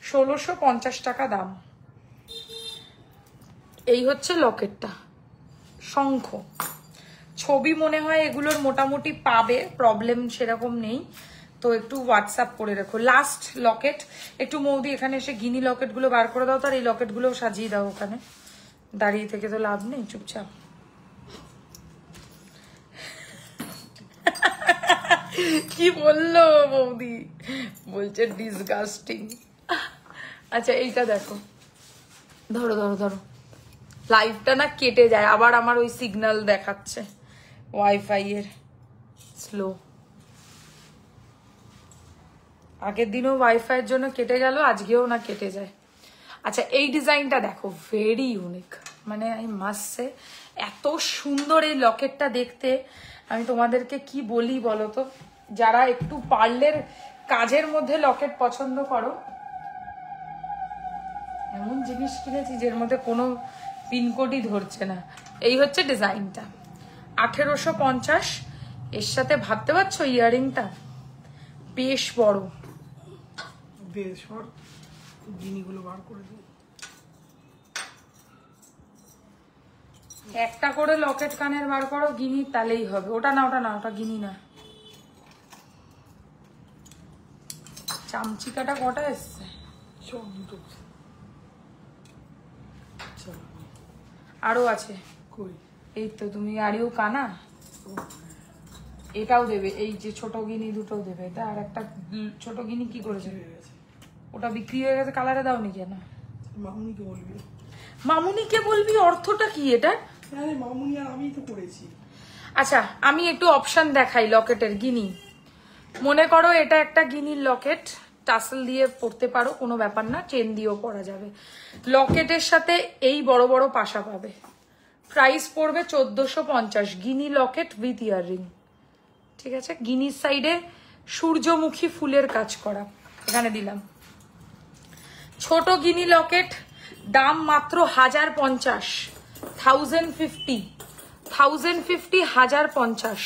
1650 টাকা দাম। এই হচ্ছে লকেটটা, শঙ্খ। ছবি মনে হয় এগুলোর মোটামুটি পাবে, প্রবলেম সেরকম নেই, তো একটু হোয়াটসঅ্যাপ করে রেখো। লাস্ট লকেট, একটু মৌদি এখানে এসে গিনি লকেটগুলো বার করে দাও, তার এই লকেটগুলো সাজিয়ে দাও ওখানে। দাঁড়িয়ে থেকে তো লাভ নেই, চুপচাপ। কি বললো বৌদি, বলছে ডিসগাস্টিং। আচ্ছা এইটা দেখো, ধরো ধরো ধরো, লাইভটা না কেটে যায়, আবার আমার ওই সিগন্যাল দেখাচ্ছে ওয়াইফাই এর স্লো। আগের দিনও ওয়াইফাই এর জন্য কেটে গেল, আজকেও না কেটে যায়। আচ্ছা এই ডিজাইনটা দেখো, ভেরি ইউনিক। মানে আই মাস্ট সে এত সুন্দর এই লকেটটা দেখতে, আমি তোমাদেরকে কি বলি বলো তো। যারা একটু পার্লের কাজের মধ্যে লকেট পছন্দ করো, এমন জিনিস কিনেছি যের মধ্যে কোনো পিনকোডই ধরছে না। এই হচ্ছে ডিজাইনটা, 1850। এর সাথে ভাবতে পারছো ইয়ারিংটা বেশ বড়, বেশ বড়। জিনিসগুলো বার করে দিই। একটা করে লকেট কানের বার করো, গিনি তাহলেই হবে। ওটা না, ওটা না, ওটা গিনি না। চামচিকাটা কটা এসছে? সব দুটো। আরো আছে কই? এই তো, তুমি আরিও কানা, এটাও দেবে। এই যে ছোট গিনি দুটো দেবে, এটা আর একটা ছোট গিনি কি করেছে? ওটা বিক্রি হয়ে গেছে, কালারে দাওনি কেন? মামুনিকে বলবি। মামুনিকে বলবি? অর্থটা কি এটা? আরে মামুনি আর আমি তো করেছি। আচ্ছা, আমি একটু অপশন দেখাই লকেটের। গিনি, মনে করো এটা একটা গিনির লকেট, টাসেল দিয়ে পরতে পারো, কোনো ব্যাপার না, চেন দিয়েও পরা যাবে। লকেটের সাথে এই বড় বড় পাশা পাবে, প্রাইস পড়বে 1450। গিনি লকেট উইথ ইয়াররিং, ঠিক আছে? গিনির সাইডে সূর্যমুখী ফুলের কাজ করা, এখানে দিলাম। ছোট গিনি লকেট দাম মাত্র 1050, 1050, 1050।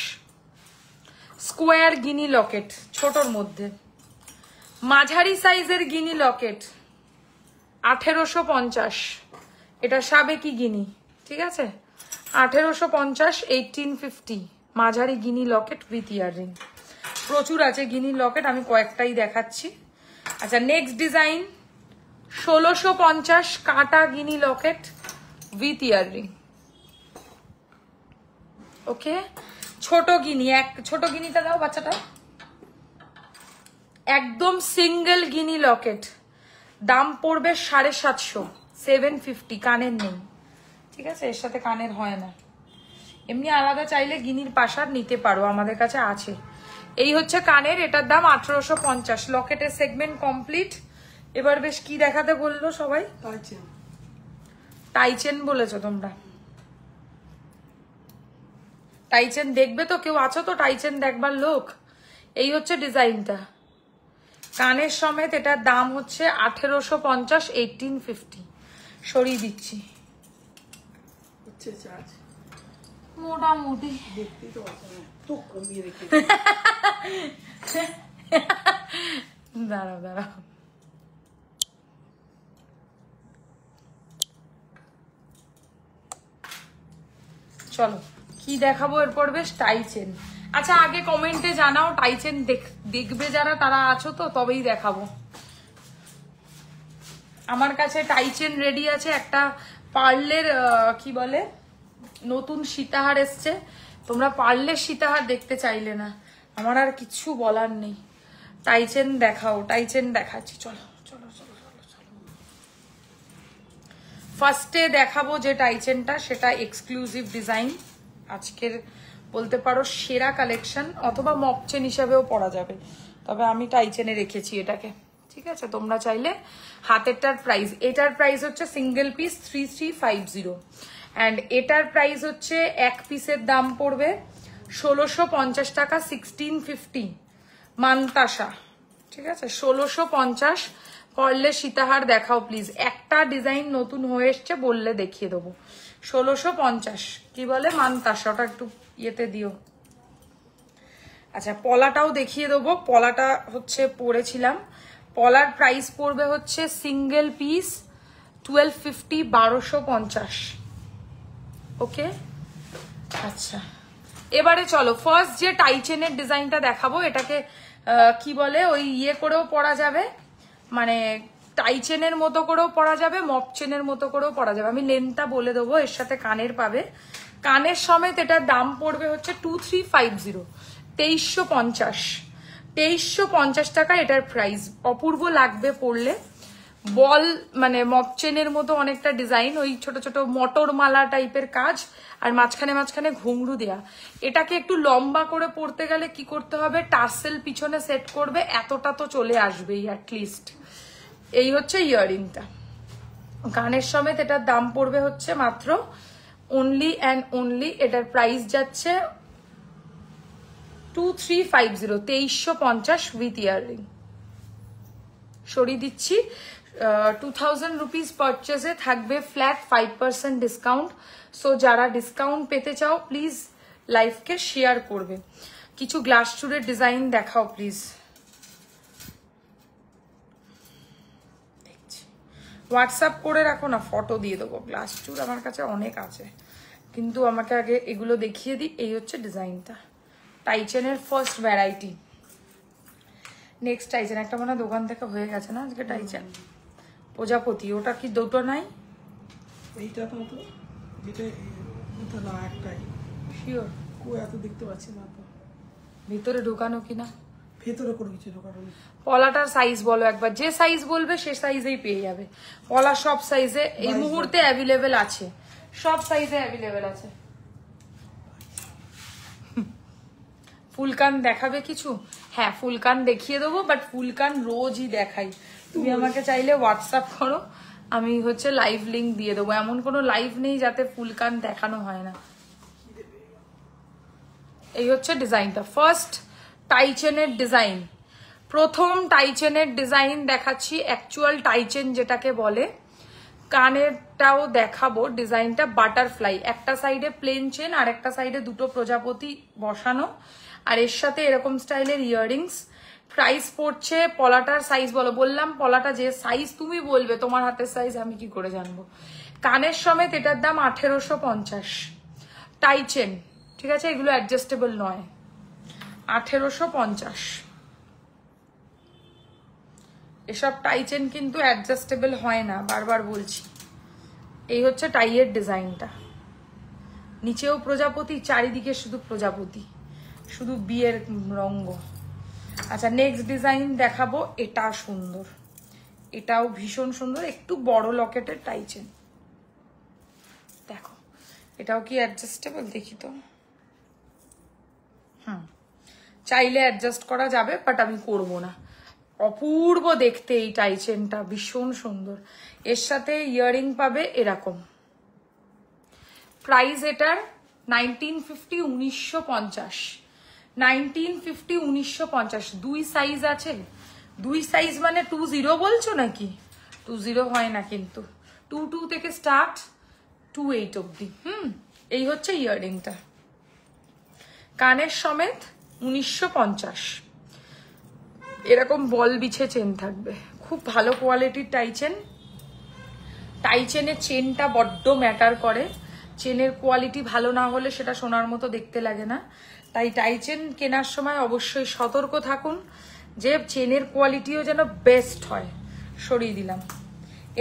স্কোয়ার গিনি লকেট ছোটর মধ্যে। মাঝারি সাইজের গিনি লকেট 1850, এটা সাবেকি গিনি, ঠিক আছে? 1850, 1850 মাঝারি গিনি লকেট উইথ ইয়াররিং। প্রচুর আছে গিনি লকেট, আমি কয়েকটাই দেখাচ্ছি। আচ্ছা, নেক্সট ডিজাইন 1650 কাটা গিনি লকেট উইথ ইয়াররিং। ওকে, ছোট গিনি, ছোট গিনিটা দাও বাচ্চাটা। একদম সিঙ্গেল গিনি লকেট, দাম পড়বে 750, 750। কানের নেই, ঠিক আছে? এর সাথে কানের হয় না। এমনি আলাদা চাইলে গিনির পাশার নিতে পারো, আমাদের কাছে আছে। এই হচ্ছে কানের, এটার দাম 1850। লকেটের সেগমেন্ট কমপ্লিট। এবার বেশ কি দেখাতে বললো সবাই? টাইচেন বলেছো তোমরা? টাইচেন দেখবে তো? কেউ আছো তো টাইচেন দেখবার লোক? এই হচ্ছে ডিজাইনটা, কানের সমেত। এটার দাম হচ্ছে 1850, 1850। সরিয়ে দিচ্ছি মোটামুটি। দাঁড়াও দাঁড়াও, চলো কি দেখাবো এরপর? বেশ টাইচেন। আচ্ছা, আগে কমেন্টে জানাও টাইচেন দেখবে যারা, তারা আছো তো? তবেই দেখাবো। আমার কাছে টাইচেন রেডি আছে। একটা পার্লের কি বলে, নতুন সীতাহার এসছে। তোমরা পার্লের সীতাহার দেখতে চাইলে না, আমার আর কিছু বলার নেই। টাইচেন দেখাও, টাইচেন দেখাচ্ছি। চলো চলো চলো চলো চলো। ফার্স্টে দেখাবো যে টাইচেনটা, সেটা এক্সক্লুসিভ ডিজাইন, আজকের বলতে পারো সেরা কালেকশন, অথবা মপচেন হিসাবেও পরা যাবে। তবে আমি টাইচেনে রেখেছি এটাকে, ঠিক আছে? তোমরা চাইলে হাতেরটার প্রাইস, এটার প্রাইস হচ্ছে সিঙ্গেল পিস 3350, অ্যান্ড এটার প্রাইস হচ্ছে এক পিসের দাম পড়বে 1650 টাকা, 1650 মানতাসা, ঠিক আছে? 1650। পার্লের সীতাহার দেখাও প্লিজ। একটা ডিজাইন নতুন হয়ে এসছে, বললে দেখিয়ে দেবো। 1650 কি বলে মানতাসা, ওটা একটু ইয়েতে দিও। আচ্ছা, পলাটাও দেখিয়ে দেবো। পলাটা হচ্ছে পরেছিলাম, পলার প্রাইস পড়বে হচ্ছে সিঙ্গেল পিস 1250, 1250। ওকে, আচ্ছা এবারে চলো ফার্স্ট যে টাইচেনের ডিজাইনটা দেখাবো, এটাকে কি বলে, ওই ইয়ে করেও পরা যাবে, মানে টাইচেনের মতো করেও পরা যাবে, মপচেনের মতো করেও পরা যাবে। আমি লেন্থটা বলে দেবো, এর সাথে কানের পাবে। কানের সমেত এটার দাম পড়বে হচ্ছে 2350, 2350, 2350 টাকা এটার প্রাইস। অপূর্ব লাগবে পরলে। বল মানে মপচেনের মতো অনেকটা ডিজাইন, ওই ছোট ছোট মটর মালা টাইপের কাজ, আর মাঝখানে মাঝখানে ঘুংরু দেয়া। এটাকে একটু লম্বা করে পরতে গেলে কি করতে হবে, টার্সেল পিছনে সেট করবে, এতটা তো চলে আসবেই অ্যাটলিস্ট। এই হচ্ছে ইয়াররিংটা, কানের সমেত এটার দাম পড়বে হচ্ছে মাত্র অনলি অ্যান্ড অনলি, এটার প্রাইস যাচ্ছে 2350, 2350 উইথ ইয়াররিং। সরিয়ে দিচ্ছি, 2000 রুপিস পারচেজে থাকবে ফ্ল্যাট 5% ডিসকাউন্ট। সো যারা ডিসকাউন্ট পেতে চাও প্লিজ লাইভকে শেয়ার করবে। কিছু গ্লাস চুরের ডিজাইন দেখাও প্লিজ। হোয়াটসঅ্যাপ করে রাখো না, ফটো দিয়ে দেবো। গ্লাস চুর আমার কাছে অনেক আছে, কিন্তু আমাকে আগে এগুলো দেখিয়ে দিই। এই হচ্ছে ডিজাইনটা, টাইচেনের ফার্স্ট ভ্যারাইটি। নেক্সট টাইচেন, একটা মনে হয় দোকান থেকে হয়ে গেছে না আজকে টাইচেন। প্রজাপতি, ওটা কি দুটো নাই? এইটা তো যেটা এটা না, একটাই শিওর। কো এত দেখতে পাচ্ছি না তো, ভিতরে ঢোকানো কিনা? ভেতরে কোনো কিছু ঢোকানো নেই। পলাটার সাইজ বলো একবার, যে সাইজ বলবে সে সাইজেই পেয়ে যাবে। পলা সব সাইজে এই মুহূর্তে অ্যাভেলেবেল আছে, সব সাইজে অ্যাভেলেবেল আছে। ফুলকান দেখাবে কিছু? হ্যাঁ ফুলকান দেখিয়ে দেবো, বাট ফুলকান রোজই দেখাই। তুমি আমাকে চাইলে হোয়াটসঅ্যাপ করো, আমি হচ্ছে লাইভ লিংক দিয়ে দেবো। এমন কোনো লাইভ নেই যাতে ফুলকান দেখানো হয় না। এই হচ্ছে ডিজাইনটা, ফার্স্ট টাইচেনের ডিজাইন। প্রথম টাইচেনের ডিজাইন দেখাচ্ছি, অ্যাকচুয়াল টাইচেন যেটাকে বলে। কানেরটাও দেখাবো। ডিজাইনটা বাটারফ্লাই, একটা সাইডে প্লেন চেন আর একটা সাইডে দুটো প্রজাপতি বসানো, আর এর সাথে এরকম স্টাইলের ইয়াররিংস। প্রাইস পড়ছে, পলাটার সাইজ বলো, বললাম পলাটা যে সাইজ তুমি বলবে, তোমার হাতের সাইজ আমি কি করে জানবো। কানের সমেত এটার দাম 1850 টাইচেন, ঠিক আছে? এগুলো অ্যাডজাস্টেবল নয়, 1850। এসব টাইচেন কিন্তু অ্যাডজাস্টেবল হয় না, বারবার বলছি। এই হচ্ছে টাইয়ের ডিজাইনটা, নিচেও প্রজাপতি, চারিদিকে শুধু প্রজাপতি, শুধু বিয়ের রঙ্গ। আচ্ছা নেক্সট ডিজাইন দেখাবো, এটা সুন্দর, এটাও ভীষণ সুন্দর, একটু বড় লকেটের টাইচেন। দেখো এটাও কি অ্যাডজাস্টেবল, দেখি তো। চাইলে অ্যাডজাস্ট করা যাবে, বাট আমি করব না। অপূর্ব দেখতে এই টাইচেনটা, ভীষণ সুন্দর। এর সাথে ইয়াররিং পাবে এরকম। প্রাইস এটার 1950, 1950, 1950, 1950। দুই সাইজ আছে, দুই সাইজ মানে 20 বলছো নাকি? 20 হয় না কিন্তু, 22 থেকে স্টার্ট 28 অব্দি। এই হচ্ছে ইয়াররিংটা, কানের সমেত 1950। এরকম বল বিছে চেন থাকবে, খুব ভালো কোয়ালিটির টাইচেন। টাইচেনের চেনটা বড্ড ম্যাটার করে, চেনের কোয়ালিটি ভালো না হলে সেটা সোনার মতো দেখতে লাগে না। তাই টাইচেন কেনার সময় অবশ্যই সতর্ক থাকুন যে চেনের কোয়ালিটিও যেন বেস্ট হয়। সরিয়ে দিলাম।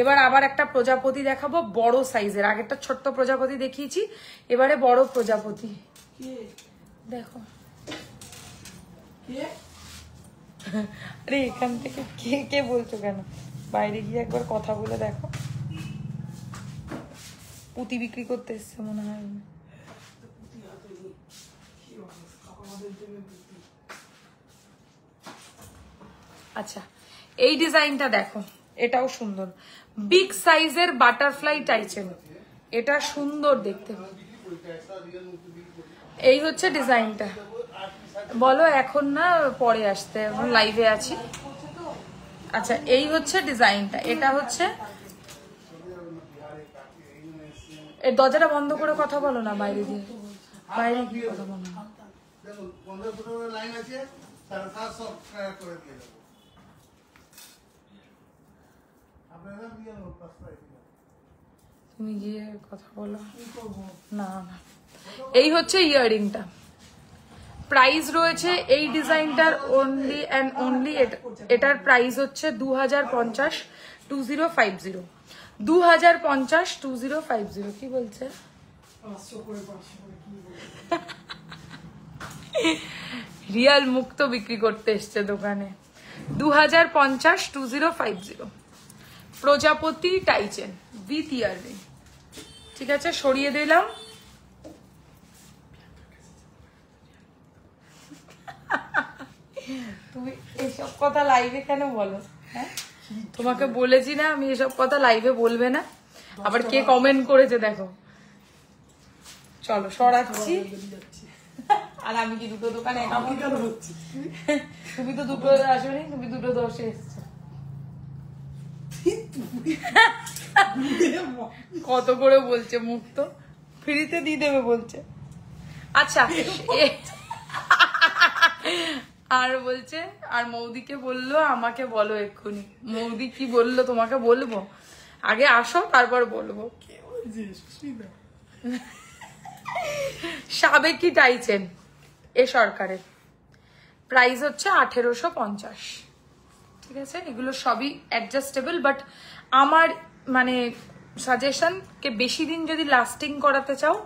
এবার আবার একটা প্রজাপতি দেখাবো বড় সাইজের। আগেরটা ছোট্ট প্রজাপতি দেখিয়েছি, এবারে বড় প্রজাপতি দেখো। আরে এখান থেকে কে কে বলছো কেন? বাইরে গিয়ে একবার কথা বলে দেখো। পুঁতি বিক্রি করতে এসছে মনে হয়। আচ্ছা এই ডিজাইনটা দেখো, এটাও সুন্দর, বিগ সাইজের বাটারফ্লাই টাইচেন। এটা সুন্দর দেখতে। এই হচ্ছে ডিজাইনটা। বলো এখন না, পরে আসতে, এখন লাইভে আছি। আচ্ছা এই হচ্ছে ডিজাইনটা। এটা হচ্ছে, এর দরজাটা বন্ধ করে কথা বলো না, বাইরে দিয়ে, বাইরে গিয়ে কথা বলো না। তুমি গিয়ে কথা বলো না। না এই হচ্ছে ইয়াররিংটা। প্রাইস রয়েছে এই ডিজাইনটার অনলি অ্যান্ড অনলি, এটার প্রাইস হচ্ছে 2050, 2050, 2050, 2050। কি বলছে? রিয়াল মুক্ত বিক্রি করতে এসছে দোকানে। 2050, 2050 প্রজাপতি টাইচেন উইথ ইয়াররিং। ঠিক আছে সরিয়ে দিলাম। তুমি এইসব কথা লাইভে কেন বলো? হ্যাঁ তোমাকে বলেছি না আমি এসব কথা লাইভে বলবে না, আবার কে কমেন্ট করেছে দেখো। চলো সরাচ্ছি। আর আমি কি দুটো দোকানে তুমি তো দুটো আসবে, তুমি দুটো 10-এ এসছো। কত করে বলছে, মুখ তো ফ্রিতে দিয়ে দেবে বলছে। আচ্ছা আর বলছে, আর মৌদিকে বললো আমাকে বলো এক্ষুনি। মৌদি কি বললো তোমাকে বলবো, আগে আসো তারপর বলবো। সাবেকি টাইচেন এ সরকারের প্রাইস হচ্ছে 1850। ঠিক আছে, এগুলো সবই অ্যাডজাস্টেবল, বাট আমার মানে সাজেশন কে বেশি দিন যদি লাস্টিং করাতে চাও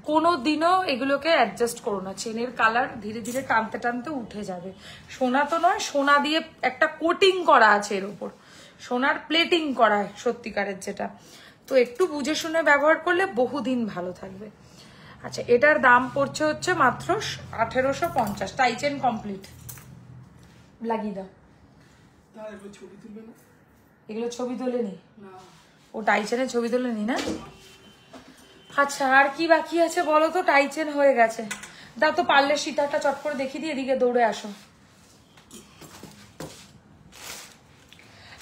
কোনো দিনও এগুলোকে অ্যাডজাস্ট করো না। চেনের কালার ধীরে ধীরে টানতে টানতে উঠে যাবে। সোনা তো নয়, সোনা দিয়ে একটা কোটিং করা আছে এর উপর, সোনার প্লেটিং করা সত্যিকারের যেটা, তো একটু বুঝে শুনে ব্যবহার করলে বহুদিন ভালো থাকবে। আচ্ছা, এটার দাম পড়ছে হচ্ছে মাত্র 1850। টাইচেন কমপ্লিট লাগিয়ে দাও। এগুলো ছবি তোলেনি, ও টাইচেনের ছবি তোলেনি না। আচ্ছা আর কি বাকি আছে বলো তো? টাইচেন হয়ে গেছে। দাও তো পার্লের সীতাটা চট করে দেখিয়ে দিয়ে এদিকে দৌড়ে আসো।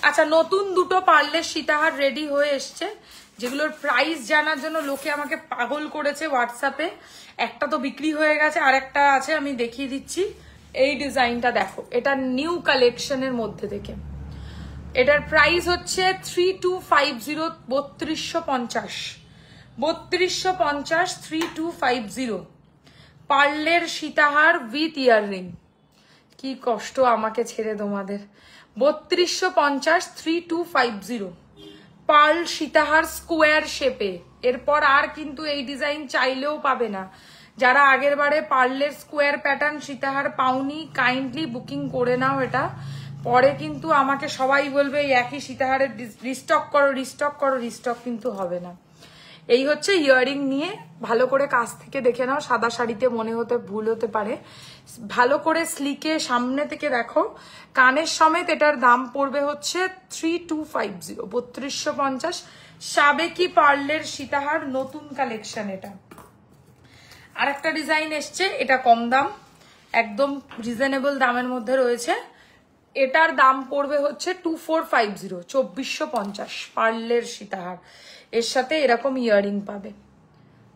আচ্ছা, নতুন দুটো পার্লের সীতাহার রেডি হয়ে এসছে, যেগুলোর প্রাইস জানার জন্য লোকে আমাকে পাগল করেছে হোয়াটসঅ্যাপে। একটা তো বিক্রি হয়ে গেছে, আর একটা আছে, আমি দেখিয়ে দিচ্ছি। এই ডিজাইনটা দেখো, এটা নিউ কালেকশনের মধ্যে থেকে। এটার প্রাইস হচ্ছে 3250, 3250, 3250, 3250। পার্লের সীতাহার উইথ ইয়াররিং। কি কষ্ট আমাকে ছেড়ে তোমাদের। 3250, 3250 পার্ল সীতাহার স্কোয়ার শেপে। এরপর আর কিন্তু এই ডিজাইন চাইলেও পাবে না। যারা আগের বারে পার্লের স্কোয়ার প্যাটার্ন সীতাহার পাওনি, কাইন্ডলি বুকিং করে নাও। এটা পরে কিন্তু আমাকে সবাই বলবে এই একই সীতাহারের রিস্টক করো, রিস্টক করো, রিস্টক কিন্তু হবে না। এই হচ্ছে ইয়াররিং নিয়ে ভালো করে কাছ থেকে দেখে নাও। সাদা শাড়িতে মনে হতে ভুল হতে পারে, ভালো করে স্লিকে সামনে থেকে দেখো। কানের সমেত এটার দাম পড়বে হচ্ছে 3250, 3250। সাবেকি পার্লের সীতাহার নতুন কালেকশন এটা। আর একটা ডিজাইন এসছে, এটা কম দাম, একদম রিজনেবল দামের মধ্যে রয়েছে। এটার দাম পড়বে হচ্ছে 2450, 2450 পার্লের সীতাহার। এর সাথে এরকম ইয়াররিং পাবে।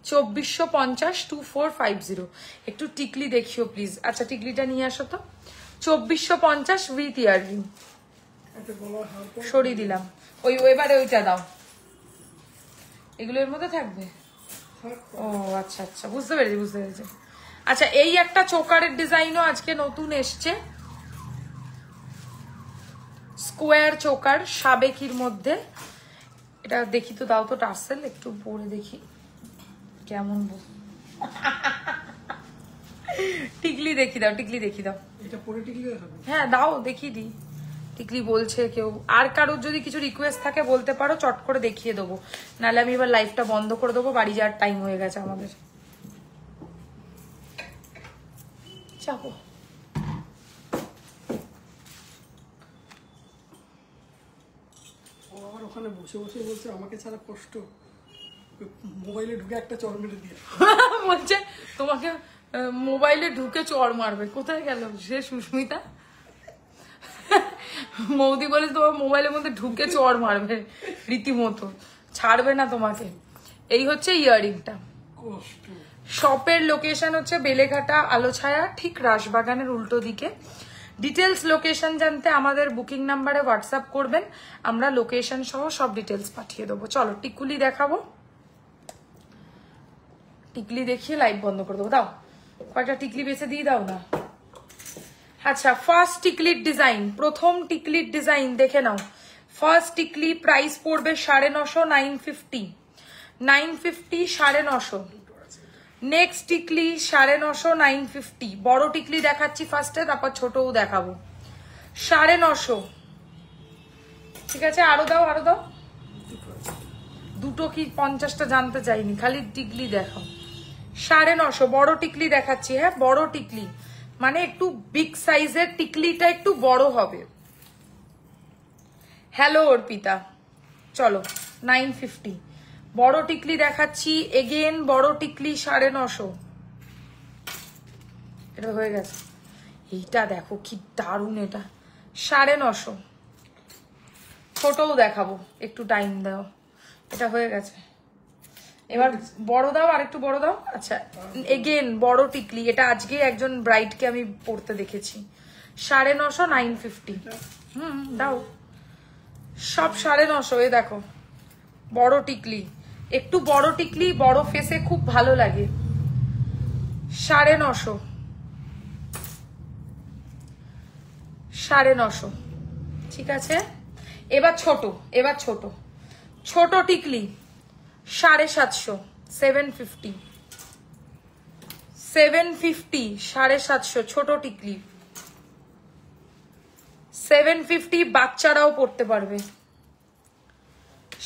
2450, 2450। একটু টিকলি দেখিও প্লিজ। আচ্ছা টিকলিটা নিয়ে আসো তো। 2450 উইথ ইয়াররিং। সরিয়ে দিলাম। এবারে ওইটা দাও। এগুলো এর মধ্যে থাকবে। ও আচ্ছা আচ্ছা, বুঝতে পেরেছি বুঝতে পেরেছি। আচ্ছা, এই একটা চোকারের ডিজাইনও আজকে নতুন এসছে, স্কোয়ার চোকার সাবেকির মধ্যে। এটা দেখি তো, দাও তো টার্সেল একটু পরে দেখি কেমন। টিকলি দেখি দাও, টিকলি দেখি দাও। এটা পরে টিকলি হবে? হ্যাঁ দাও দেখি দি। টিকলি বলছে কেউ। আর কারোর যদি কিছু রিকোয়েস্ট থাকে বলতে পারো, চট করে দেখিয়ে দেবো। নাহলে আমি এবার লাইভটা বন্ধ করে দেবো, বাড়ি যাওয়ার টাইম হয়ে গেছে আমাদের। যাবো। ও আবার ওখানে বসে বসে বলছে আমাকে ছাড়া কষ্ট, মোবাইলে ঢুকে একটা চড় মেরে দিয়ে বলছে তোমাকে মোবাইলে ঢুকে চড় মারবে। কোথায় গেল সে সুস্মিতা? মৌদি বলে তোমার মোবাইলের মধ্যে ঢুকে চড় মারবে রীতিমতো, ছাড়বে না তোমাকে। এই হচ্ছে ইয়াররিংটা। শপের লোকেশন হচ্ছে বেলেঘাটা আলোছায়া, ঠিক রাসবাগানের উল্টো দিকে। ডিটেলস লোকেশন জানতে আমাদের বুকিং নাম্বারে হোয়াটসঅ্যাপ করবেন, আমরা লোকেশন সহ সব ডিটেলস পাঠিয়ে দেবো। চলো টিকুলি দেখাবো, টিকলি দেখিয়ে লাইভ বন্ধ করে দেবো। দাও কয়েকটা টিকলি বেছে দিয়ে দাও না। আচ্ছা, ফার্স্ট টিকলির ডিজাইন, প্রথম টিকলির ডিজাইন দেখে নাও। ফার্স্ট টিকলি প্রাইস পড়বে 950, 950, 950, 950। নেক্সট টিকলি 950, 950। বড় টিকলি দেখাচ্ছি ফার্স্টে, তারপর ছোটও দেখাবো। 950। ঠিক আছে, আরো দাও আরো দাও। দুটো কি 50টা জানতে চাইনি, খালি টিকলি দেখাও। 950 বড় টিকলি দেখাচ্ছি। হ্যাঁ বড় টিকলি মানে একটু বিগ সাইজের টিকলিটা একটু বড় হবে। হ্যালো অর্পিতা, চলো 950। বড় টিকলি দেখাচ্ছি এগেন, বড় টিকলি 950। এটা হয়ে গেছে। এইটা দেখো কি দারুণ, এটা 950। ছোটও দেখাবো, একটু টাইম দাও। এটা হয়ে গেছে, এবার বড় দাও, আর একটু বড় দাও। আচ্ছা এগেন বড় টিকলি, এটা আজকে একজন ব্রাইডকে আমি পড়তে দেখেছি। 950, 950। দাও সব 950। এ দেখো বড় টিকলি, একটু বড় টিকলি বড় ফেসে খুব ভালো লাগে। 950, 950। ঠিক আছে, এবার ছোট, এবার ছোট, ছোট টিকলি 750, 750, 750, 750 ছোট টিকলি 750। বাচ্চারাও পড়তে পারবে।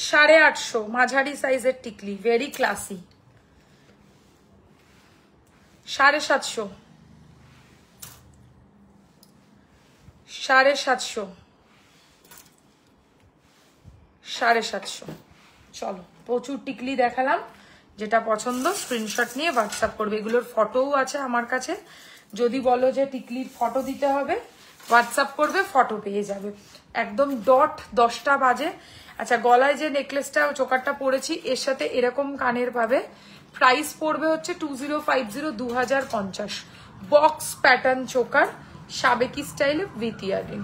850 মাঝারি সাইজের টিকলি, ভেরি ক্লাসি। 750, 750, 750। চলো প্রচুর টিকলি দেখালাম, যেটা পছন্দ স্ক্রিনশট নিয়ে হোয়াটসঅ্যাপ করবে। এগুলোর ফটোও আছে আমার কাছে, যদি বলো যে টিকলির ফটো দিতে হবে হোয়াটসঅ্যাপ করবে, ফটো পেয়ে যাবে। একদম ডট 10টা বাজে। আচ্ছা গলায় যে নেকলেসটা চোকারটা পরেছি এর সাথে এরকম কানের পাবে। প্রাইস পড়বে হচ্ছে 2050, 2050। বক্স প্যাটার্ন চোকার, সাবেকি স্টাইলে উইথ ইয়ারিং,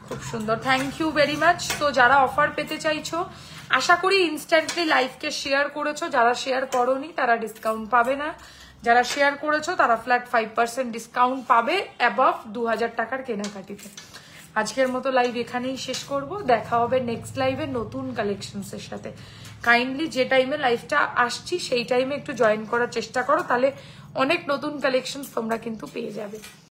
খুব সুন্দর। Thank you very much. তো যারা অফার পেতে চাইছো আশা করি ইনস্ট্যান্টলি লাইভকে শেয়ার করেছো, যারা শেয়ার করোনি তারা ডিসকাউন্ট পাবে না, যারা শেয়ার করেছো তারা ফ্ল্যাট 5% ডিসকাউন্ট পাবে অ্যাবভ 2000 টাকার কেনাকাটিতে। আজকের মতো লাইভ এখানেই শেষ করব, দেখা হবে নেক্সট লাইভে নতুন কালেকশনসের সাথে। কাইন্ডলি যে টাইমে লাইভটা আসছি সেই টাইমে একটু জয়েন করার চেষ্টা করো, তাহলে অনেক নতুন কালেকশন তোমরা কিন্তু পেয়ে যাবে।